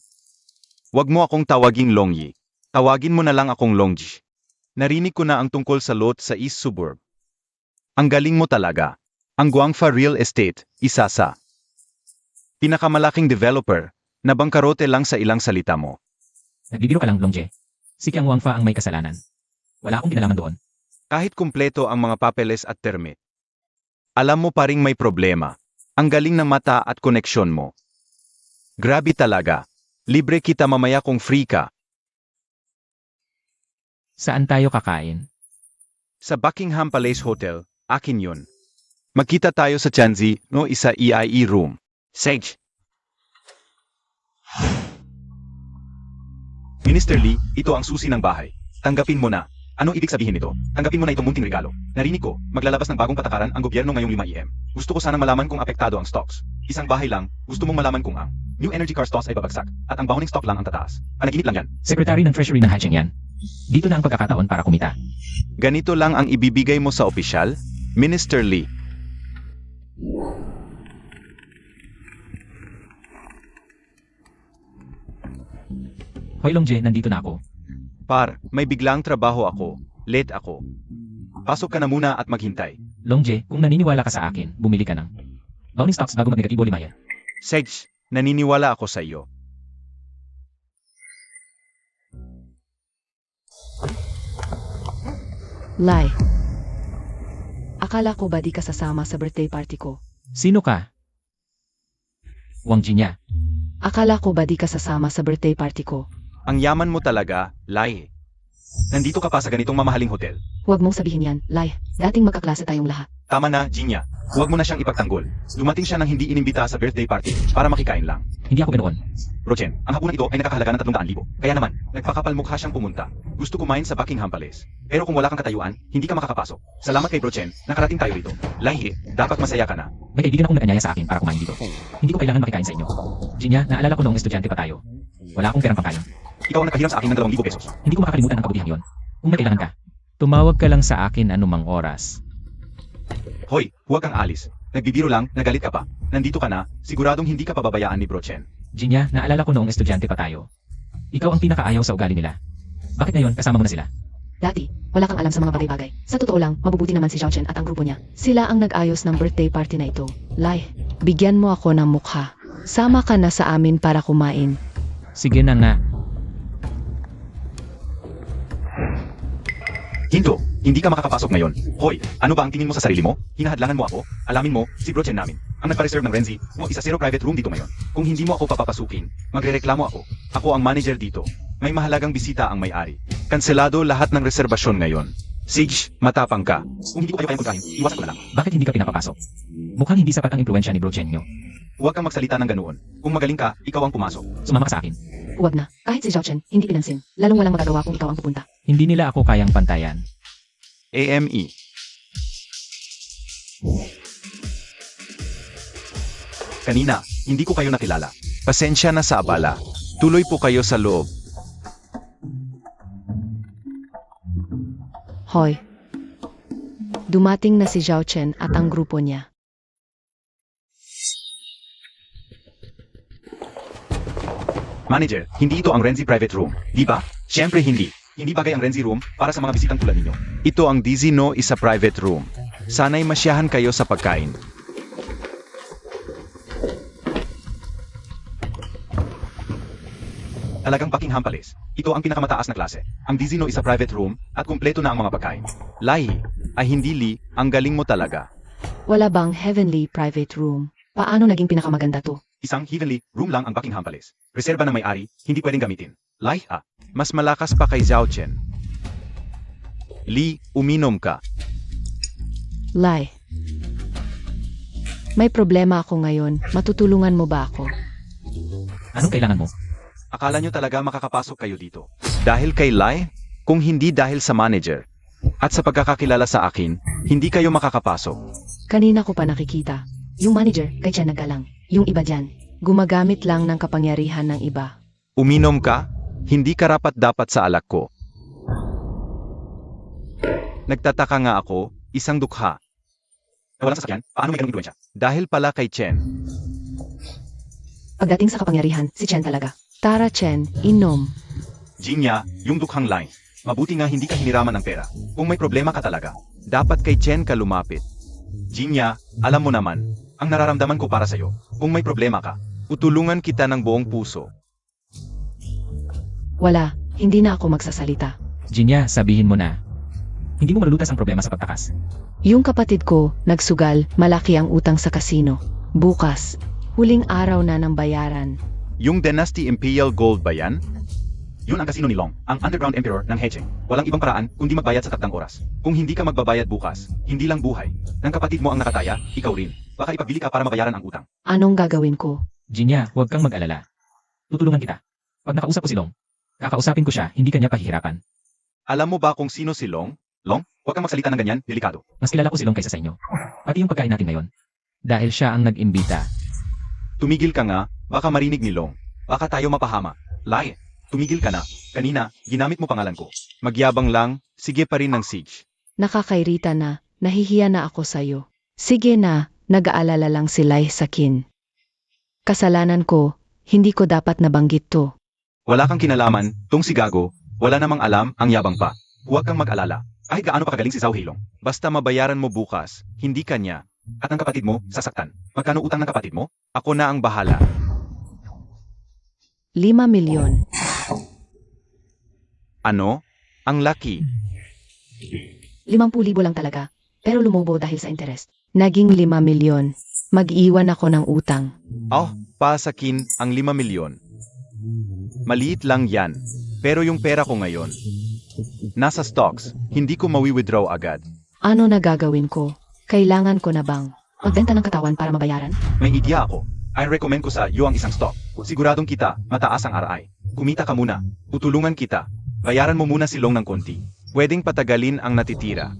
Huwag mo akong tawaging Longyi. Tawagin mo na lang akong Longji. Narinig ko na ang tungkol sa lot sa East Suburb. Ang galing mo talaga. Ang Guangfa Real Estate, isa sa pinakamalaking developer na bangkarote lang sa ilang salita mo. Nagbibiro ka lang, Longje. Si Kiang Wangfa ang may kasalanan. Wala akong kinalaman doon. Kahit kumpleto ang mga papeles at permit. Alam mo pa ring may problema. Ang galing ng mata at koneksyon mo. Grabe talaga. Libre kita mamaya kung free ka. Saan tayo kakain? Sa Buckingham Palace Hotel, akin yun. Magkita tayo sa Chanzi, no isa EIE room. Sage. Minister Lee, ito ang susi ng bahay. Tanggapin mo na. Anong ibig sabihin nito? Tanggapin mo na itong munting regalo. Narinig ko, maglalabas ng bagong patakaran ang gobyerno ngayong 5 EM. Gusto ko sanang malaman kung apektado ang stocks. Isang bahay lang, gusto mong malaman kung ang new energy car stocks ay babagsak at ang bounding stock lang ang tataas. Panaginip lang yan. Secretary ng Treasury na Hatching yan. Dito na ang pagkakataon para kumita. Ganito lang ang ibibigay mo sa opisyal, Minister Lee. Hoy Longje, nandito na ako. Par, may biglang trabaho ako. Late ako. Pasok ka na muna at maghintay. Longje, kung naniniwala ka sa akin, bumili ka ng bounding stocks bago mag-negatibo 5 yan. Sage, naniniwala ako sa iyo. Lai. Akala ko ba di ka sasama sa birthday party ko? Sino ka? Wang Jinya. Akala ko ba di ka sasama sa birthday party ko? Ang yaman mo talaga, Lai. Nandito ka pa sa ganitong mamahaling hotel. Huwag mong sabihin yan, Lai. Dating magkaklase tayong lahat. Tama na, Jinya. Huwag mo na siyang ipagtanggol. Dumating siya nang hindi inimbita sa birthday party para makikain lang. Hindi ako ganoon. Rochen, ang hapunan ito ay nakahalaga ng 300,000. Kaya naman, nagpakapalmukha siyang pumunta. Gusto kumain sa Buckingham Palace. Pero kung wala kang katayuan, hindi ka makakapasok. Salamat kay Brochen, nakarating tayo rito. Lai, dapat masaya ka na. May kaibigan akong nag-anyaya sa akin para kumain dito. Hindi ko kailangan makikain sa inyo. Jinya, naalala ko noong estudyante pa tayo. Wala akong perang pangkain. Ikaw ang nakahiram sa akin ng 2,000 pesos. Hindi ko makakalimutan ang kabutihan yon. Kung may kailangan ka, tumawag ka lang sa akin anumang oras. Hoy, huwag kang alis. Nagbibiro lang, nagalit ka pa. Nandito ka na, siguradong hindi ka pababayaan ni Brochen. Jinya, naalala ko noong estudyante pa tayo. Ikaw ang pinakaayaw sa ugali nila. Bakit ngayon kasama mo na sila? Dati, wala kang alam sa mga bagay-bagay. Sa totoo lang, mabubuti naman si Xiao Chen at ang grupo niya. Sila ang nag-ayos ng birthday party na ito. Lai, bigyan mo ako ng mukha. Sama ka na sa amin para kumain. Sige na nga. Hinto, hindi ka makakapasok ngayon. Hoy, ano ba ang tingin mo sa sarili mo? Hinahadlangan mo ako? Alamin mo, si Brochen namin. Ang nagpa-reserve ng Renzi, mo isa zero private room dito ngayon. Kung hindi mo ako papapasukin, magrereklamo ako. Ako ang manager dito. May mahalagang bisita ang may-ari. Kanselado lahat ng reserbasyon ngayon. Sige, matapang ka. Kung hindi ko kayo kayang kontrahin, iwasan ko na lang. Bakit hindi ka pinapapasok? Mukhang hindi sapat ang impluensya ni Brochen nyo. Huwag kang magsalita ng ganoon. Kung magaling ka, ikaw ang pumasok. Sumama ka sa akin. Huwag na. Kahit si Xiao Chen, hindi pinansin. Lalong walang magagawa kung ikaw ang pupunta. Hindi nila ako kayang pantayan. AME. Kanina, hindi ko kayo nakilala. Pasensya na sa abala. Tuloy po kayo sa loob. Hoy. Dumating na si Xiao Chen at ang grupo niya. Manager, hindi ito ang Renzi private room, di ba? Siyempre hindi. Hindi bagay ang Renzi room para sa mga bisitang tulad ninyo. Ito ang Dizino isa private room. Sana'y masyahan kayo sa pagkain. Talagang Buckingham Palace. Ito ang pinakamataas na klase. Ang Dizino isa private room at kumpleto na ang mga pagkain. Lai, ay hindi Li, ang galing mo talaga. Wala bang heavenly private room? Paano naging pinakamaganda to? Isang heavenly room lang ang Buckingham Palace. Reserba ng may-ari, hindi pwedeng gamitin. Lai, mas malakas pa kay Xiao Chen. Li, uminom ka. Lai. May problema ako ngayon. Matutulungan mo ba ako? Anong kailangan mo? Akala nyo talaga makakapasok kayo dito? Dahil kay Lai? Kung hindi dahil sa manager. At sa pagkakakilala sa akin, hindi kayo makakapasok. Kanina ko pa nakikita. Yung manager, kay Chen nagalang. Yung iba dyan, gumagamit lang ng kapangyarihan ng iba. Uminom ka? Hindi karapat dapat sa alak ko. Nagtataka nga ako, isang dukha. Walang sasakyan, paano may ganung impluensya? Dahil pala kay Chen. Pagdating sa kapangyarihan, si Chen talaga. Tara Chen, inom. Jinya, yung dukhang line. Mabuti nga hindi ka hiniraman ng pera. Kung may problema ka talaga, dapat kay Chen ka lumapit. Jinya, alam mo naman, ang nararamdaman ko para sa'yo. Kung may problema ka, tutulungan kita ng buong puso. Wala, hindi na ako magsasalita. Jinya, sabihin mo na. Hindi mo malulutas ang problema sa pagtakas. Yung kapatid ko, nagsugal, malaki ang utang sa kasino. Bukas, huling araw na ng bayaran. Yung Dynasty Imperial Gold ba yan? Yun ang kasino ni Long, ang underground emperor ng Hecheng. Walang ibang paraan kundi magbayad sa takdang oras. Kung hindi ka magbabayad bukas, hindi lang buhay ng kapatid mo ang nakataya, ikaw rin. Baka ipabili ka para mabayaran ang utang. Anong gagawin ko? Jinya, huwag kang mag-alala. Tutulungan kita. Pag nakausap ko si Long, kakausapin ko siya, hindi kanya pahihirapan. Alam mo ba kung sino si Long? Long, huwag kang magsalita ng ganyan, delikado. Mas kilala ko si Long kaysa sa inyo. Pati yung pagkain natin ngayon. Dahil siya ang nag-imbita. Tumigil ka nga, baka marinig ni Long. Baka tayo mapahama. Lai, tumigil ka na. Kanina, ginamit mo pangalan ko. Magyabang lang, sige pa rin ng siege. Nakakairita na, nahihiya na ako sa'yo. Sige na, nag-aalala lang si Lai Sakin. Kasalanan ko, hindi ko dapat nabanggit to. Wala kang kinalaman, tong si Gago, wala namang alam, ang yabang pa. Huwag kang mag-alala. Kahit gaano pa kagaling si Zhao Heilong. Basta mabayaran mo bukas, hindi kanya. At ang kapatid mo, sasaktan. Magkano utang ng kapatid mo? Ako na ang bahala. 5 milyon. Ano? Ang laki. 50,000 lang talaga. Pero lumobo dahil sa interest. Naging 5 milyon. Mag-iwan ako ng utang. Oh, pasakin ang 5 milyon. Maliit lang yan. Pero yung pera ko ngayon, nasa stocks, hindi ko mawi-withdraw agad. Ano na gagawin ko? Kailangan ko na bang magbenta ng katawan para mabayaran? May idea ako. I recommend ko sa iyo ang isang stock. Siguradong kita, mataas ang RI. Kumita ka muna. Tutulungan kita. Bayaran mo muna si Long ng konti. Pwedeng patagalin ang natitira.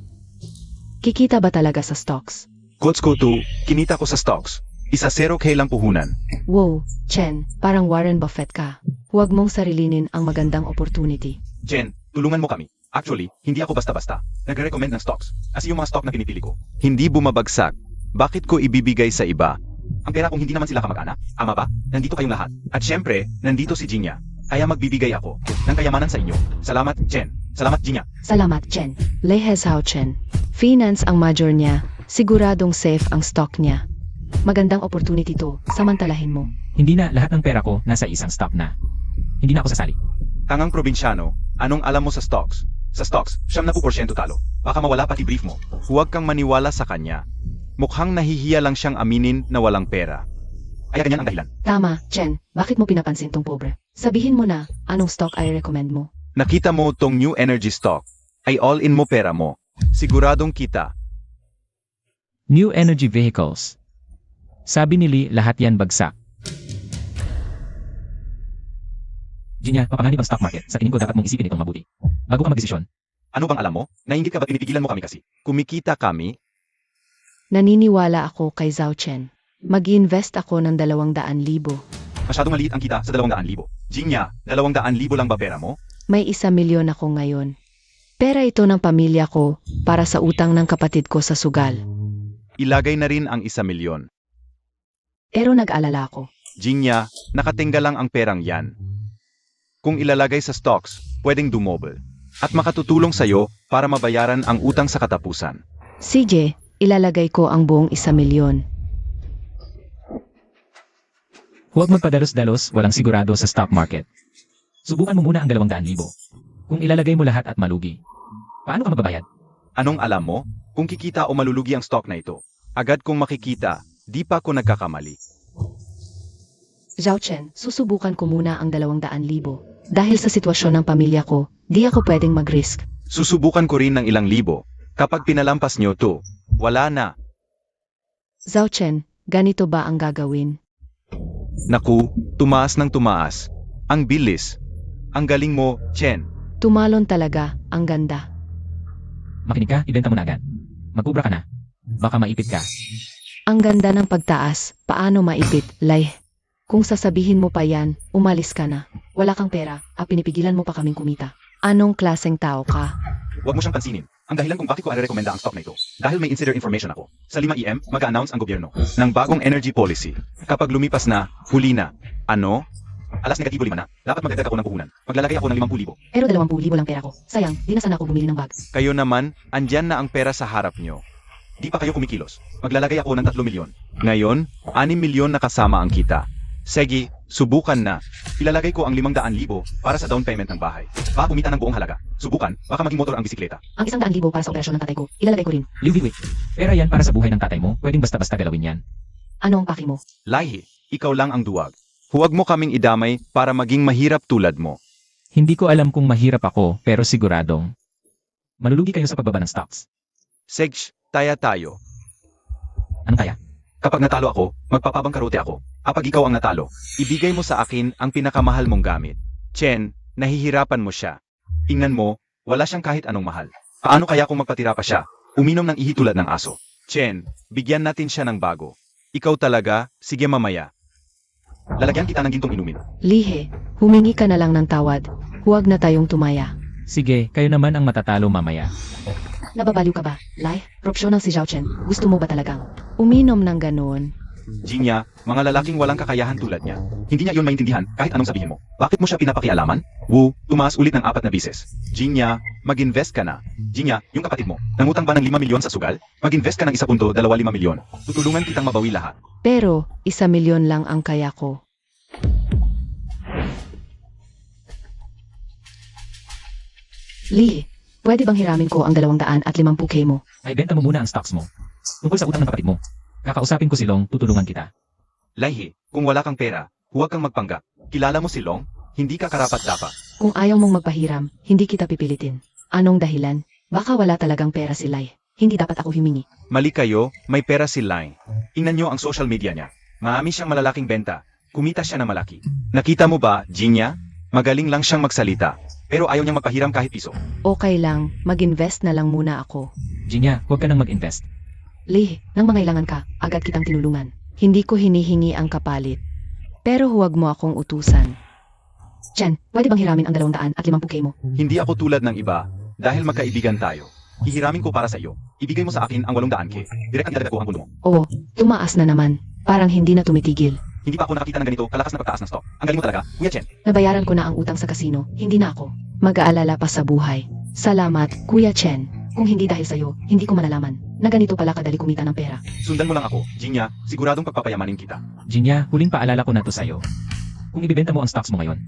Kikita ba talaga sa stocks? Gods ko to, kinita ko sa stocks. Isa 0K lang puhunan. Wow, Chen, parang Warren Buffett ka. Huwag mong sarilinin ang magandang opportunity. Jen, tulungan mo kami. Actually, hindi ako basta-basta. Nagre-recommend ng stocks. As yung mga stock na pinipili ko. Hindi bumabagsak. Bakit ko ibibigay sa iba? Ang pera kung hindi naman sila kamag-anak. Ama ba? Nandito kayong lahat. At syempre, nandito si Jinya. Kaya magbibigay ako ng kayamanan sa inyo. Salamat, Jen. Salamat, Jinya. Salamat, Chen. Lehes Hao Chen. Finance ang major niya. Siguradong safe ang stock niya. Magandang opportunity to. Samantalahin mo. Hindi na lahat ng pera ko nasa isang stock na. Hindi na ako sasali. Tangang probinsyano, anong alam mo sa stocks? Sa stocks, 70% talo. Baka mawala pati brief mo. Huwag kang maniwala sa kanya. Mukhang nahihiya lang siyang aminin na walang pera. Kaya ganyan ang dahilan. Tama, Chen. Bakit mo pinapansin tong pobre? Sabihin mo na, anong stock ay recommend mo? Nakita mo tong new energy stock. Ay all-in mo pera mo. Siguradong kita. New energy vehicles. Sabi ni Lee, lahat yan bagsak. Jinya, papanganib ang stock market. Sa tingin ko dapat mong isipin itong mabuti. Bago ka magdesisyon. Ano bang alam mo? Nainggit ka ba pinipigilan mo kami kasi? Kumikita kami? Naniniwala ako kay Zhao Chen. Mag-invest ako ng 200,000. Masyadong maliit ang kita sa 200,000. Jinya, 200,000 lang ba pera mo? May 1 milyon ako ngayon. Pera ito ng pamilya ko para sa utang ng kapatid ko sa sugal. Ilagay na rin ang 1 milyon. Pero nag-alala ako. Jinya, nakatingga lang ang perang yan. Kung ilalagay sa stocks, pwedeng dumobel. At makatutulong sa'yo para mabayaran ang utang sa katapusan. CJ, ilalagay ko ang buong 1 milyon. Huwag magpadalos-dalos, walang sigurado sa stock market. Subukan mo muna ang 200,000. Kung ilalagay mo lahat at malugi, paano ka magbabayad? Anong alam mo? Kung kikita o malulugi ang stock na ito, agad kong makikita, di pa ako nagkakamali. Zhao Chen, susubukan ko muna ang 200,000. Dahil sa sitwasyon ng pamilya ko, di ako pwedeng mag-risk. Susubukan ko rin ng ilang libo. Kapag pinalampas nyo to, wala na. Zhao Chen, ganito ba ang gagawin? Naku, tumaas ng tumaas. Ang bilis. Ang galing mo, Chen. Tumalon talaga, ang ganda. Makinig ka, ibenta mo na agad. Magkubra ka na. Baka maipit ka. Ang ganda ng pagtaas, paano maipit, Lai? Kung sasabihin mo pa yan, umalis ka na. Wala kang pera, pinipigilan mo pa kaming kumita. Anong klaseng tao ka? Huwag mo siyang pansinin. Ang dahilan kung bakit ko i-rekomenda ang stock na ito. Dahil may insider information ako. Sa 5 mag-announce ang gobyerno ng bagong energy policy. Kapag lumipas na, huli na. Ano? Alas negatibo 5 na. Dapat magdagdag ako ng puhunan. Maglalagay ako ng 50,000. Pero 20,000 lang pera ko. Sayang, di na sana ako bumili ng bag. Kayo naman, andyan na ang pera sa harap nyo. Di pa kayo kumikilos. Maglalagay ako ng 3 milyon. Ngayon, 6 milyon na kasama ang kita. Sige, subukan na. Ilalagay ko ang 500,000 para sa down payment ng bahay. Baka kumita ng buong halaga. Subukan, baka maging motor ang bisikleta. Ang 100,000 para sa operasyon ng tatay ko, ilalagay ko rin. Liu, wait. Pera yan para sa buhay ng tatay mo. Pwedeng basta-basta galawin yan. Ano ang paki mo? Lahi, ikaw lang ang duwag. Huwag mo kaming idamay para maging mahirap tulad mo. Hindi ko alam kung mahirap ako, pero siguradong malulugi kayo sa pagbaba ng stocks. Sige, taya tayo. Ano kaya? Kapag natalo ako, magpapabangkarote ako. Kapag ikaw ang natalo, ibigay mo sa akin ang pinakamahal mong gamit. Chen, nahihirapan mo siya. Tingnan mo, wala siyang kahit anong mahal. Paano kaya kung magpatira pa siya? Uminom ng ihi tulad ng aso. Chen, bigyan natin siya ng bago. Ikaw talaga, sige mamaya. Lalagyan kita ng gintong inumin. Lihe, humingi ka na lang ng tawad. Huwag na tayong tumaya. Sige, kayo naman ang matatalo mamaya. Nababaliw ka ba? Lai, propsyonal si Zhao Chen. Gusto mo ba talagang uminom ng ganoon? Jinya, mga lalaking walang kakayahan tulad niya. Hindi niya yun maintindihan kahit anong sabihin mo. Bakit mo siya pinapakialaman? Wu, tumaas ulit ng 4 na bises. Jinya, mag-invest ka na. Jinya, yung kapatid mo, nangutang ba ng 5 milyon sa sugal? Mag-invest ka ng 1.25 milyon. Tutulungan kitang mabawi lahat. Pero, 1 milyon lang ang kaya ko. Li, pwede bang hiramin ko ang 250K mo? Ay, benta mo muna ang stocks mo. Tungkol sa utang ng kapatid mo. Kakausapin ko si Long, tutulungan kita. Laihi, kung wala kang pera, huwag kang magpanggap. Kilala mo si Long? Hindi ka karapat-dapat. Kung ayaw mong magpahiram, hindi kita pipilitin. Anong dahilan? Baka wala talagang pera si Lai. Hindi dapat ako humingi. Mali kayo, may pera si Lai. Tingnan niyo ang social media niya. Marami siyang malalaking benta. Kumita siya na malaki. Nakita mo ba, Jinya? Magaling lang siyang magsalita. Pero ayaw niyang magpahiram kahit piso. Okay lang, mag-invest na lang muna ako. Jinya, huwag ka nang mag-invest. Li, nang mangailangan ka, agad kitang tinulungan. Hindi ko hinihingi ang kapalit. Pero huwag mo akong utusan. Chen, pwede bang hiramin ang 250K mo? Hindi ako tulad ng iba. Dahil magkaibigan tayo. Hihiramin ko para sa iyo. Ibigay mo sa akin ang 800K. Direct ang idadagdag ko ang puno mo. Oo, tumaas na naman. Parang hindi na tumitigil. Hindi pa ako nakakita ng ganito kalakas na pagtaas ng stock. Ang galing mo talaga, Kuya Chen. Nabayaran ko na ang utang sa kasino, hindi na ako. Mag-aalala pa sa buhay. Salamat, Kuya Chen. Kung hindi dahil sa'yo, hindi ko malalaman na ganito pala kadali kumita ng pera. Sundan mo lang ako, Jinya. Siguradong pagpapayamanin kita. Jinya, huling paalala ko na to sa'yo. Kung ibibenta mo ang stocks mo ngayon,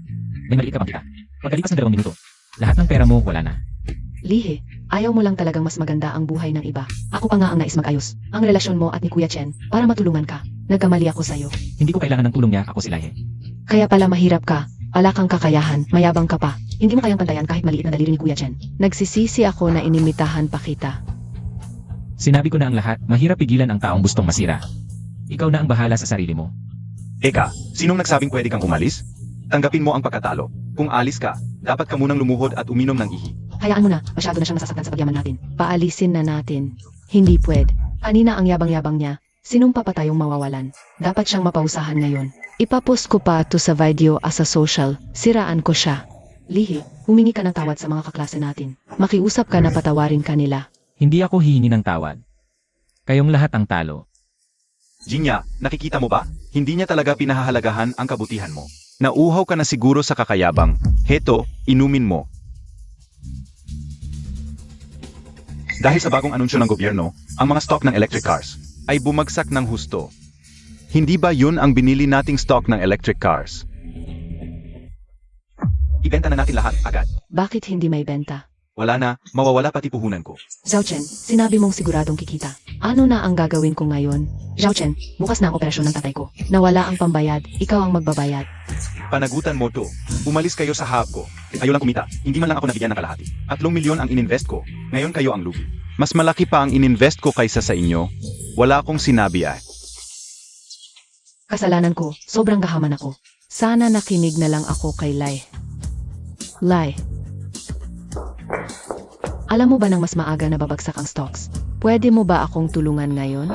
may maliit ka pang kita. Pagkalipas ng 2 minuto, lahat ng pera mo wala na. Lihe, ayaw mo lang talagang mas maganda ang buhay ng iba. Ako pa nga ang nais mag-ayos. Ang relasyon mo at ni Kuya Chen para matulungan ka. Nagkamali ako sa'yo. Hindi ko kailangan ng tulong niya, ako si Lai. Kaya pala mahirap ka. Wala kang kakayahan, mayabang ka pa. Hindi mo kayang pantayan kahit maliit na daliri ni Kuya Chen. Nagsisisi ako na inimitahan pa kita. Sinabi ko na ang lahat, mahirap pigilan ang taong gustong masira. Ikaw na ang bahala sa sarili mo. Eka, sinong nagsabing pwede kang umalis? Tanggapin mo ang pagkatalo. Kung alis ka, dapat ka munang lumuhod at uminom ng ihi. Hayaan mo na, masyado na siyang nasasaktan sa pagyaman natin. Paalisin na natin. Hindi pwede. Kanina ang yabang-yabang niya. Sinumpa pa tayong mawawalan. Dapat siyang mapausahan ngayon. Ipapost ko pa to sa video as a social. Siraan ko siya. Lihi, humingi ka ng tawad sa mga kaklase natin. Makiusap ka na patawarin kanila. Hindi ako hihingi ng tawad. Kayong lahat ang talo. Jinya, nakikita mo ba? Hindi niya talaga pinahahalagahan ang kabutihan mo. Nauuhaw ka na siguro sa kakayabang. Heto, inumin mo. Dahil sa bagong anunsyo ng gobyerno, ang mga stock ng electric cars ay bumagsak ng husto. Hindi ba yun ang binili nating stock ng electric cars? Ibenta na natin lahat agad. Bakit hindi may benta? Wala na, mawawala pati puhunan ko. Zhao Chen, sinabi mong siguradong kikita. Ano na ang gagawin ko ngayon? Zhao Chen, bukas na ang operasyon ng tatay ko. Nawala ang pambayad, ikaw ang magbabayad. Panagutan mo to. Umalis kayo sa hub ko. Kayo lang kumita. Hindi man lang ako nabigyan ng kalahati. 3 milyon ang ininvest ko. Ngayon kayo ang lugi. Mas malaki pa ang ininvest ko kaysa sa inyo. Wala akong sinabi ah. Kasalanan ko, sobrang gahaman ako. Sana nakinig na lang ako kay Lai. Lai. Alam mo ba nang mas maaga na babagsak ang stocks? Pwede mo ba akong tulungan ngayon?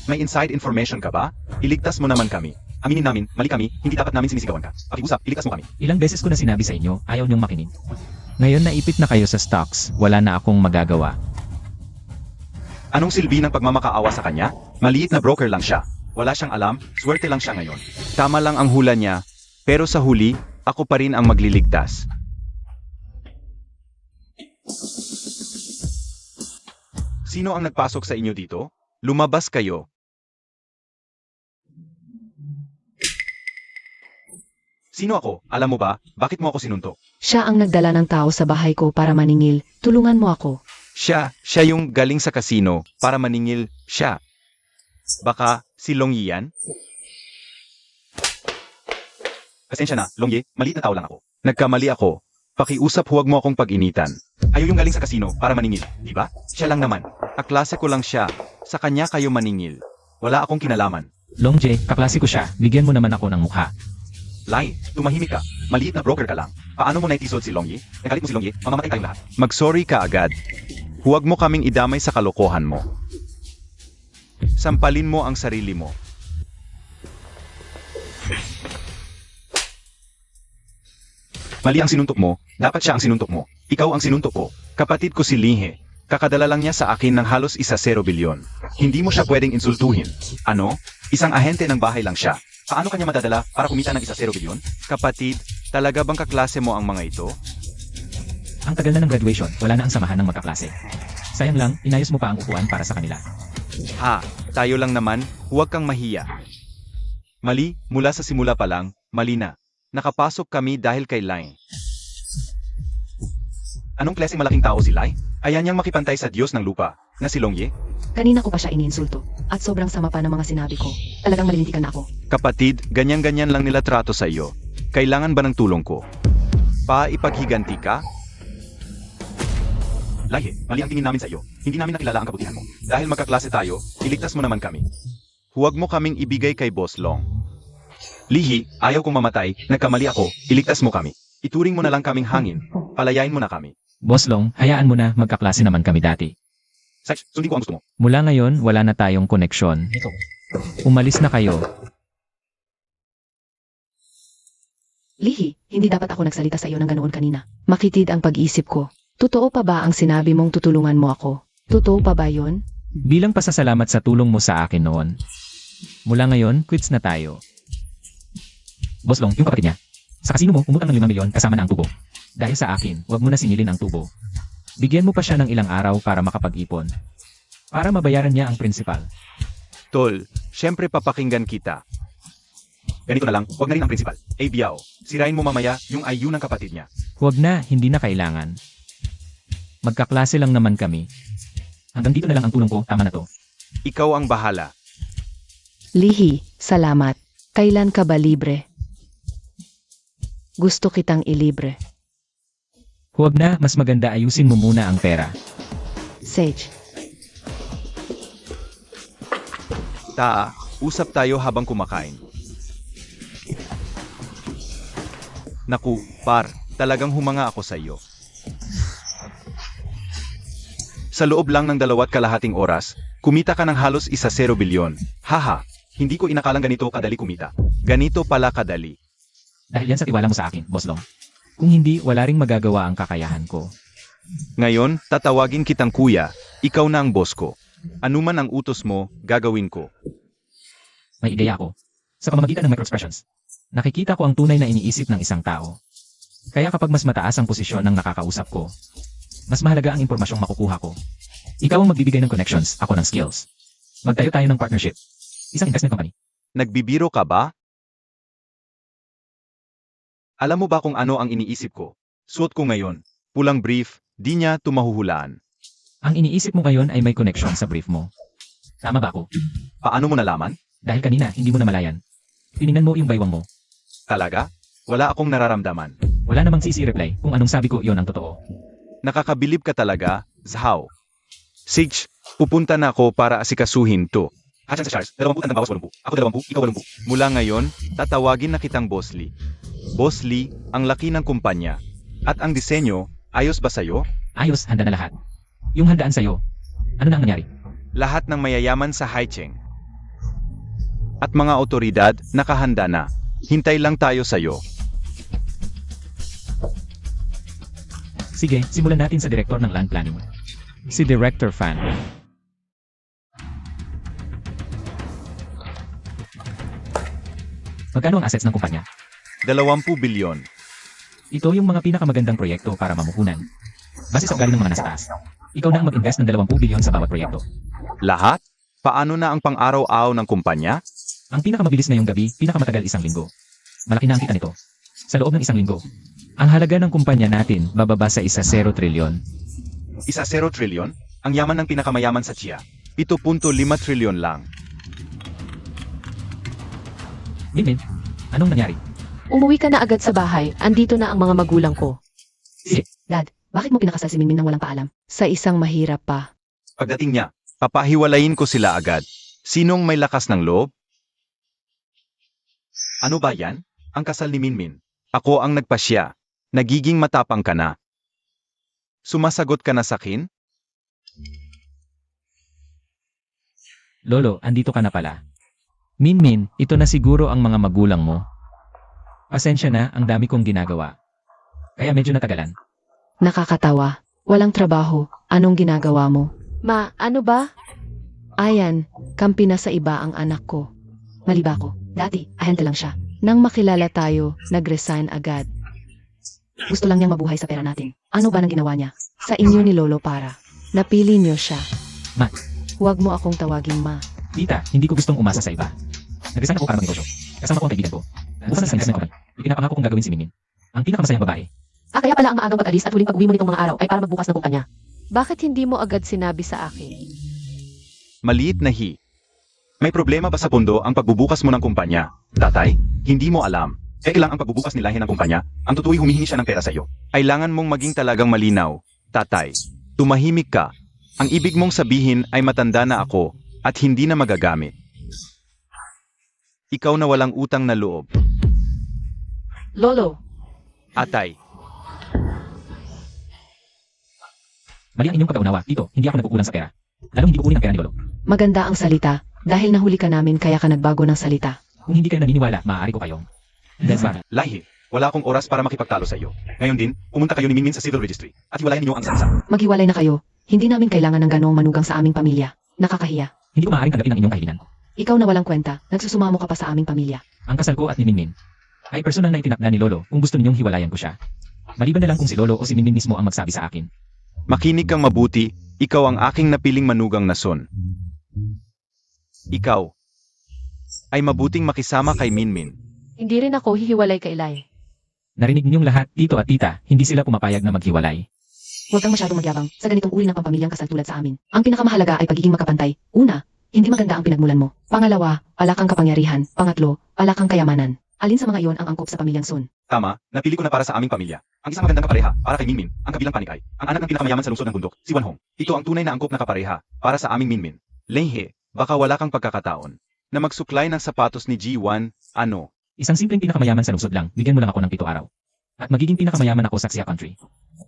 May inside information ka ba? Iligtas mo naman kami. Aminin namin, mali kami, hindi dapat namin sinisigawan ka. Pakiusap, iligtas mo kami. Ilang beses ko na sinabi sa inyo, ayaw niyong makinig. Ngayon naipit na kayo sa stocks, wala na akong magagawa. Anong silbi ng pagmamakaawa sa kanya? Maliit na broker lang siya. Wala siyang alam, swerte lang siya ngayon. Tama lang ang hula niya. Pero sa huli, ako pa rin ang magliligtas. Sino ang nagpasok sa inyo dito? Lumabas kayo. Sino ako? Alam mo ba, bakit mo ako sinuntok? Siya ang nagdala ng tao sa bahay ko para maningil. Tulungan mo ako. Siya yung galing sa kasino para maningil siya. Baka si Longyi yan? Pasensya na, Longyi, maliit na tao lang ako. Nagkamali ako. Pakiusap, huwag mo akong pag-initan. Ayaw yung galing sa kasino para maningil, di ba? Siya lang naman. Kaklase ko lang siya. Sa kanya kayo maningil. Wala akong kinalaman. Longjae, kaklase ko siya. Bigyan mo naman ako ng mukha. Lai, tumahimik ka. Maliit na broker ka lang. Paano mo naitisod si Longyi? Nagalit mo si Longyi, mamamatay tayong lahat. Mag-sorry ka agad. Huwag mo kaming idamay sa kalokohan mo. Sampalin mo ang sarili mo. Mali ang sinuntok mo, dapat siya ang sinuntok mo. Ikaw ang sinuntok ko. Kapatid ko si Lihe. Kakadala lang niya sa akin ng halos 1 bilyon. Hindi mo siya pwedeng insultuhin. Ano? Isang ahente ng bahay lang siya. Paano kanya madadala para kumita ng 1 bilyon? Kapatid, talaga bang kaklase mo ang mga ito? Ang tagal na ng graduation, wala na ang samahan ng magkaklase. Sayang lang, inayos mo pa ang upuan para sa kanila. Ha, tayo lang naman, huwag kang mahiya. Mali, mula sa simula pa lang, mali na. Nakapasok kami dahil kay Lai. Anong klaseng malaking tao si Lai? Ayan niyang makipantay sa Diyos ng lupa, na si Longyi? Kanina ko pa siya iniinsulto. At sobrang sama pa ng mga sinabi ko. Talagang malilintikan na ako. Kapatid, ganyan-ganyan lang nila trato sa iyo. Kailangan ba ng tulong ko? Ipaghiganti ka? Lai, mali ang tingin namin sa iyo. Hindi namin nakilala ang kabutihan mo. Dahil magkaklase tayo, iligtas mo naman kami. Huwag mo kaming ibigay kay Boss Long. Lihi, ayaw kong mamatay, nagkamali ako, iligtas mo kami. Ituring mo na lang kaming hangin, palayain mo na kami. Boss Long, hayaan mo na, magkaklase naman kami dati. Sach, sundin ko ang gusto mo. Mula ngayon, wala na tayong koneksyon. Umalis na kayo. Lihi, hindi dapat ako nagsalita sa iyo ng ganoon kanina. Makitid ang pag-iisip ko. Totoo pa ba ang sinabi mong tutulungan mo ako? Totoo pa ba yon? Bilang pasasalamat sa tulong mo sa akin noon. Mula ngayon, quits na tayo. Boss Long, yung kapatid niya. Sa kasino mo, umutang ng 5 milyon kasama na ang tubo. Dahil sa akin, huwag mo na singilin ang tubo. Bigyan mo pa siya ng ilang araw para makapag-ipon. Para mabayaran niya ang principal. Tol, syempre papakinggan kita. Ganito na lang, huwag na rin ang principal. Biao, sirain mo mamaya yung IU ng kapatid niya. Huwag na, hindi na kailangan. Magkaklase lang naman kami. Hanggang dito na lang ang tulong ko, tama na to. Ikaw ang bahala. Lihi, salamat. Kailan ka ba libre? Gusto kitang ilibre. Huwag na, mas maganda ayusin mo muna ang pera. Sage, Usap tayo habang kumakain. Naku, par, talagang humanga ako sa iyo. Sa loob lang ng 2.5 oras, kumita ka ng halos 1 bilyon. Haha, hindi ko inakalang ganito kadali kumita. Ganito pala kadali. Dahil yan sa tiwala mo sa akin, Boss Long. Kung hindi, wala ring magagawa ang kakayahan ko. Ngayon, tatawagin kitang kuya, ikaw na ang boss ko. Anuman ang utos mo, gagawin ko. May ideya ako. Sa pamamagitan ng microexpressions, nakikita ko ang tunay na iniisip ng isang tao. Kaya kapag mas mataas ang posisyon ng nakakausap ko, mas mahalaga ang impormasyong makukuha ko. Ikaw ang magbibigay ng connections, ako ng skills. Magtayo tayo ng partnership. Isang investment company. Nagbibiro ka ba? Alam mo ba kung ano ang iniisip ko? Suot ko ngayon, pulang brief, di niya tumahuhulaan. Ang iniisip mo ngayon ay may connection sa brief mo. Tama ba ako? Paano mo nalaman? Dahil kanina, hindi mo namalayan. Tiningnan mo yung baywang mo. Talaga? Wala akong nararamdaman. Wala namang CC reply kung anong sabi ko yon ang totoo. Nakakabilib ka talaga, Zhao. Sige, pupunta na ako para asikasuhin to. Sa Charles, 20 ang bawas 80. Ako 20, ikaw 80. Mula ngayon, tatawagin na kitang Boss Lee. Boss Lee, ang laki ng kumpanya. At ang disenyo, ayos ba sa'yo? Ayos, handa na lahat. Yung handaan sa'yo, ano na ang nangyari? Lahat ng mayayaman sa Haicheng. At mga otoridad, nakahanda na. Hintay lang tayo sa'yo. Sige, simulan natin sa direktor ng land planning. Si Director Fan. Magkano ang assets ng kumpanya? 20 bilyon. Ito yung mga pinakamagandang proyekto para mamuhunan. Base sa ugali ng mga nasa taas. Ikaw na ang mag-invest ng 20 bilyon sa bawat proyekto. Lahat? Paano na ang pang-araw-araw ng kumpanya? Ang pinakamabilis ngayong gabi, pinakamatagal 1 linggo. Malaki na ang kita nito. Sa loob ng 1 linggo. Ang halaga ng kumpanya natin bababa sa 0 trilyon. 0 trilyon? Ang yaman ng pinakamayaman sa Chia. 7.5 trilyon lang. Minmin, anong nangyari? Umuwi ka na agad sa bahay, andito na ang mga magulang ko. Sige, Dad, bakit mo pinakasal si Minmin nang walang paalam? Sa isang mahirap pa. Pagdating niya, papahiwalayin ko sila agad. Sinong may lakas ng loob? Ano ba yan? Ang kasal ni Minmin. Ako ang nagpasya. Nagiging matapang ka na. Sumasagot ka na sa akin? Lolo, andito ka na pala. Minmin, ito na siguro ang mga magulang mo. Pasensya na, ang dami kong ginagawa. Kaya medyo natagalan. Nakakatawa. Walang trabaho. Anong ginagawa mo? Ma, ano ba? Ayan, kampi na sa iba ang anak ko. Mali ba ako? Dati, ahente lang siya. Nang makilala tayo, nag-resign agad. Gusto lang niyang mabuhay sa pera natin. Ano ba nang ginawa niya? Sa inyo ni Lolo para. Napili niyo siya. Ma. Huwag mo akong tawaging ma. Tita, hindi ko gustong umasa sa iba. Nag-resign ako para magnegosyo. Kasama ko ang kaibigan ko. Bukas na sa investment company. Ipinapangako kong gagawin si Minmin. Ang pinakamasayang babae. Kaya pala ang maagang pag-alis at huling pag-uwi mo nitong mga araw ay para magbukas ng kumpanya. Bakit hindi mo agad sinabi sa akin? Maliit na hi. May problema ba sa pundo ang pagbubukas mo ng kumpanya? Tatay, hindi mo alam. Lang ang pagbubukas nilahin ng kumpanya, ang tutuloy humihingi siya ng pera sa iyo. Kailangan mong maging talagang malinaw. Tatay, tumahimik ka. Ang ibig mong sabihin ay matanda na ako at hindi na magagamit. Ikaw na walang utang na loob. Lolo, Atay, Mali ang inyong pag-unawa. Dito, hindi ako nagkukulang sa pera. Lalong hindi kukunin ang pera ni Lolo. Maganda ang salita. Dahil nahuli ka namin kaya ka nagbago ng salita. Kung hindi kayo naniniwala, maaari ko kayong. That's why. Lahi, wala akong oras para makipagtalo sa iyo. Ngayon din, pumunta kayo ni Minmin sa Civil Registry at hiwalayan ninyo ang sansa. Maghiwalay na kayo. Hindi namin kailangan ng ganoong manugang sa aming pamilya. Nakakahiya. Hindi ko maaaring tanggapin ang inyong kahilingan. Ikaw na walang kwenta. Nagsusumamo ka pa sa aming pamilya. Ang kasal ko at ni Minmin ay personal na itinakda ni Lolo kung gusto ninyong hiwalayan ko siya. Maliban na lang kung si Lolo o si Minmin mismo ang magsabi sa akin. Makinig kang mabuti, ikaw ang aking napiling manugang na son. Ikaw ay mabuting makisama kay Minmin. hindi rin ako hihiwalay kay Lai. Narinig ninyong lahat, tito at tita, hindi sila pumapayag na maghiwalay. Huwag kang masyadong magyabang sa ganitong uri ng pampamilyang kasal tulad sa amin. Ang pinakamahalaga ay pagiging magkapantay. Una, hindi maganda ang pinagmulan mo. Pangalawa, wala kang kapangyarihan. Pangatlo, wala kang kayamanan. Alin sa mga iyon ang angkop sa pamilyang Sun? Tama, napili ko na para sa aming pamilya. Ang isang magandang kapareha para kay Minmin, ang kabilang panikay. Ang anak ng pinakamayaman sa lungsod ng bundok, si Wanhong. Ito ang tunay na angkop na kapareha para sa aming Minmin. Lenghe, baka wala kang pagkakataon na magsuklay ng sapatos ni G1, ano? Isang simpleng pinakamayaman sa lungsod lang, bigyan mo lang ako ng 7 araw. At magiging pinakamayaman ako sa Xia Country.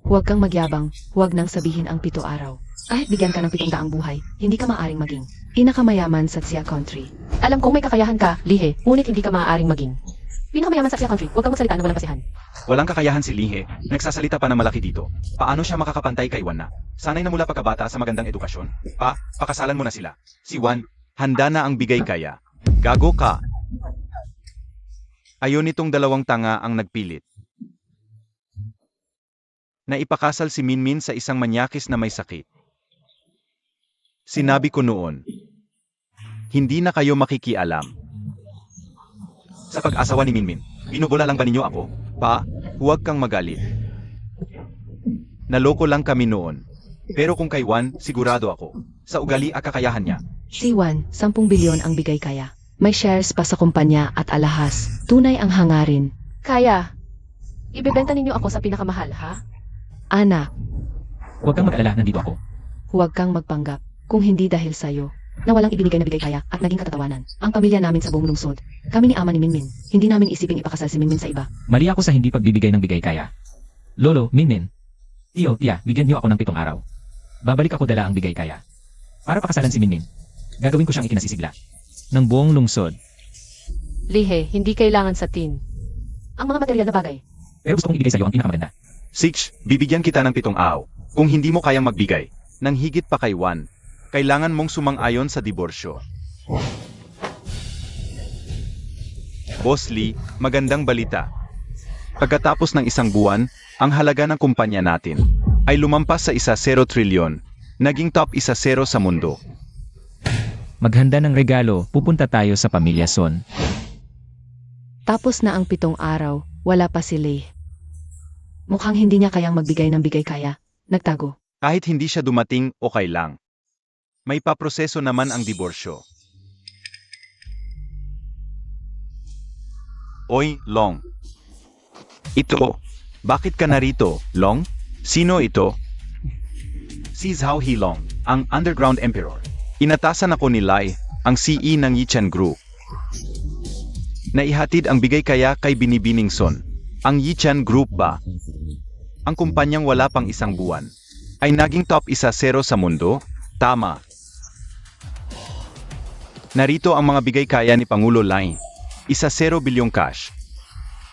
Huwag kang magyabang. Huwag nang sabihin ang 7 araw. Kahit bigyan ka ng 700 buhay, hindi ka maaaring maging pinakamayaman sa Xia Country. Alam kong may kakayahan ka, Lihe, ngunit hindi ka maaaring maging pinakamayaman sa Xia Country. Huwag kang magsalita ng walang basihan. Walang kakayahan si Lihe, nagsasalita pa ng malaki dito. Paano siya makakapantay kay Juan na? Sanay na mula pagkabata sa magandang edukasyon. Pakasalan mo na sila. Si Juan, handa na ang bigay kaya. Gago ka. Ayon nitong dalawang tanga ang nagpilit. Naipakasal si Minmin sa isang manyakis na may sakit. Sinabi ko noon, hindi na kayo makikialam. Sa pag-asawa ni Minmin, binubola lang ba ninyo ako? Huwag kang magalit. Naloko lang kami noon. Pero kung kay Juan, sigurado ako. Sa ugali at kakayahan niya. Si Juan, 10 bilyon ang bigay kaya. May shares pa sa kumpanya at alahas. Tunay ang hangarin. Kaya, ibebenta ninyo ako sa pinakamahal, ha? Anak, Huwag kang mag-alala, nandito ako. huwag kang magpanggap. Kung hindi dahil sa'yo, na walang ibinigay na bigay kaya at naging katatawanan. Ang pamilya namin sa buong lungsod. Kami ni ama ni Minmin. Hindi namin isiping ipakasal si Minmin sa iba. Mali ako sa hindi pagbibigay ng bigay kaya. Lolo, Minmin. Tiyo, tiya, bigyan niyo ako ng 7 araw. Babalik ako dala ang bigay kaya. Para pakasalan si Minmin. Gagawin ko siyang ikinasisigla. Ng buong lungsod. Lihe, hindi kailangan sa tin. Ang mga material na bagay. Pero gusto kong ibigay sa iyo ang pinakamaganda. Six, bibigyan kita ng 7 araw. Kung hindi mo kayang magbigay, nang higit pa kay Juan, kailangan mong sumang-ayon sa diborsyo. Boss Lee, magandang balita. Pagkatapos ng isang buwan, ang halaga ng kumpanya natin ay lumampas sa 1 trilyon, naging top 1 sa mundo. Maghanda ng regalo, pupunta tayo sa Pamilya Son. Tapos na ang 7 araw, wala pa si Lei. Mukhang hindi niya kayang magbigay ng bigay kaya. Nagtago. Kahit hindi siya dumating, okay lang. May paproseso naman ang diborsyo. Oy, Long. Ito. Bakit ka narito, Long? Sino ito? Si Zhao Hilong, ang Underground Emperor. Inatasan ako ni Lai, ang CE ng Yichan Group. Naihatid ang bigay kaya kay Binibining Son. Ang Yichan Group ba? Ang kumpanyang wala pang isang buwan ay naging top 1 sa mundo? Tama. Narito ang mga bigay kaya ni Pangulo Lai. 1 bilyong cash.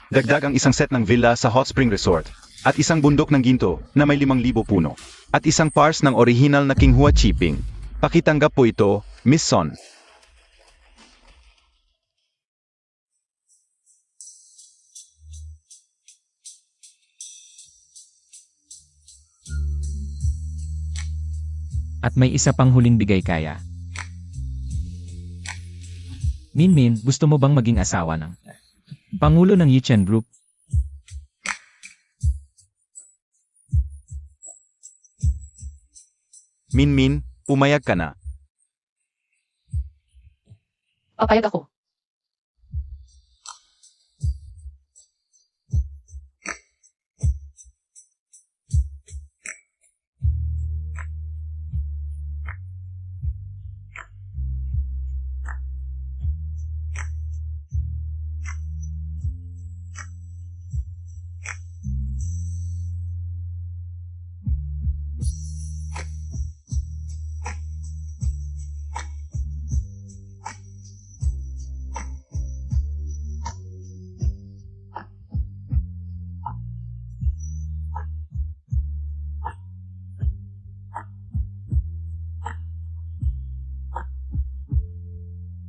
Dagdag ang isang set ng villa sa Hot Spring Resort at isang bundok ng ginto na may 5,000 puno at isang pars ng original na Kinghua Chipping. Pakitanggap po ito, Miss Son. At may isa pang huling bigay kaya. Minmin, gusto mo bang maging asawa ng Pangulo ng Yichan Group? Minmin, pumayag ka na. Papayag ako.